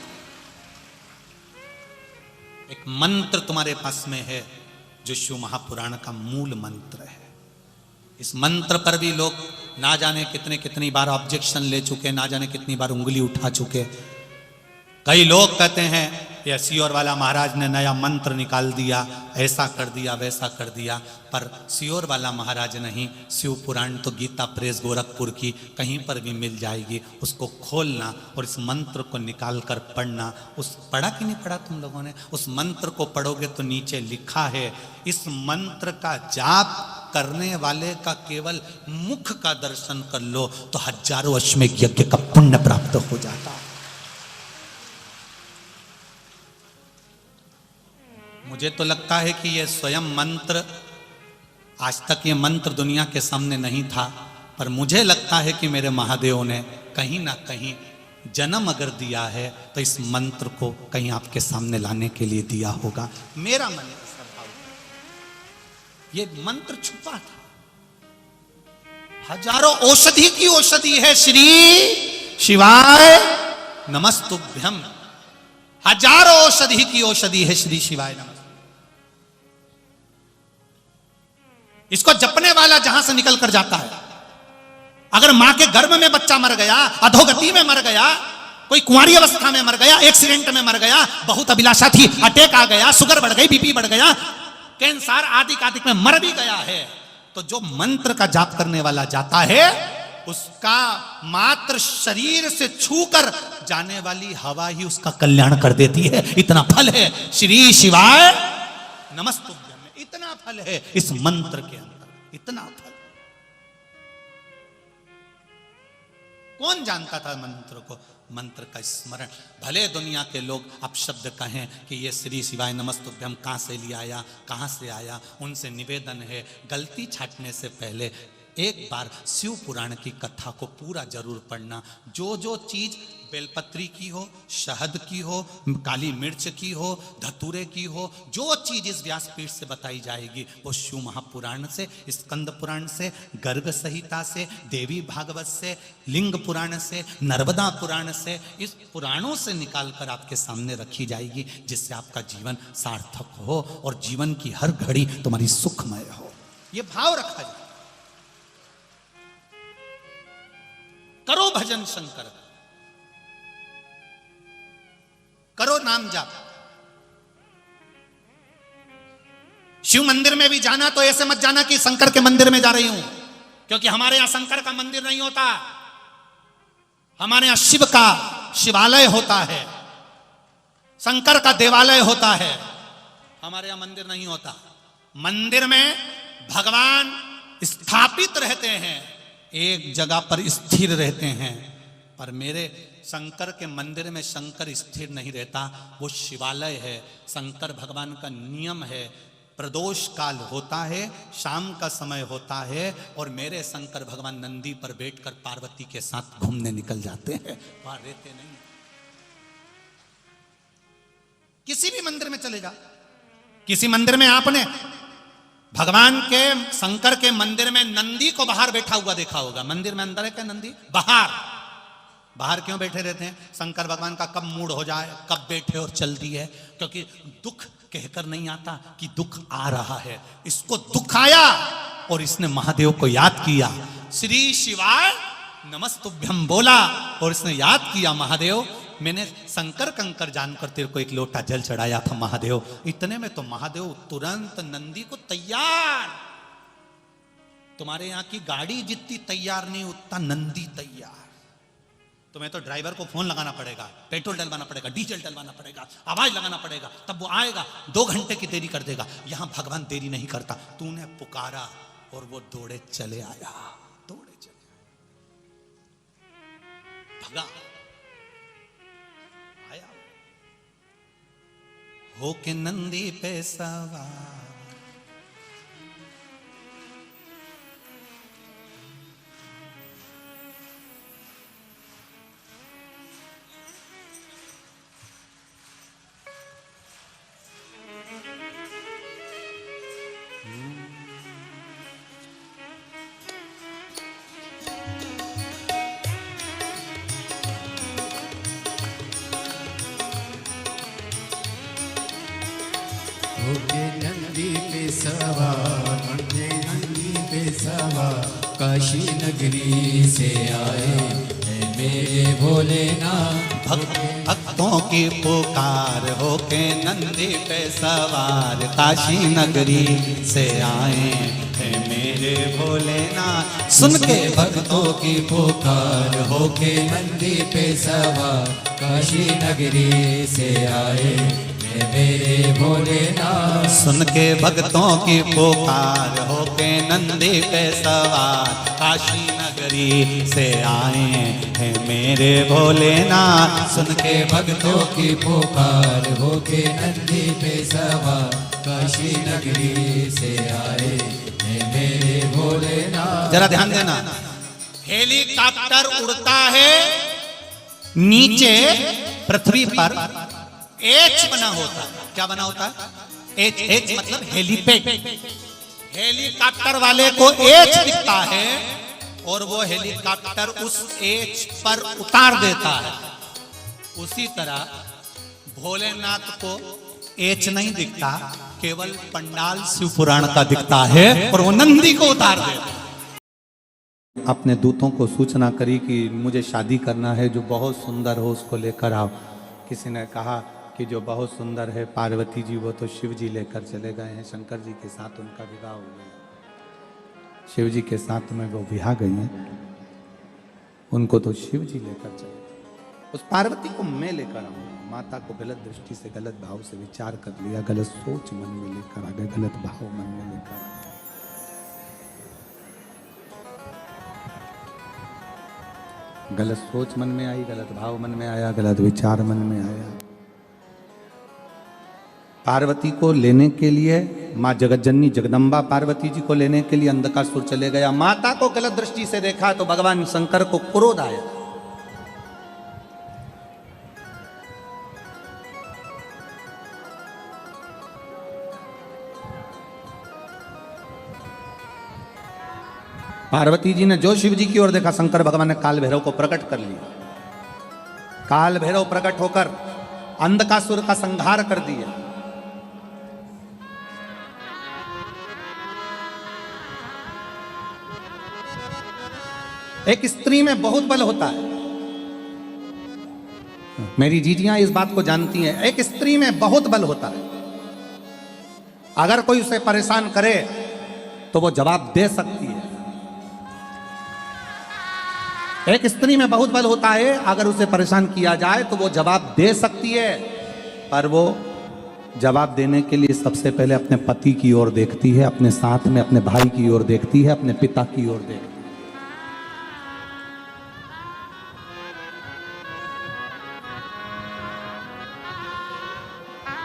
एक मंत्र तुम्हारे पास में है जो शिव महापुराण का मूल मंत्र है। इस मंत्र पर भी लोग ना जाने कितनी बार ऑब्जेक्शन ले चुके, ना जाने कितनी बार उंगली उठा चुके। कई लोग कहते हैं ये सियोर वाला महाराज ने नया मंत्र निकाल दिया, ऐसा कर दिया, वैसा कर दिया। पर सियोर वाला महाराज नहीं, शिव पुराण तो गीता प्रेस गोरखपुर की कहीं पर भी मिल जाएगी। उसको खोलना और इस मंत्र को निकाल कर पढ़ना। उस पढ़ा कि नहीं पढ़ा तुम लोगों ने? उस मंत्र को पढ़ोगे तो नीचे लिखा है, इस मंत्र का जाप करने वाले का केवल मुख का दर्शन कर लो तो हजारों अश्वमेध यज्ञ का पुण्य प्राप्त हो जाता है। मुझे तो लगता है कि यह स्वयं मंत्र, आज तक ये मंत्र दुनिया के सामने नहीं था, पर मुझे लगता है कि मेरे महादेव ने कहीं ना कहीं जन्म अगर दिया है तो इस मंत्र को कहीं आपके सामने लाने के लिए दिया होगा। मेरा मन ऐसा भाव है। ये मंत्र छुपा था, हजारों औषधि की औषधि है श्री शिवाय नमस्तुभ्यम। हजारों औषधि की औषधि है श्री शिवाय नमस्तुभ्यम। इसको जपने वाला जहां से निकल कर जाता है, अगर मां के गर्भ में बच्चा मर गया, अधोगति में मर गया, कोई कुंवारी अवस्था में मर गया, एक्सीडेंट में मर गया, बहुत अभिलाषा थी, अटैक आ गया, शुगर बढ़ गई, बीपी बढ़ गया, कैंसर आदि में मर भी गया है, तो जो मंत्र का जाप करने वाला जाता है उसका मात्र शरीर से छूकर जाने वाली हवा ही उसका कल्याण कर देती है। इतना फल है श्री शिवाय नमस्तुभ्यम में, इतना फल है इस मंत्र के अंदर, इतना फल। कौन जानता था मंत्र को? मंत्र का स्मरण। भले दुनिया के लोग अपशब्द कहें कि ये श्री शिवाय नमस्तुभ्यम कहां से लिया आया, कहां से आया, उनसे निवेदन है गलती छाटने से पहले एक बार शिव पुराण की कथा को पूरा जरूर पढ़ना। जो जो चीज बेलपत्री की हो, शहद की हो, काली मिर्च की हो, धतूरे की हो, जो चीज इस व्यासपीठ से बताई जाएगी वो शिव महापुराण से, स्कंद पुराण से, गर्ग संहिता से, देवी भागवत से, लिंग पुराण से, नर्मदा पुराण से, इस पुराणों से निकालकर आपके सामने रखी जाएगी, जिससे आपका जीवन सार्थक हो और जीवन की हर घड़ी तुम्हारी सुखमय हो। ये भाव रखा जाए। करो भजन शंकर का, करो नाम जाप। शिव मंदिर में भी जाना तो ऐसे मत जाना कि शंकर के मंदिर में जा रही हूं, क्योंकि हमारे यहां शंकर का मंदिर नहीं होता, हमारे यहां शिव का शिवालय होता है, शंकर का देवालय होता है, हमारे यहां मंदिर नहीं होता। मंदिर में भगवान स्थापित रहते हैं, एक जगह पर स्थिर रहते हैं, पर मेरे शंकर के मंदिर में शंकर स्थिर नहीं रहता, वो शिवालय है। शंकर भगवान का नियम है, प्रदोष काल होता है, शाम का समय होता है, और मेरे शंकर भगवान नंदी पर बैठकर पार्वती के साथ घूमने निकल जाते हैं, वहां रहते नहीं। किसी भी मंदिर में चले जाओ, किसी मंदिर में आपने भगवान के शंकर के मंदिर में नंदी को बाहर बैठा हुआ देखा होगा। मंदिर में अंदर है क्या नंदी? बाहर। बाहर क्यों बैठे रहते हैं? शंकर भगवान का कब मूड हो जाए, कब बैठे और चल दी है, क्योंकि दुख कहकर नहीं आता कि दुख आ रहा है, इसको दुख आया और इसने महादेव को याद किया, श्री शिवाय नमस्तुभ्यम बोला और इसने याद किया, महादेव मैंने शंकर कंकर जानकर तेरे को एक लोटा जल चढ़ाया था महादेव। इतने में तो महादेव तुरंत नंदी को तैयार, तुम्हारे यहां की गाड़ी जितनी तैयार नहीं उतना नंदी तैयार। तुम्हें तो ड्राइवर को फोन लगाना पड़ेगा, पेट्रोल डलवाना पड़ेगा, डीजल डलवाना पड़ेगा, आवाज लगाना पड़ेगा, तब वो आएगा, 2 घंटे की देरी कर देगा। यहां भगवान देरी नहीं करता, तूने पुकारा और वो दौड़े चले आया, दौड़े चले भगा आया, होके नंदी पे सवार। होके नंदी पे सवार, होके नंदी पे सवार, काशी नगरी से आए हैं मेरे भोलेनाथ। भक्तों की पुकार होके नंदी पे सवार, काशी नगरी से आए हैं मेरे भोलेनाथ। सुन के भक्तों की पुकार होके नंदी पे सवार, काशी नगरी से आए मेरे भोलेनाथ। सुन के भक्तों की पुकार हो होके नंदी पे सवार, काशी नगरी से आए हैं मेरे भोलेनाथ। सुन के भक्तों की पुकार होके नंदी पे सवार, काशी नगरी से आए हैं मेरे भोलेनाथ। जरा ध्यान देना, हेलीकॉप्टर उड़ता है नीचे पृथ्वी पर, एच बना होता है। क्या बना होता है? एच। एच मतलब हेलीपैड। हेलीकॉप्टर वाले को एच दिखता है और वो हेलीकॉप्टर उस एच पर उतार देता है। उसी तरह भोलेनाथ को एच नहीं दिखता, केवल पंडाल शिव पुराण का दिखता है और वो नंदी को उतार देता है। अपने दूतों को सूचना करी कि मुझे शादी करना है, जो बहुत सुंदर हो उसको लेकर आओ। किसी ने कहा कि जो बहुत सुंदर है पार्वती जी, वो तो शिव जी लेकर चले गए हैं, शंकर जी के साथ उनका विवाह हो गया। शिव जी के साथ में वो विवाह गई हैं, उनको तो शिव जी लेकर चले गए। उस पार्वती को मैं लेकर आऊंगा। माता को गलत दृष्टि से, गलत भाव से विचार कर लिया, गलत सोच मन में लेकर आ गए, गलत भाव मन में लेकर आ गए। गलत सोच मन में आई, गलत भाव मन में आया, गलत विचार मन में आया। पार्वती को लेने के लिए, माँ जगतजननी जगदम्बा पार्वती जी को लेने के लिए अंधकासुर चले गया। माता को गलत दृष्टि से देखा तो भगवान शंकर को क्रोध आया। पार्वती जी ने जो शिव जी की ओर देखा, शंकर भगवान ने काल भैरव को प्रकट कर लिया। काल भैरव प्रकट होकर अंधकासुर का संहार कर दिया। एक स्त्री में बहुत बल होता है, मेरी जीजियां इस बात को जानती हैं। एक स्त्री में बहुत बल होता है, अगर कोई उसे परेशान करे तो वो जवाब दे सकती है। एक स्त्री में बहुत बल होता है, अगर उसे परेशान किया जाए तो वो जवाब दे सकती है, पर वो जवाब देने के लिए सबसे पहले अपने पति की ओर देखती है, अपने साथ में अपने भाई की ओर देखती है, अपने पिता की ओर देखती है।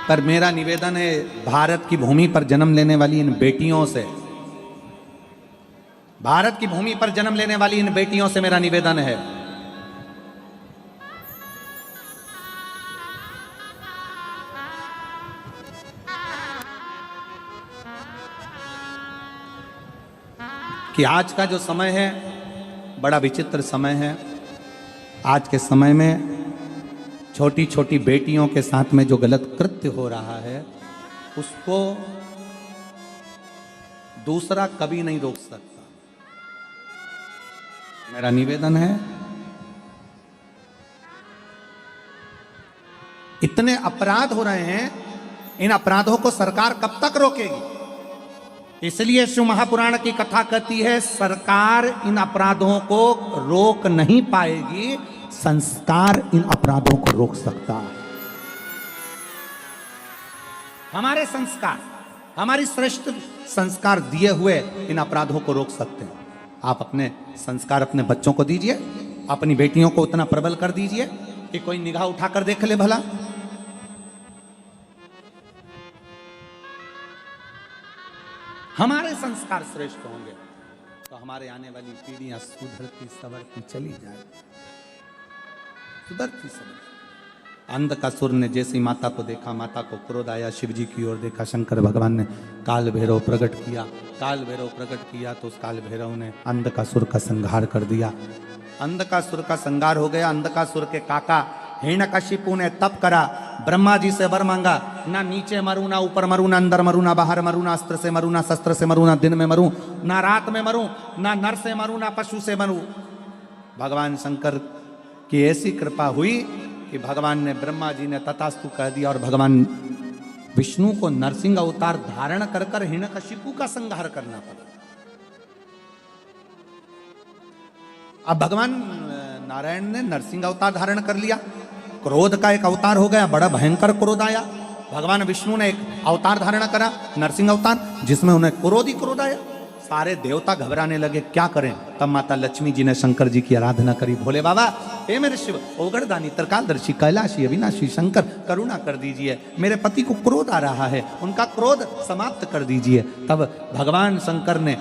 पर मेरा निवेदन है, भारत की भूमि पर जन्म लेने वाली इन बेटियों से, भारत की भूमि पर जन्म लेने वाली इन बेटियों से मेरा निवेदन है, कि आज का जो समय है बड़ा विचित्र समय है। आज के समय में छोटी छोटी बेटियों के साथ में जो गलत कृत्य हो रहा है, उसको दूसरा कभी नहीं रोक सकता। मेरा निवेदन है, इतने अपराध हो रहे हैं, इन अपराधों को सरकार कब तक रोकेगी? इसलिए शिव महापुराण की कथा कहती है, सरकार इन अपराधों को रोक नहीं पाएगी, संस्कार इन अपराधों को रोक सकता है। हमारे संस्कार, हमारी श्रेष्ठ संस्कार दिए हुए इन अपराधों को रोक सकते हैं। आप अपने संस्कार अपने बच्चों को दीजिए, अपनी बेटियों को उतना प्रबल कर दीजिए कि कोई निगाह उठाकर देख ले भला। हमारे संस्कार श्रेष्ठ होंगे तो हमारे आने वाली पीढ़ियां सुधरती सवरती चली जाए, सुधरती सवरती। अंधकासुर ने जैसी माता को देखा, माता को क्रोध आया, शिव जी की ओर देखा, शंकर भगवान ने काल भैरव प्रकट किया। काल भैरव प्रकट किया तो उस काल भैरव ने अंधकासुर का संहार कर दिया। अंधकासुर का संहार हो गया। अंधकासुर के काका हिरण्यकशिपु ने तप करा, ब्रह्मा जी से वर मांगा, ना नीचे मरूं, ना ऊपर मरूं, ना अंदर मरूं, ना बाहर मरूं, ना अस्त्र से मरूं, ना शस्त्र से मरूं, ना दिन में मरूं, ना रात में मरूं, ना नर से मरूं, ना पशु से मरूं। भगवान शंकर की ऐसी कृपा हुई कि भगवान ने, ब्रह्मा जी ने तथास्तु कह दिया और भगवान विष्णु को नरसिंह अवतार धारण कर कर हिरण्यकशिपु का संहार करना पड़ा। अब भगवान नारायण ने नरसिंह अवतार धारण कर लिया, क्रोध का एक अवतार हो गया, बड़ा भयंकर क्रोध आया। भगवान विष्णु ने एक अवतार धारण करा, नरसिंह अवतार, जिसमें उन्हें क्रोध ही क्रोध आया, सारे देवता घबराने लगे, क्या करें। तब माता लक्ष्मी जी ने शंकर जी की आराधना करी। भोले बाबा, हे मेरे शिव, ओगरदानी, त्रिकालदर्शी, कैलाशी, अविनाशी शंकर, करुणा कर दीजिए, मेरे पति को क्रोध आ रहा है, उनका क्रोध समाप्त कर दीजिए। तब भगवान शंकर ने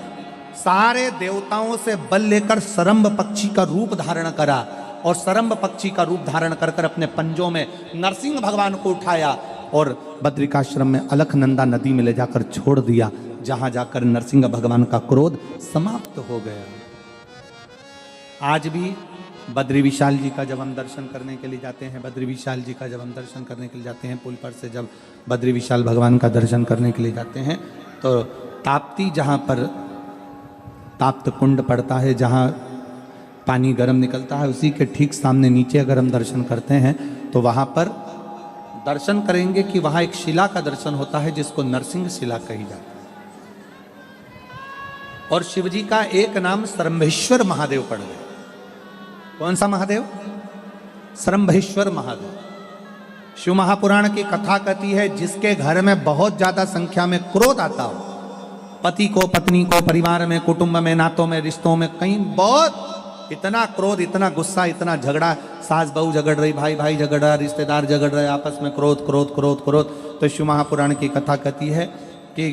सारे देवताओं से बल लेकर सरम्ब पक्षी का रूप धारण करा और सरम्ब पक्षी का रूप धारण कर कर अपने पंजों में नरसिंह भगवान को उठाया और बद्रिकाश्रम में अलकनंदा नदी में ले जाकर छोड़ दिया, जहां जाकर नरसिंह भगवान का क्रोध समाप्त हो गया। आज भी बद्री विशाल जी का जब हम दर्शन करने के लिए जाते हैं, बद्री विशाल जी का जब हम दर्शन करने के लिए जाते हैं, पुल पर से जब बद्री विशाल भगवान का दर्शन करने के लिए जाते हैं, तो ताप्ती, जहाँ पर ताप्त कुंड पड़ता है, जहाँ पानी गर्म निकलता है, उसी के ठीक सामने नीचे अगर हम दर्शन करते हैं तो वहाँ पर दर्शन करेंगे कि वहाँ एक शिला का दर्शन होता है जिसको नरसिंह शिला कही जाती है। और शिवजी का एक नाम सरम्भेश्वर महादेव पड़ गया। कौन सा महादेव? सरम्भेश्वर महादेव। शिव महापुराण की कथा कहती है, जिसके घर में बहुत ज्यादा संख्या में क्रोध आता हो, पति को, पत्नी को, परिवार में, कुटुंब में, नातों में, रिश्तों में, कहीं बहुत इतना क्रोध, इतना गुस्सा, इतना झगड़ा, सास बहू झगड़ रही, भाई भाई झगड़ रहा, रिश्तेदार झगड़ रहे, आपस में क्रोध क्रोध क्रोध क्रोध। तो शिव महापुराण की कथा कहती है कि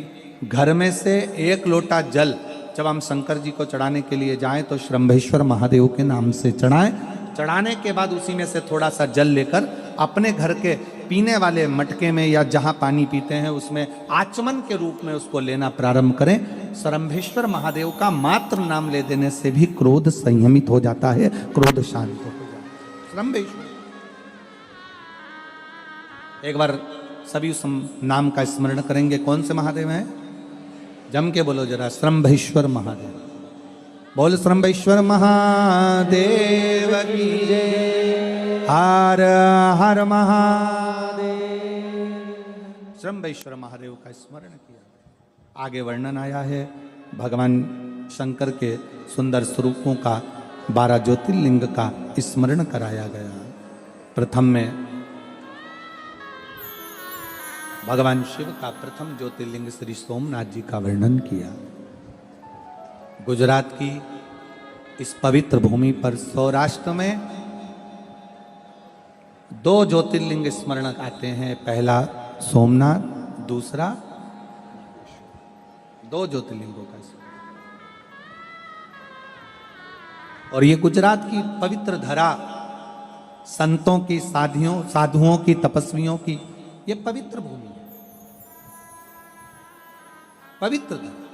घर में से एक लोटा जल जब हम शंकर जी को चढ़ाने के लिए जाएं तो श्रम्भेश्वर महादेव के नाम से चढ़ाएं। चढ़ाने के बाद उसी में से थोड़ा सा जल लेकर अपने घर के पीने वाले मटके में या जहां पानी पीते हैं उसमें आचमन के रूप में उसको लेना प्रारंभ करें। सरम्भेश्वर महादेव का मात्र नाम ले देने से भी क्रोध संयमित हो जाता है, क्रोध शांत हो जाता है। सरम्भेश्वर, एक बार सभी उस नाम का स्मरण करेंगे। कौन से महादेव हैं? जम के बोलो जरा, सरम्भेश्वर महादेव। बोल सरम्भेश्वर महादेव की जय, हर हर महादेव। सरम्भेश्वर महादेव का स्मरण किया। आगे वर्णन आया है भगवान शंकर के सुंदर स्वरूपों का, 12 ज्योतिर्लिंग का स्मरण कराया गया। प्रथम में भगवान शिव का प्रथम ज्योतिर्लिंग श्री सोमनाथ जी का वर्णन किया। गुजरात की इस पवित्र भूमि पर सौराष्ट्र में 2 ज्योतिर्लिंग स्मरण आते हैं। पहला सोमनाथ, दूसरा 2 ज्योतिर्लिंगों का स्मरण। और ये गुजरात की पवित्र धरा, संतों की, साधुओं की, तपस्वियों की ये पवित्र भूमि है, पवित्र धरा।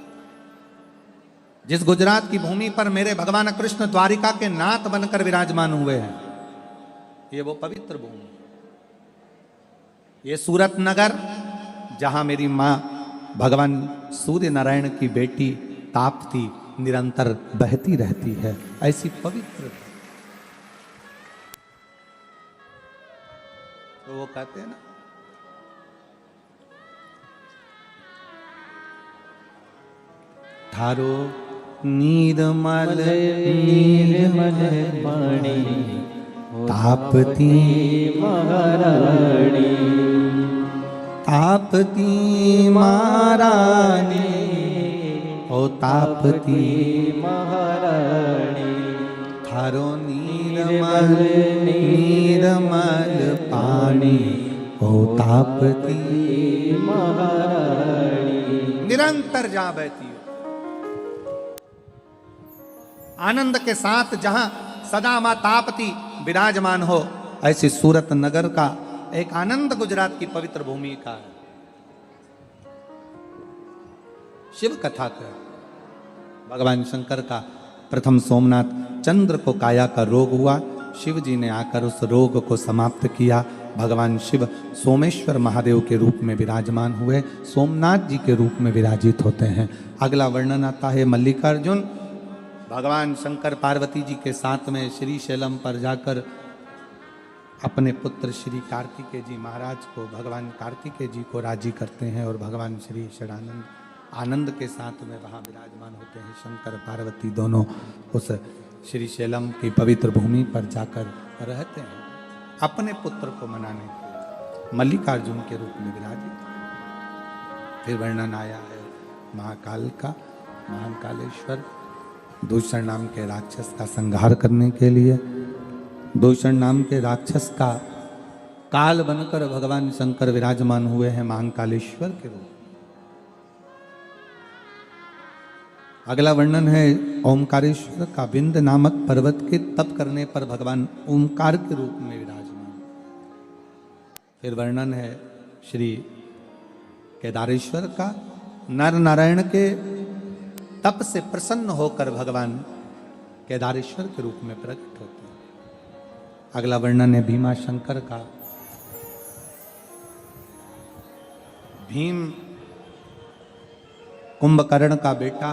जिस गुजरात की भूमि पर मेरे भगवान कृष्ण द्वारिका के नाथ बनकर विराजमान हुए हैं, ये वो पवित्र भूमि। ये सूरत नगर, जहां मेरी मां भगवान सूर्य नारायण की बेटी ताप्ती निरंतर बहती रहती है, ऐसी पवित्र। तो वो कहते हैं ना, थारो निर्मल निर्मल पाणी ताप्ती महारानी, ताप्ती महारानी, ओ ताप्ती महारानी, थारो निर्मल निर्मल पानी, ओ ताप्ती महारानी। निरंतर जा बहती हो, आनंद के साथ जहां सदा मां ताप्ती विराजमान हो, ऐसी सूरत नगर का एक आनंद गुजरात की पवित्र भूमि का है। शिव कथा का भगवान शंकर का प्रथम सोमनाथ चंद्र को काया का रोग हुआ, शिव जी ने आकर उस रोग को समाप्त किया। भगवान शिव सोमेश्वर महादेव के रूप में विराजमान हुए, सोमनाथ जी के रूप में विराजित होते हैं। अगला वर्णन आता है मल्लिकार्जुन। भगवान शंकर पार्वती जी के साथ में श्री शैलम पर जाकर अपने पुत्र श्री कार्तिकेय जी महाराज को, भगवान कार्तिकेय जी को राजी करते हैं और भगवान श्री षडानंद आनंद के साथ में वहाँ विराजमान होते हैं। शंकर पार्वती दोनों उस श्री शैलम की पवित्र भूमि पर जाकर रहते हैं अपने पुत्र को मनाने के, मल्लिकार्जुन के रूप में विराजित। फिर वर्णन आया है महाकाल का। महाकालेश्वर दूषण नाम के राक्षस का संहार करने के लिए, दूषण नाम के राक्षस का काल बनकर भगवान शंकर विराजमान हुए हैं महाकालेश्वर के रूप। अगला वर्णन है ओमकारेश्वर का। विंध्य नामक पर्वत के तप करने पर भगवान ओमकार के रूप में विराजमान। फिर वर्णन है श्री केदारेश्वर का। नर नारायण के तप से प्रसन्न होकर भगवान केदारेश्वर के रूप में प्रकट होते हैं। अगला वर्णन है भीमा शंकर का। भीम कुंभकर्ण का बेटा,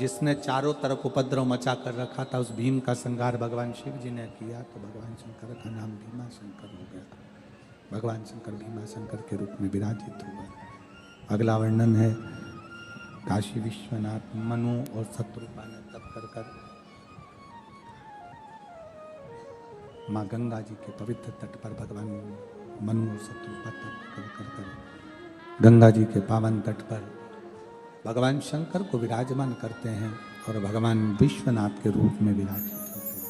जिसने चारों तरफ उपद्रव मचा कर रखा था, उस भीम का संहार भगवान शिव जी ने किया, तो भगवान शंकर का नाम भीमा शंकर हो गया। भगवान शंकर भीमा शंकर के रूप में विराजित हुए। अगला वर्णन है काशी विश्वनाथ, मनु और शत्रुपा ने तप कर माँ गंगा जी के पवित्र तट पर भगवान मनु और शत्रुपा तप कर गंगा जी के पावन तट पर भगवान शंकर को विराजमान करते हैं और भगवान विश्वनाथ के रूप में विराजित होते हैं।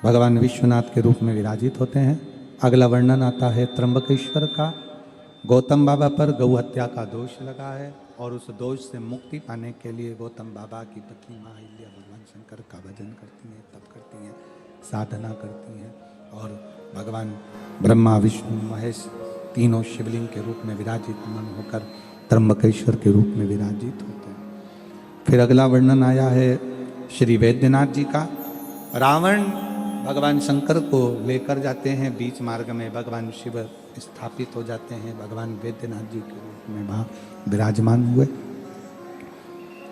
भगवान विश्वनाथ के रूप में विराजित होते हैं। अगला वर्णन आता है त्र्यंबकेश्वर का। गौतम बाबा पर गौ हत्या का दोष लगा है और उस दोष से मुक्ति पाने के लिए गौतम बाबा की पत्नी माँ अहिल्या भगवान शंकर का भजन करती हैं, तप करती हैं, साधना करती हैं और भगवान ब्रह्मा विष्णु महेश तीनों शिवलिंग के रूप में विराजितमान होकर त्र्यंबकेश्वर के रूप में विराजित होते हैं। फिर अगला वर्णन आया है श्री वैद्यनाथ जी का। रावण भगवान शंकर को लेकर जाते हैं, बीच मार्ग में भगवान शिव स्थापित हो जाते हैं, भगवान वैद्यनाथ जी के रूप में वहाँ विराजमान हुए।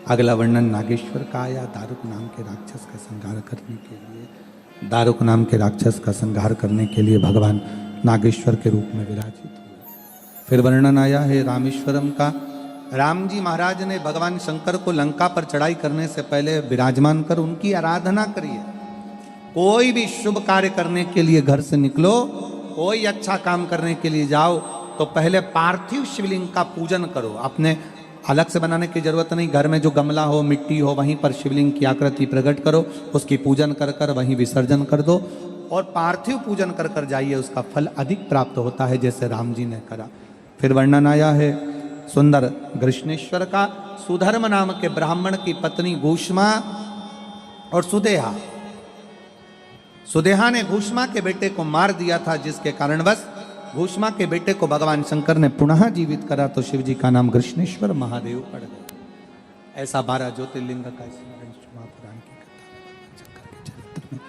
अगला वर्णन नागेश्वर का आया। दारुक नाम के राक्षस का संहार करने के लिए, दारुक नाम के राक्षस का संहार करने के लिए भगवान नागेश्वर के रूप में विराजित हुए। फिर वर्णन आया है रामेश्वरम का। राम जी महाराज ने भगवान शंकर को लंका पर चढ़ाई करने से पहले विराजमान कर उनकी आराधना करिए। कोई भी शुभ कार्य करने के लिए घर से निकलो, कोई अच्छा काम करने के लिए जाओ, तो पहले पार्थिव शिवलिंग का पूजन करो। अपने अलग से बनाने की जरूरत नहीं, घर में जो गमला हो, मिट्टी हो, वहीं पर शिवलिंग की आकृति प्रकट करो, उसकी पूजन कर कर वहीं विसर्जन कर दो और पार्थिव पूजन कर कर जाइए, उसका फल अधिक प्राप्त होता है, जैसे राम जी ने करा। फिर वर्णन आया है सुंदर कृष्णेश्वर का। सुधर्म नाम के ब्राह्मण की पत्नी घूष्मा और सुदेहा, सुदेहा ने घूष्मा के बेटे को मार दिया था, जिसके कारणवश घूष्मा के बेटे को भगवान शंकर ने पुनः जीवित करा, तो शिव जी का नाम कृष्णेश्वर महादेव पड़ गया। ऐसा 12 ज्योतिर्लिंग का स्मरण महापुराण की कथा में भगवान शंकर के चरित्र में,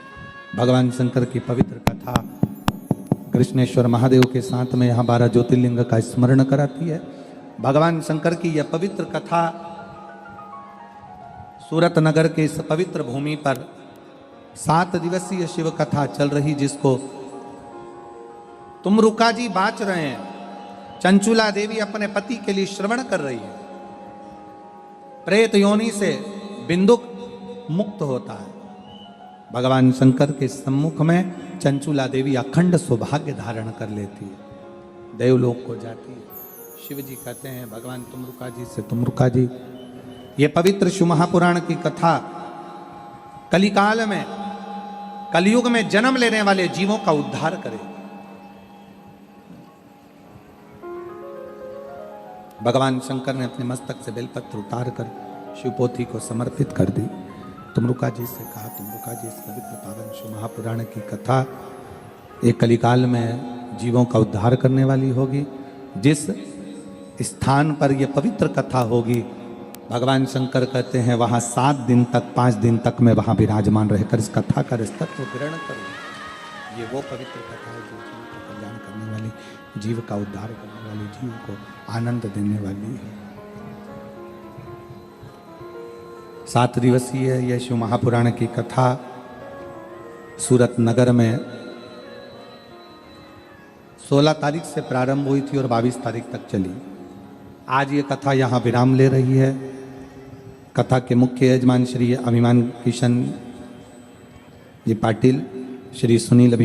भगवान शंकर की पवित्र कथा कृष्णेश्वर महादेव के साथ में यहाँ 12 ज्योतिर्लिंग का स्मरण कराती है। भगवान शंकर की यह पवित्र कथा सूरत नगर के इस पवित्र भूमि पर 7 दिवसीय शिव कथा चल रही, जिसको तुमरुका जी बाच रहे हैं। चंचुला देवी अपने पति के लिए श्रवण कर रही है। प्रेत योनि से बिंदुक मुक्त होता है। भगवान शंकर के सम्मुख में चंचुला देवी अखंड सौभाग्य धारण कर लेती है, देवलोक को जाती है। शिव जी कहते हैं भगवान तुमरुका जी से, तुमरुका जी, ये पवित्र शिव महापुराण की कथा कलिकाल में, कलयुग में जन्म लेने वाले जीवों का उद्धार करे। भगवान शंकर ने अपने मस्तक से बेलपत्र उतार कर शिवपोथी को समर्पित कर दी। तुमरुका जी से कहा, तुमरुका जी, इस पवित्र पावन शिव महापुराण की कथा एक कलिकाल में जीवों का उद्धार करने वाली होगी। जिस स्थान पर यह पवित्र कथा होगी, भगवान शंकर कहते हैं वहाँ 7 दिन तक, 5 दिन तक मैं वहाँ विराजमान रहकर इस कथा का रसतत्व ग्रहण करूँ। ये वो पवित्र कथा है जो जीव का कल्याण करने वाली, जीव का उद्धार करने वाली, जीव को आनंद देने वाली है। 7 दिवसीय यह शिव महापुराण की कथा सूरत नगर में 16 तारीख से प्रारंभ हुई थी और 22 तारीख तक चली। आज ये कथा यहाँ विराम ले रही है। कथा के मुख्य यजमान श्री अभिमान किशन जी पाटिल, श्री सुनील